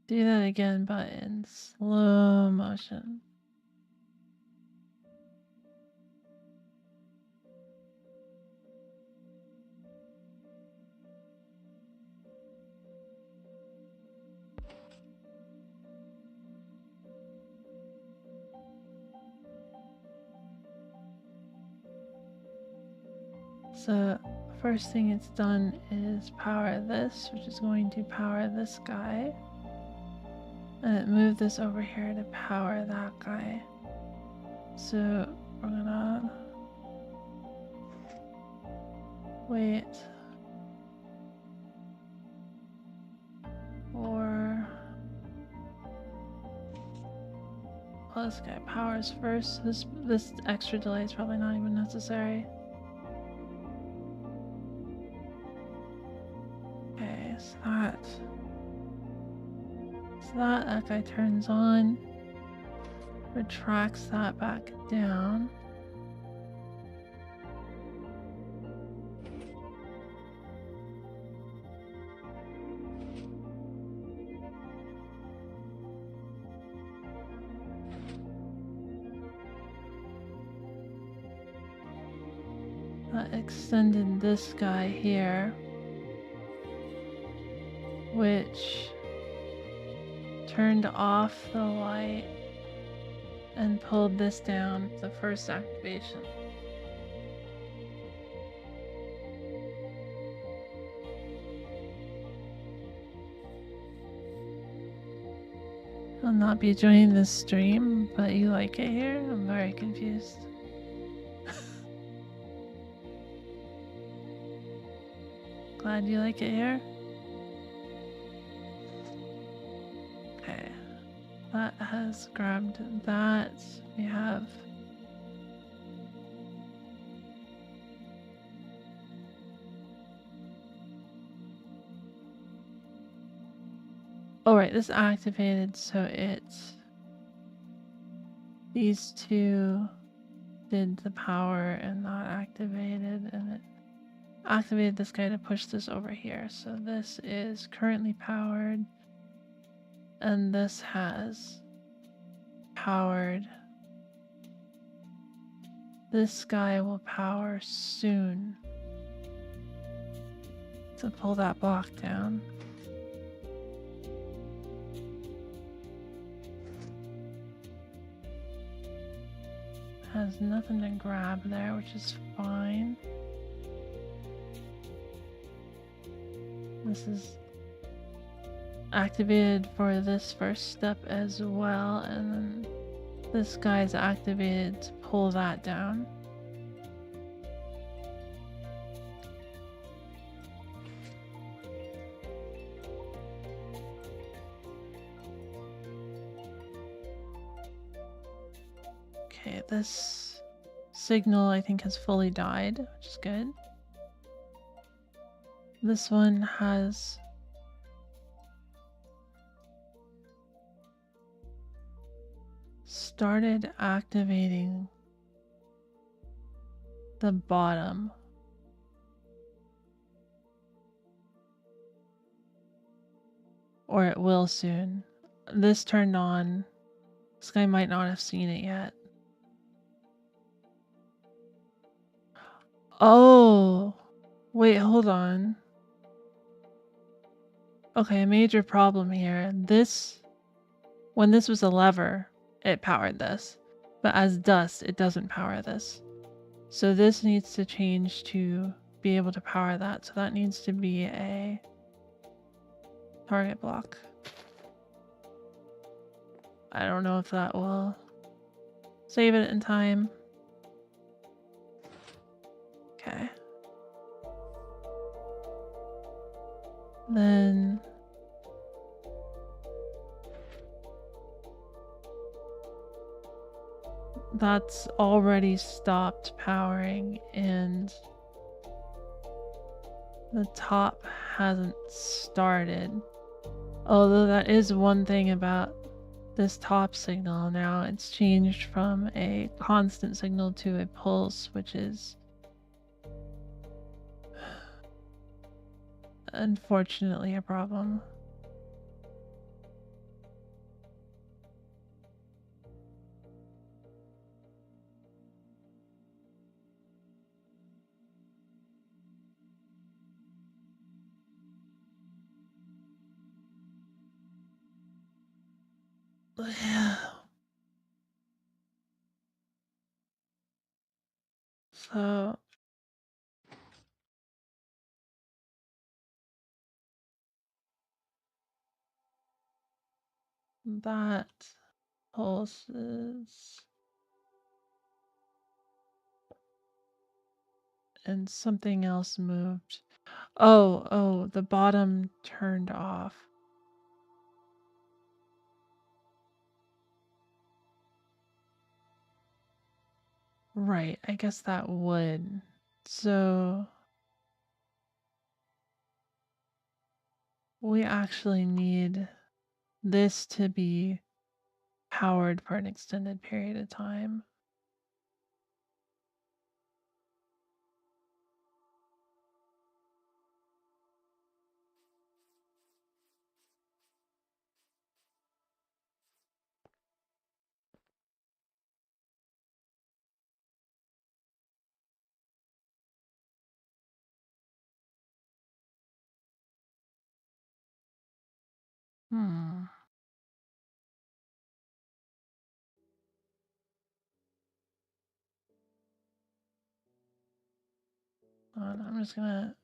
do that again, but in slow motion. So first thing it's done is power this, which is going to power this guy. And it moved this over here to power that guy. So we're gonna wait for... well, this guy powers first. This extra delay is probably not even necessary. Okay, so that guy turns on, retracts that back down. That extended this guy here, which turned off the light and pulled this down the first activation. I'll not be joining this stream, but you like it here? I'm very confused. Glad you like it here. Okay, that has grabbed that. We have Oh right, this activated, so it's these two did the power and not activated, and it activated this guy to push this over here. So this is currently powered, and this has powered. This guy will power soon to pull that block down. Has nothing to grab there, which is fine. This is activated for this first step as well, and then this guy's activated to pull that down. Okay, this signal I think has fully died, which is good. This one has started activating the bottom. Or it will soon. This turned on. This guy might not have seen it yet. Oh, wait, hold on. Okay, a major problem here. When this was a lever, it powered this. But as dust, it doesn't power this. So this needs to change to be able to power that. So that needs to be a target block. I don't know if that will save it in time. Okay. Then that's already stopped powering, and the top hasn't started. Although that is one thing about this top signal now. It's changed from a constant signal to a pulse, which is unfortunately a problem. So that pulses, and something else moved. Oh, the bottom turned off. Right, I guess that would. So we actually need this to be powered for an extended period of time. Hmm. I'm just gonna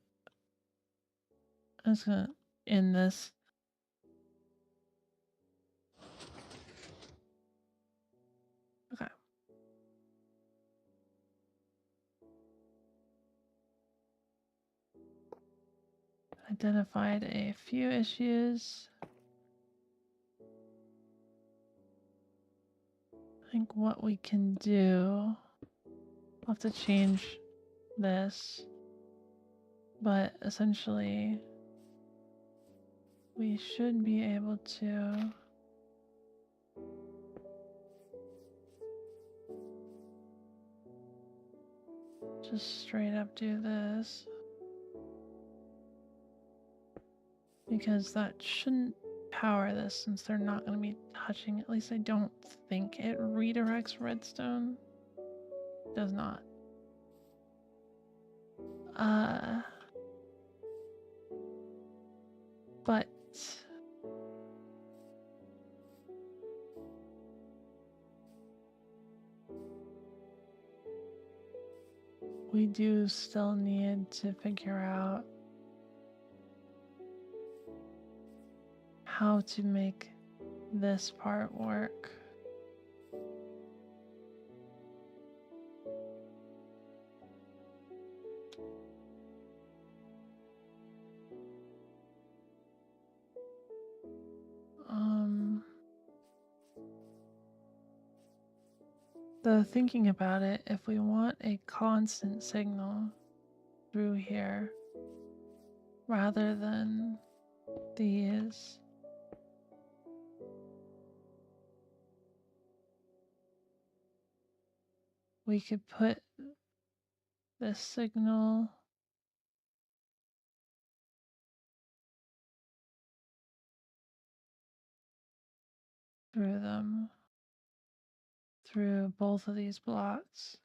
end this. Okay. Identified a few issues. I think what we can do, I'll have to change this, but essentially we should be able to just straight up do this, because that shouldn't power this since they're not going to be touching. At least I don't think it redirects redstone. Does not. But we do still need to figure out how to make this part work. Though thinking about it, if we want a constant signal through here rather than these, we could put this signal through them, through both of these blocks,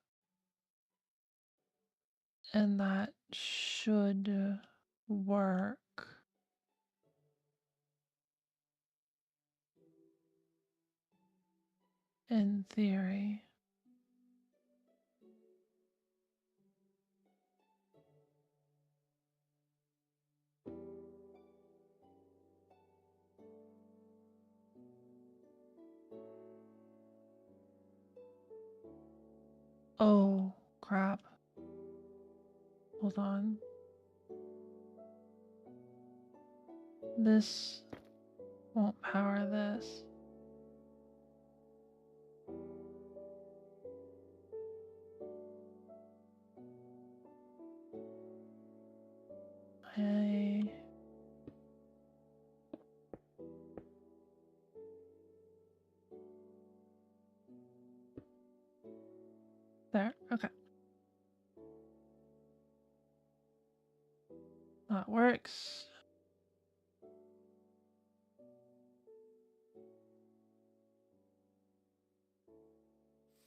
and that should work. In theory. Oh, crap. Hold on. This won't power this. There, okay. That works.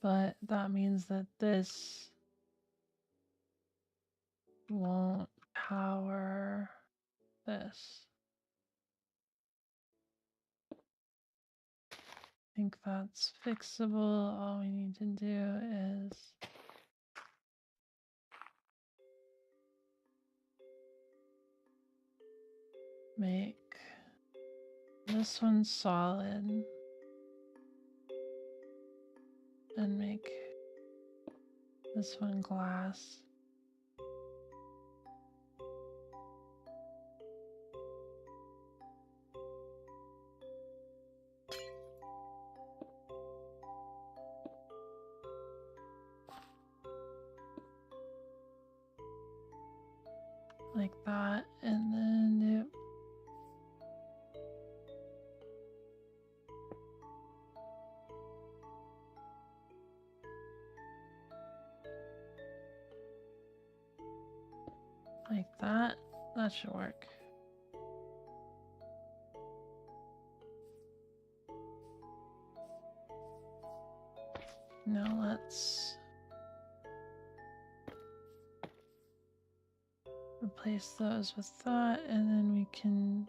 But that means that this won't power this. I think that's fixable. All we need to do is make this one solid and make this one glass. Like that, and then do like that. That should work. Now let's replace those with that, and then we can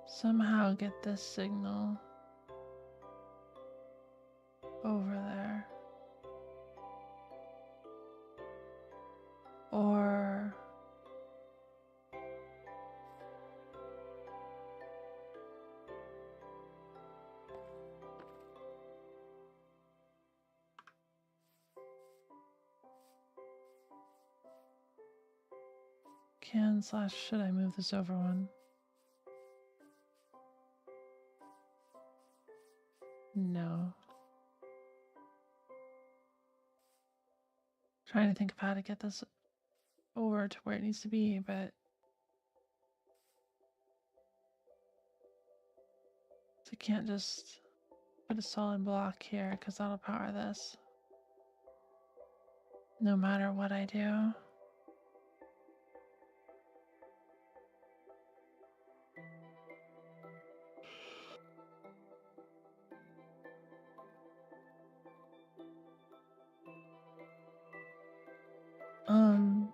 somehow get this signal over there. Or should I move this over one? No. Trying to think of how to get this over to where it needs to be, but I can't just put a solid block here because that'll power this. No matter what I do. Mm,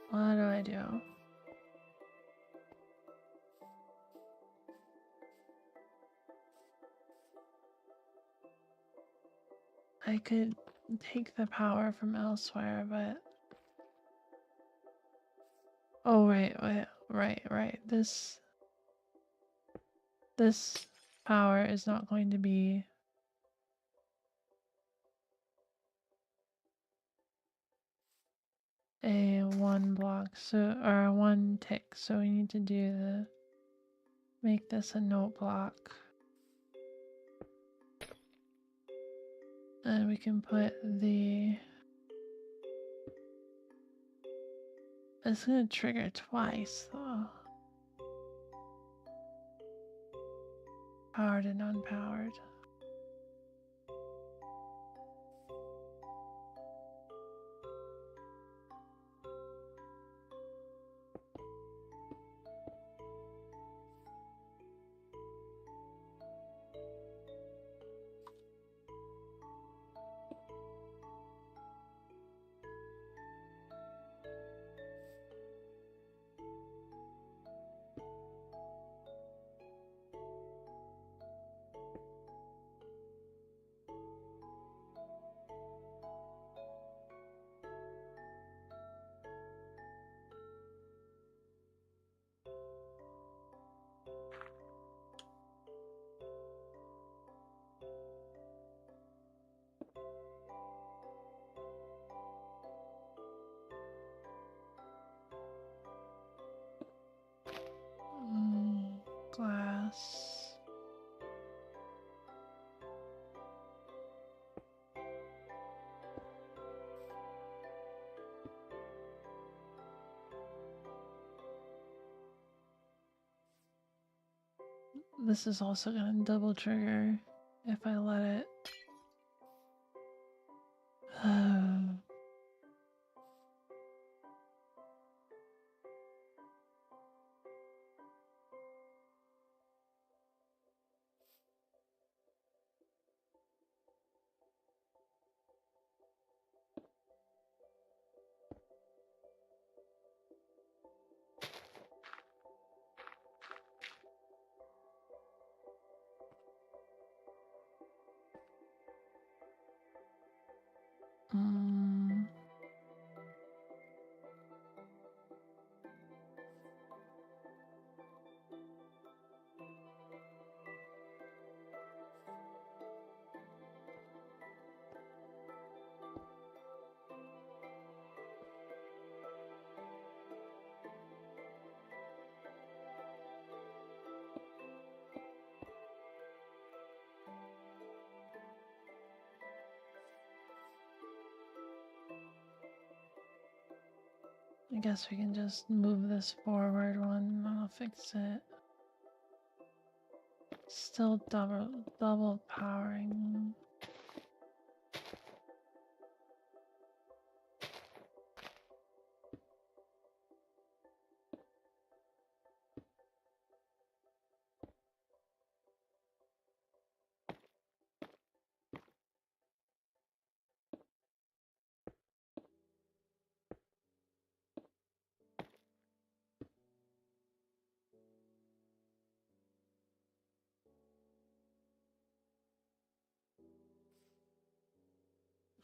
what do I do? I could take the power from elsewhere, but oh right. This power is not going to be a one block, so or a one tick, so we need to do the make this a note block. And we can put the it's gonna trigger twice though. Powered and unpowered. Glass. This is also gonna double trigger if I let it. Mm. I guess we can just move this forward one. I'll fix it. Still double powering.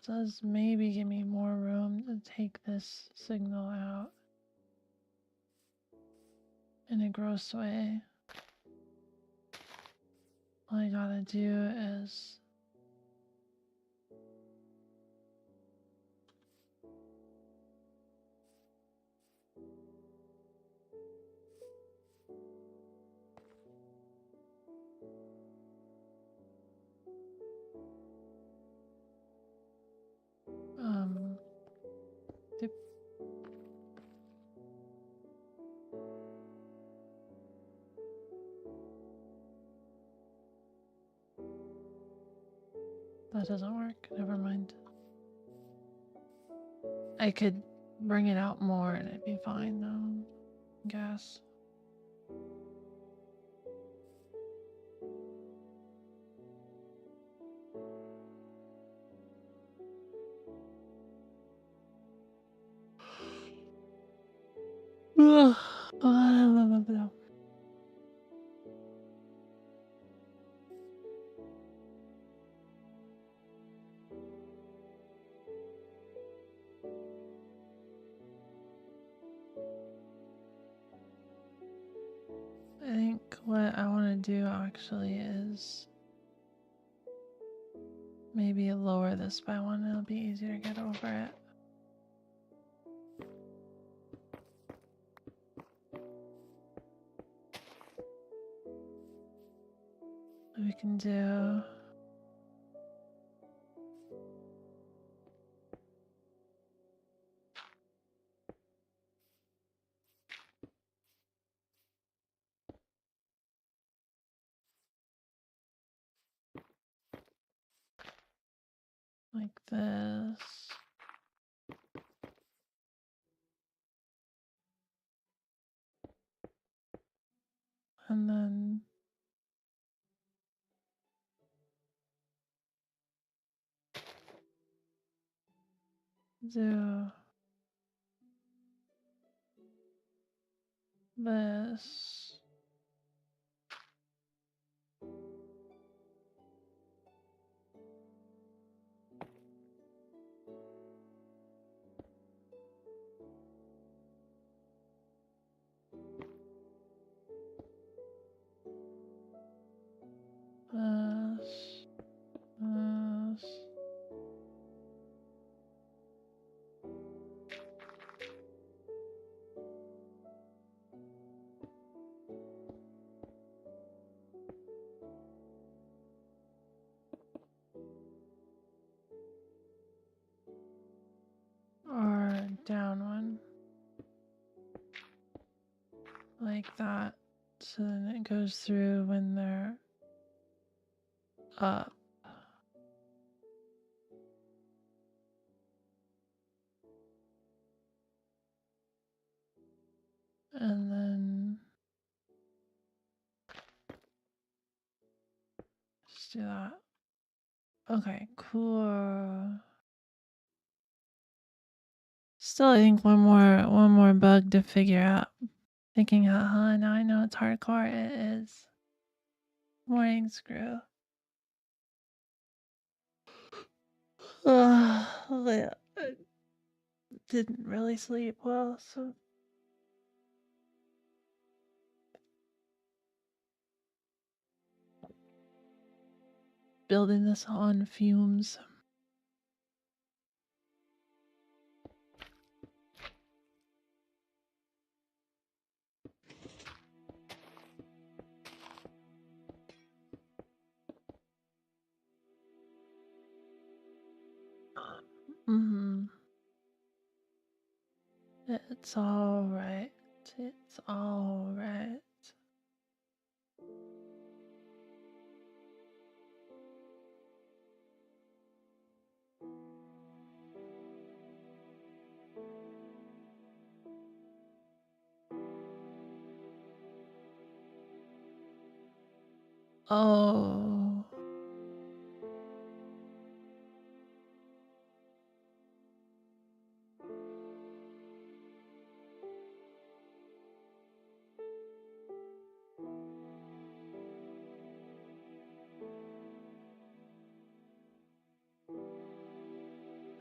Does maybe give me more room to take this signal out in a gross way. All I gotta do is That doesn't work. Never mind. I could bring it out more and it'd be fine though. I guess. I think what I want to do actually is maybe lower this by one. It'll be easier to get over it. We can do like this. And then do this. This. This. Or down one. Like that. So then it goes through when they're up. And then just do that. Okay, cool. Still, I think one more bug to figure out. Thinking, haha, now I know it's hardcore. It is. Morning screw. I didn't really sleep well, so building this on fumes. It's all right. It's all right. Oh.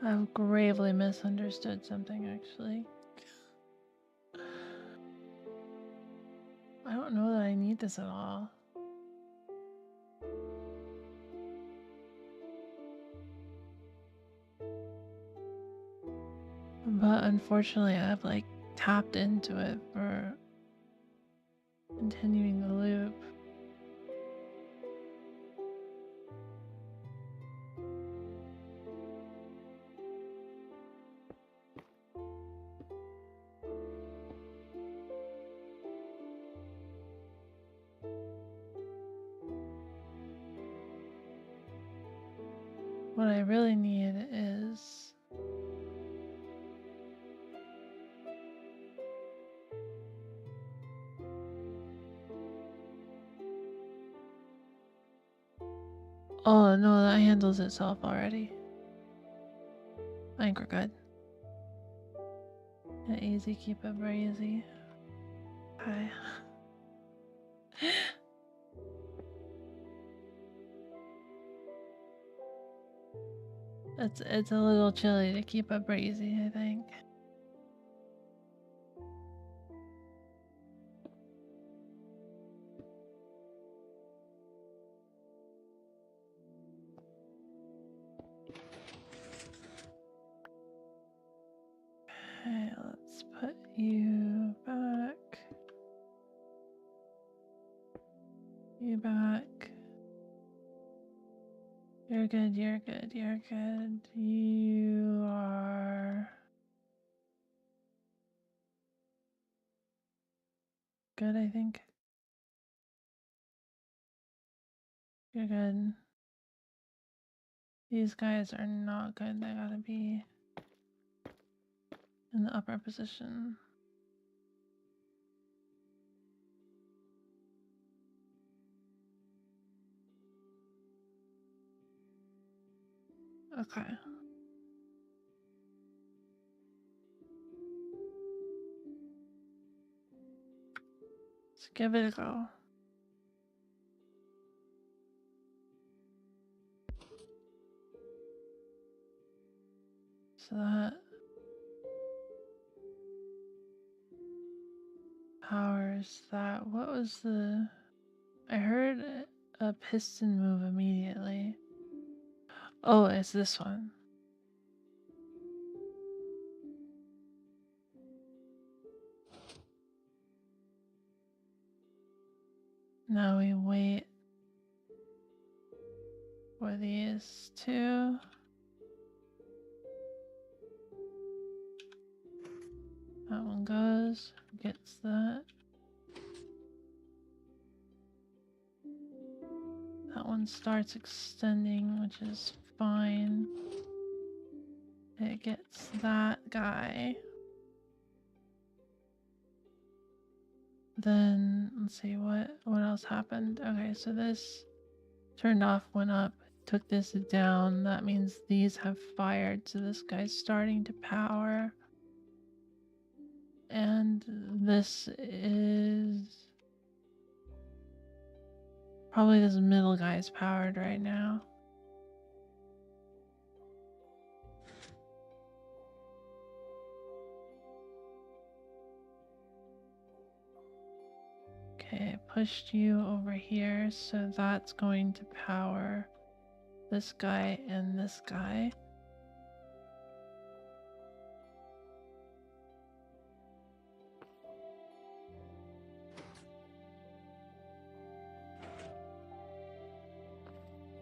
I've gravely misunderstood something, actually. I don't know that I need this at all. But unfortunately, I've like tapped into it for continuing the loop. What I really need is oh no, that handles itself already. I think we're good. Yeah, easy, keep it breezy. Okay. It's a little chilly to keep it breezy, I think. Okay, let's put you back. You back. You're good, you're good, you're good. You are good, I think. You're good. These guys are not good. They gotta be in the upper position. Okay. Let's give it a go. So that powers that. What was the... I heard a piston move immediately. Oh, it's this one. Now we wait for these two. That one goes, gets that. That one starts extending, which is fine. It gets that guy. Then let's see what else happened. Okay, so this turned off, went up, took this down. That means these have fired. So this guy's starting to power. And this is probably this middle guy's powered right now. Okay, I pushed you over here, so that's going to power this guy and this guy.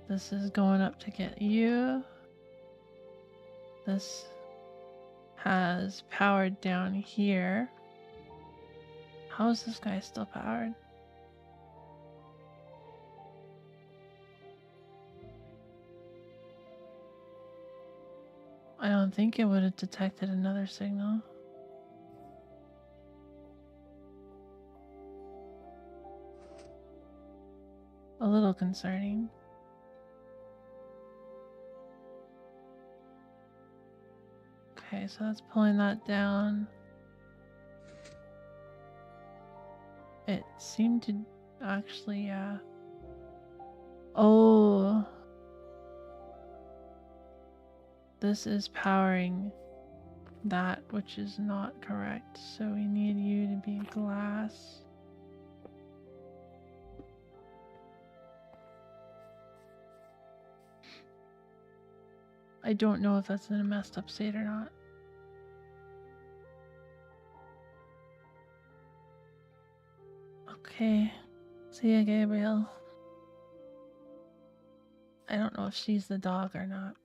This is going up to get you. This has powered down here. How is this guy still powered? I don't think it would have detected another signal. A little concerning. Okay, so that's pulling that down. It seemed to actually, oh. This is powering that, which is not correct. So we need you to be glass. I don't know if that's in a messed up state or not. Okay. See ya, Gabriel. I don't know if she's the dog or not.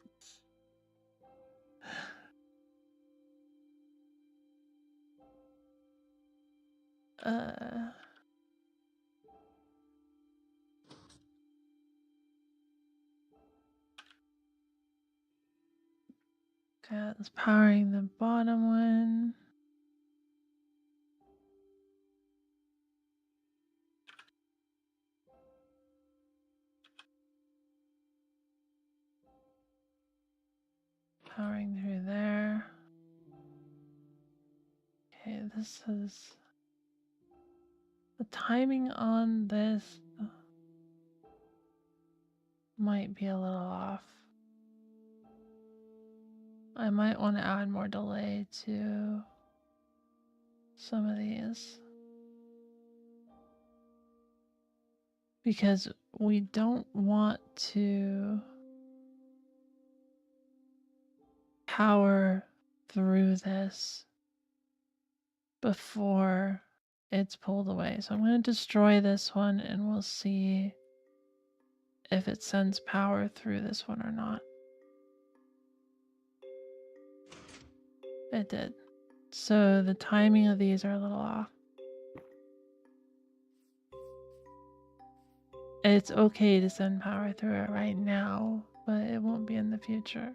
Yeah, it's powering the bottom one. Powering through there. Okay, this is the timing on this might be a little off. I might want to add more delay to some of these because we don't want to power through this before it's pulled away. So I'm going to destroy this one and we'll see if it sends power through this one or not. It did. So the timing of these are a little off. It's okay to send power through it right now, but it won't be in the future.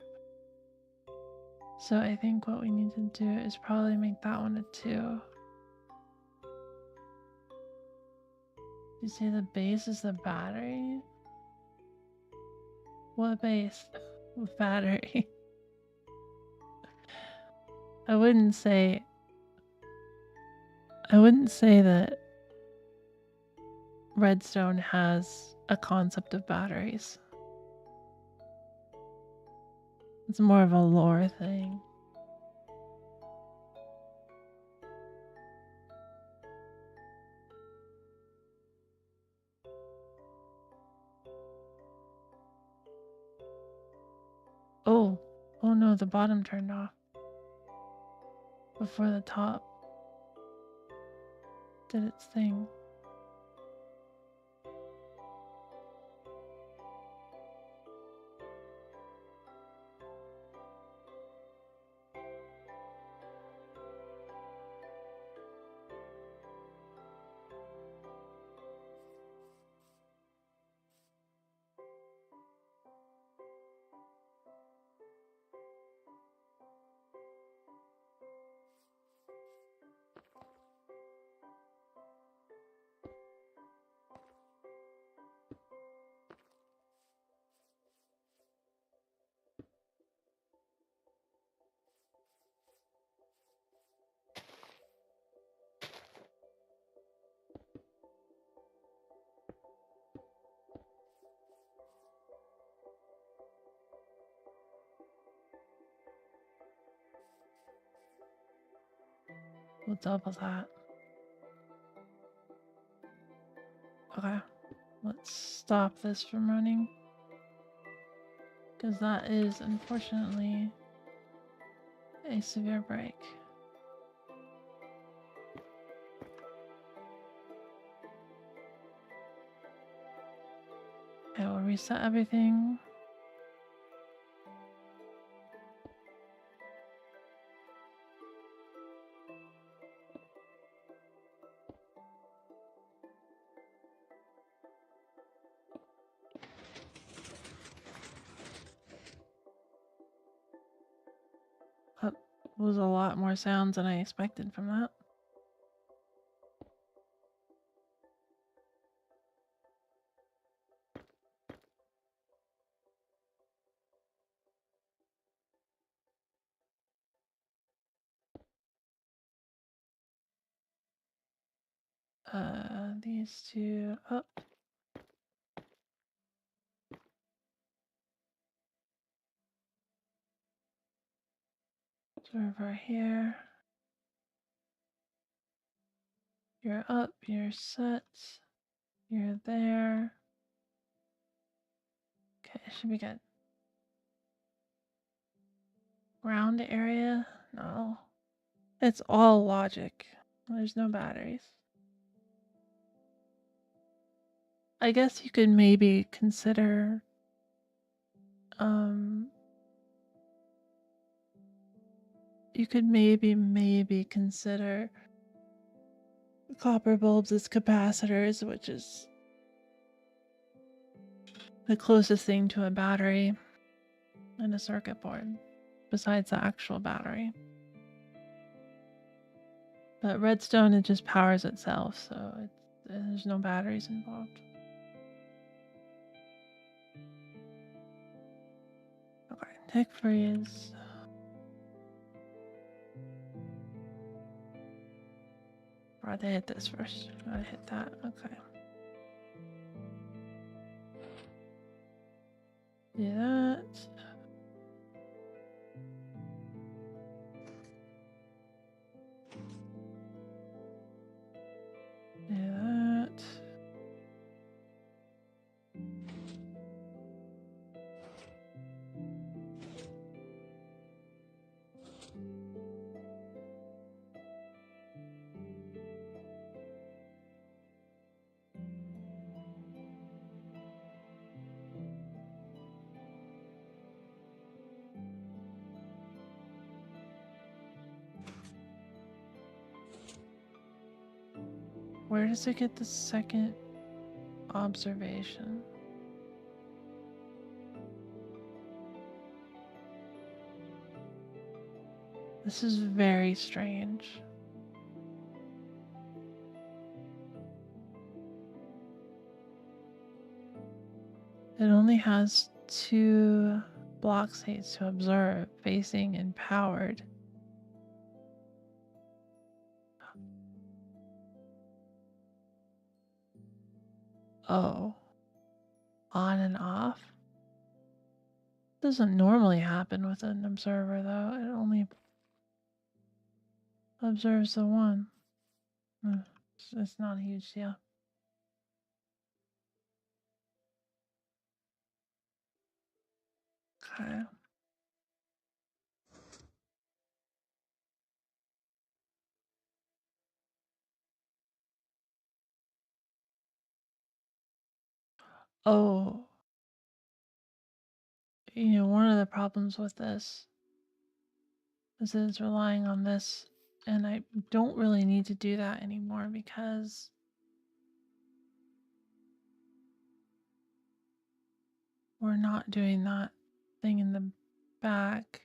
So I think what we need to do is probably make that one a 2. You see the base is the battery? What base? Battery. I wouldn't say that Redstone has a concept of batteries. It's more of a lore thing. Oh no, the bottom turned off before the top did its thing. We'll double that. Okay, let's stop this from running. Because that is unfortunately a severe break. Okay, we'll reset everything. That was a lot more sounds than I expected from that. These two up. Over here. You're up, you're set. You're there. Okay, should be good. Ground area? No. It's all logic. There's no batteries. I guess you could maybe consider you could maybe consider copper bulbs as capacitors, which is the closest thing to a battery in a circuit board. besides the actual battery. But redstone, it just powers itself, so there's no batteries involved. Okay, tick freeze. I had to hit this first. I hit that. Okay. Do that. Do that. Where does it get the second observation? This is very strange. It only has 2 block states to observe, facing and powered. Oh. On and off? Doesn't normally happen with an observer though. It only observes the one. It's not a huge deal. Okay. Oh. You know, one of the problems with this is that it's relying on this, and I don't really need to do that anymore because we're not doing that thing in the back.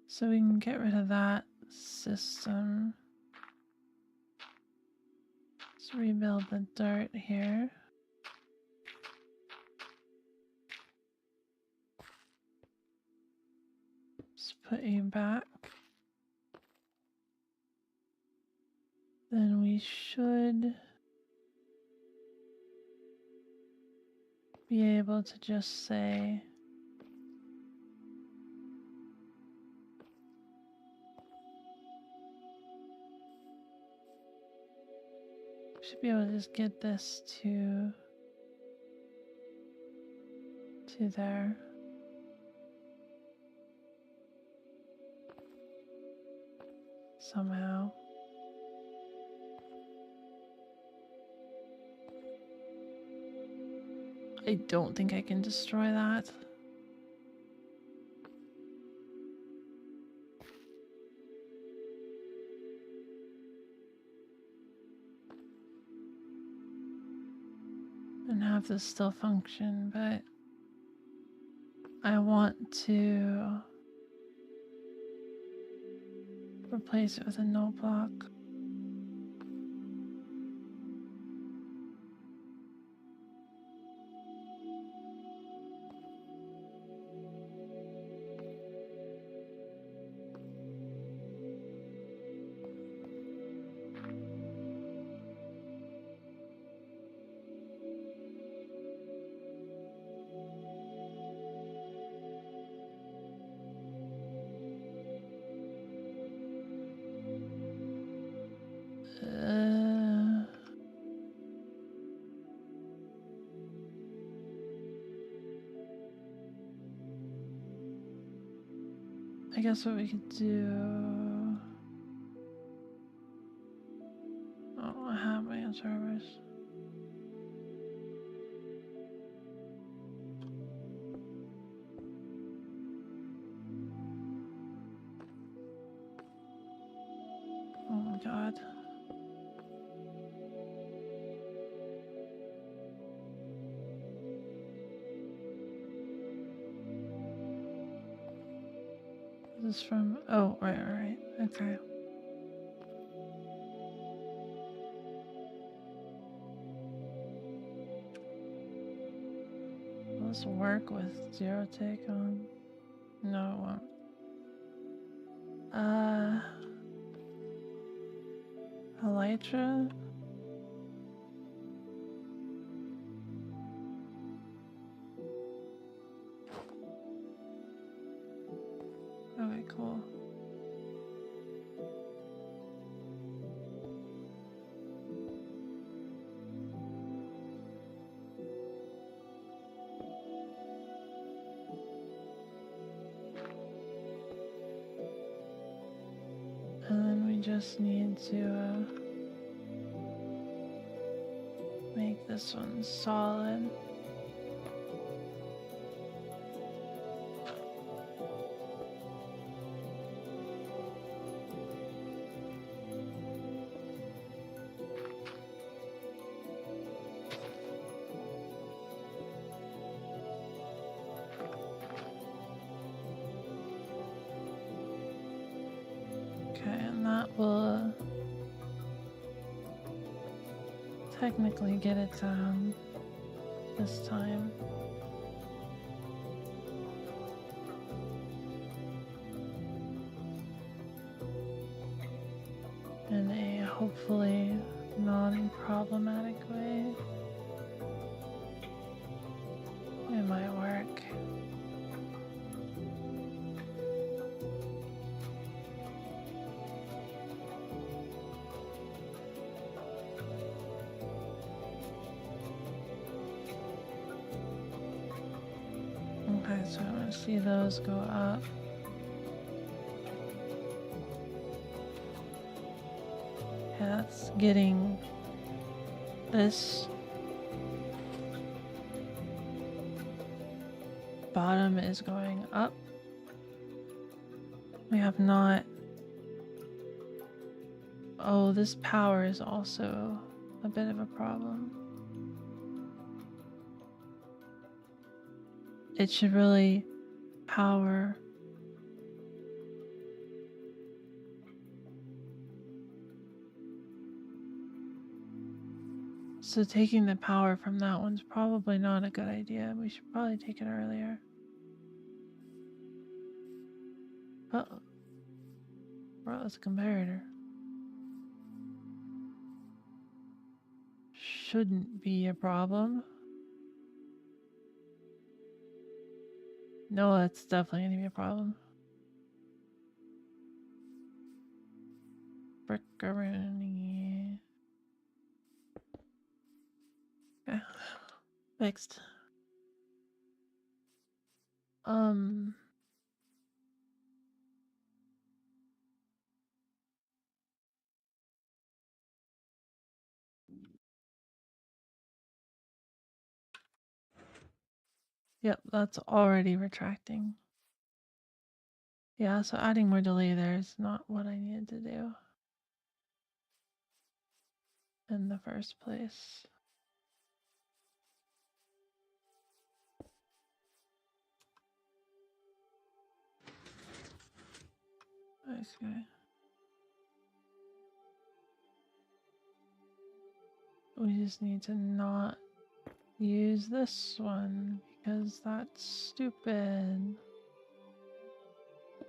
So we can get rid of that system. Let's rebuild the dirt here. Let's put you back. Then we should be able to just say should be able to just get this to there. Somehow. I don't think I can destroy that. And have this still function, but I want to replace it with a no block. I guess what we could do. Oh, I have my observers. Oh my god. This is from, oh, right, okay. Will this work with zero take on? No, it won't. Elytra? Okay, cool. And then we just need to make this one solid. Okay, and that will technically get it down this time. In a hopefully non-problematic way. It might work. Okay, so I want to see those go up. Yeah, that's getting this bottom is going up. We have not. Oh, this power is also a bit of a problem. It should really power. So taking the power from that one's probably not a good idea. We should probably take it earlier. Oh, bro, it's a comparator. Shouldn't be a problem. No, it's definitely gonna be a problem. Brickaroni. Okay. Fixed. Yep, that's already retracting. Yeah, so adding more delay there is not what I needed to do in the first place. Okay. We just need to not use this one because that's stupid.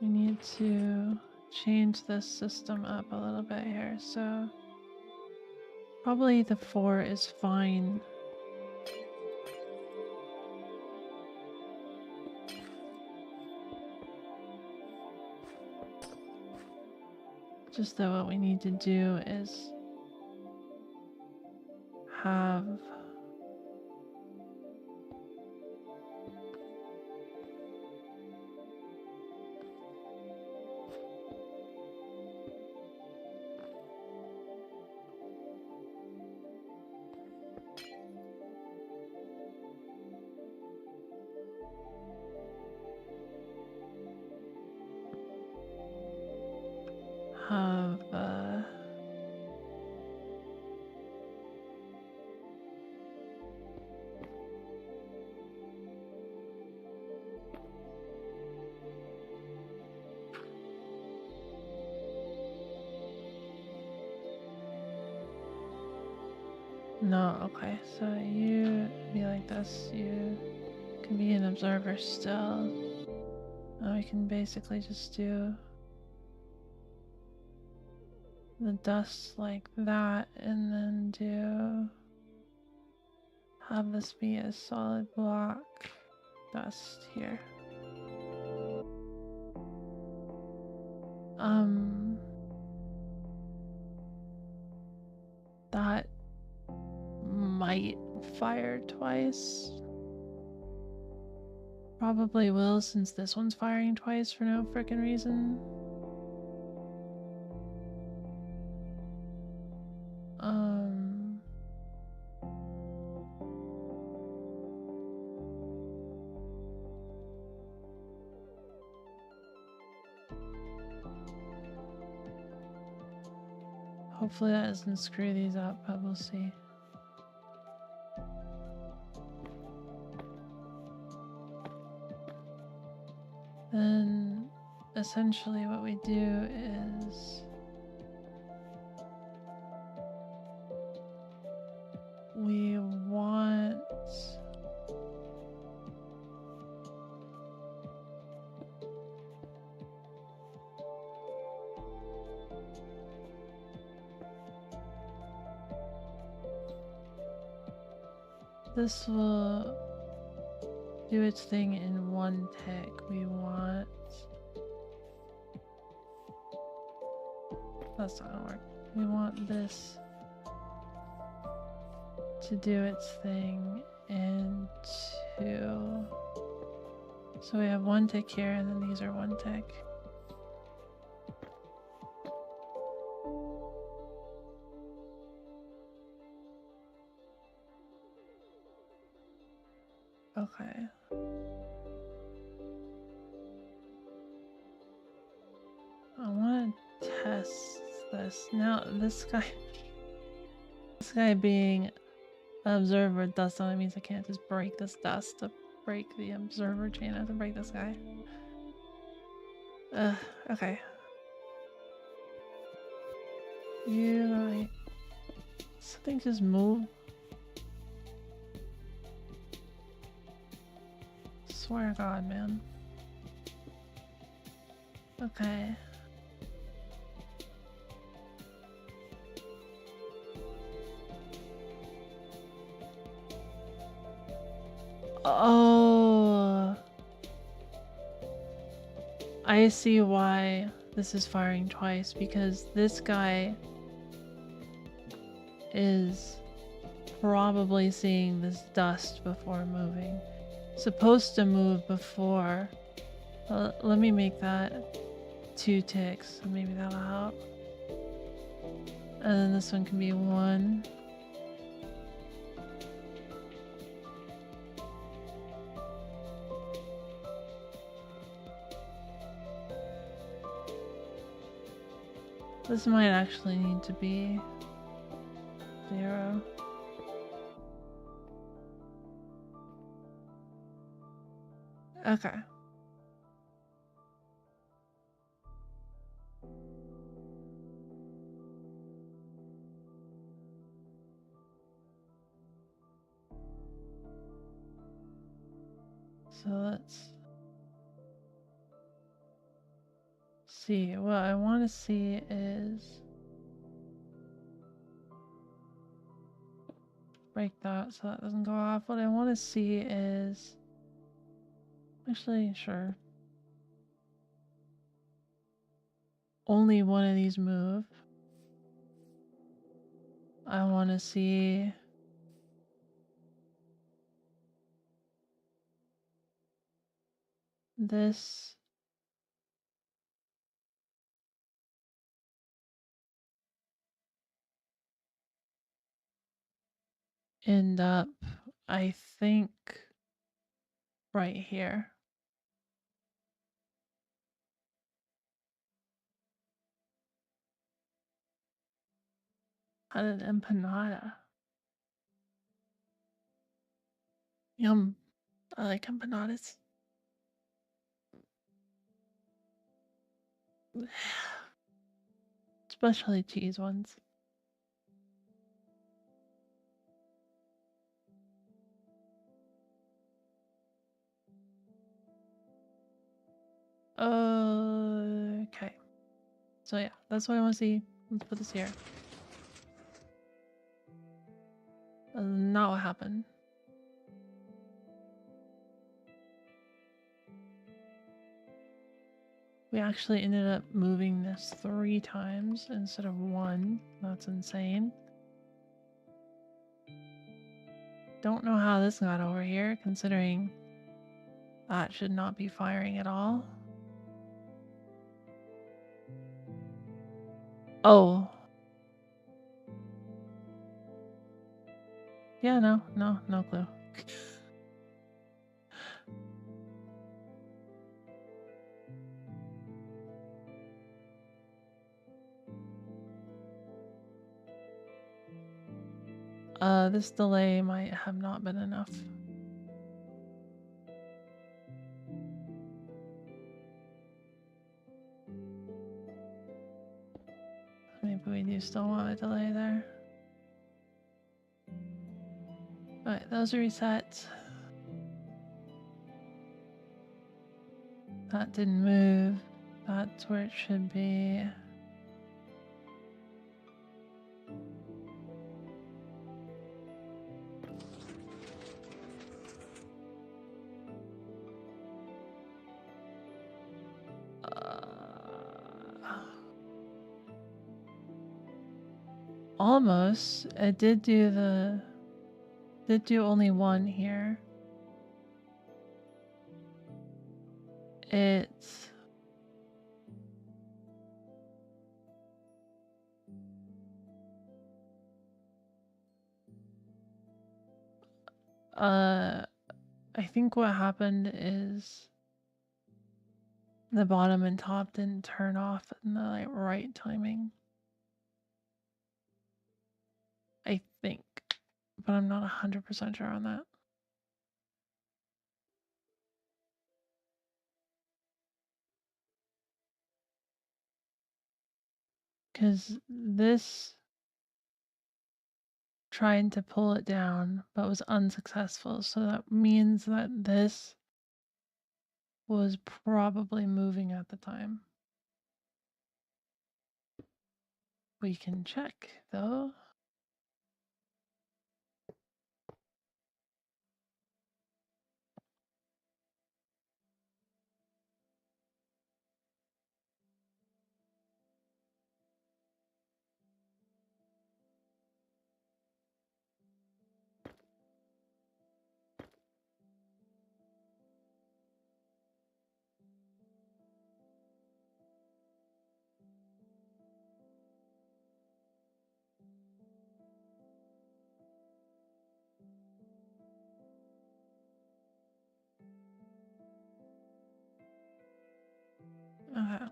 We need to change this system up a little bit here. So probably the 4 is fine. Just that what we need to do is have No, okay, so you be like this, you can be an observer still. And we can basically just do the dust like that, and then have this be a solid block dust here. That might fire twice. Probably will, since this one's firing twice for no frickin' reason. Hopefully that doesn't screw these up, but we'll see. Then essentially what we do is we want this will do its thing in one tick. We want, that's not gonna work. We want this to do its thing in two. So we have one tick here, and then these are one tick. Okay. I want to test this. Now, this guy being an observer dust only means I can't just break this dust to break the observer chain. I have to break this guy. Okay. You, something just move. Swear to God, man. Okay. Oh, I see why this is firing twice, because this guy is probably seeing this dust before moving. Supposed to move before. Let me make that 2 ticks, so maybe that'll help. And then this one can be 1. This might actually need to be 0. Okay. So let's see. What I want to see is break that so that doesn't go off. What I want to see is actually, sure. Only one of these move. I want to see this end up, I think, right here. Had an empanada. Yum. I like empanadas. Especially cheese ones. Okay. So yeah, that's what I want to see. Let's put this here. Not what happened. We actually ended up moving this 3 times instead of 1. That's insane. Don't know how this got over here, considering that should not be firing at all. Oh. Yeah, no clue. This delay might have not been enough. Maybe we do still want a delay there. Alright, those are reset. That didn't move. That's where it should be. Almost. It did do only 1 here. It's I think what happened is the bottom and top didn't turn off in the right timing. I think, but I'm not 100% sure on that. Because this tried to pull it down but was unsuccessful, so that means that this was probably moving at the time. We can check though. Okay.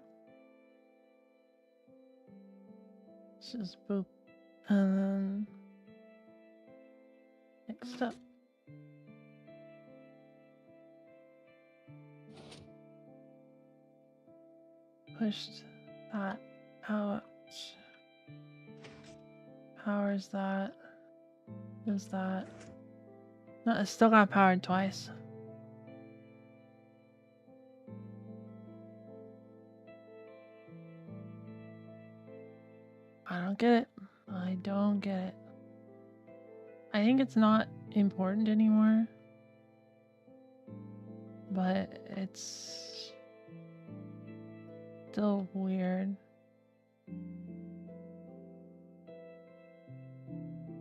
Just boop. And then next up. Pushed that out. Powers that. Does that. No, it still got powered twice. I don't get it. I don't get it. I think it's not important anymore. But it's still weird.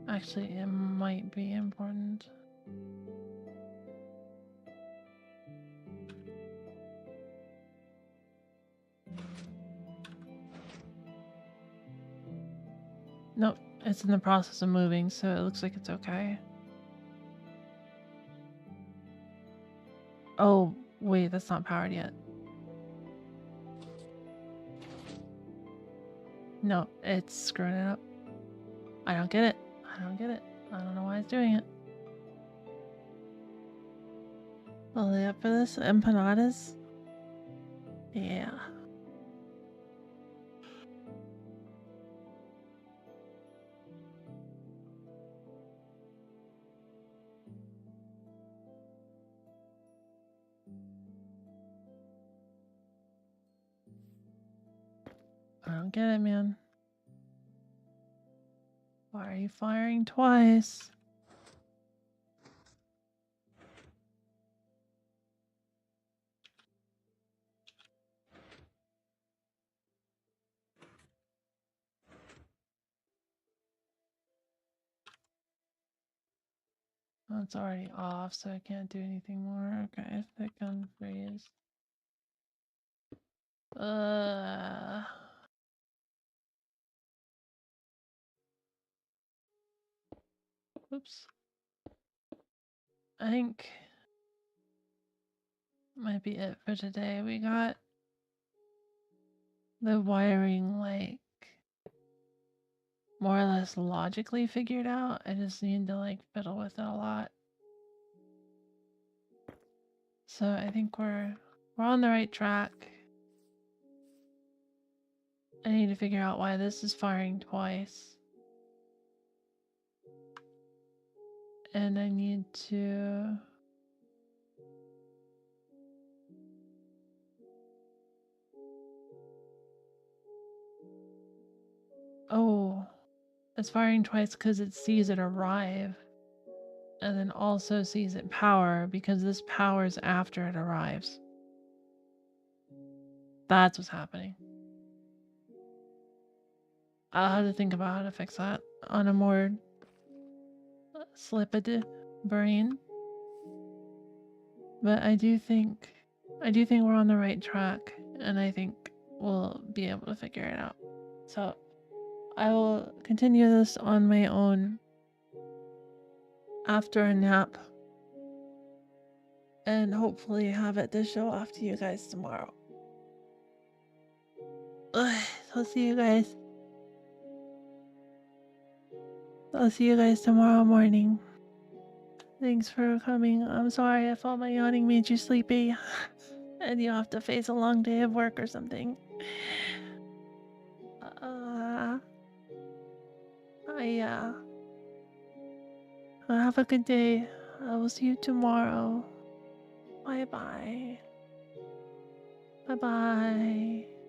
Actually, it might be important. Nope, it's in the process of moving, so it looks like it's okay. Oh, wait, that's not powered yet. No, it's screwing it up. I don't get it. I don't get it. I don't know why it's doing it. Are they up for this? Empanadas? Yeah. don't get it, man. Why are you firing twice? Oh, it's already off, so I can't do anything more. Okay, thick gun freeze. Oops. I think might be it for today. We got the wiring like more or less logically figured out. I just need to like fiddle with it a lot. So I think we're on the right track. I need to figure out why this is firing twice. And I need to oh, it's firing twice because it sees it arrive. And then also sees it power because this powers after it arrives. That's what's happening. I'll have to think about how to fix that on a more slipped brain. But I do think we're on the right track, and I think we'll be able to figure it out. So I will continue this on my own after a nap, and hopefully have it to show off to you guys tomorrow. I'll see you guys. I'll see you guys tomorrow morning. Thanks for coming. I'm sorry if all my yawning made you sleepy and you have to face a long day of work or something. Have a good day. I will see you tomorrow. Bye bye. Bye bye.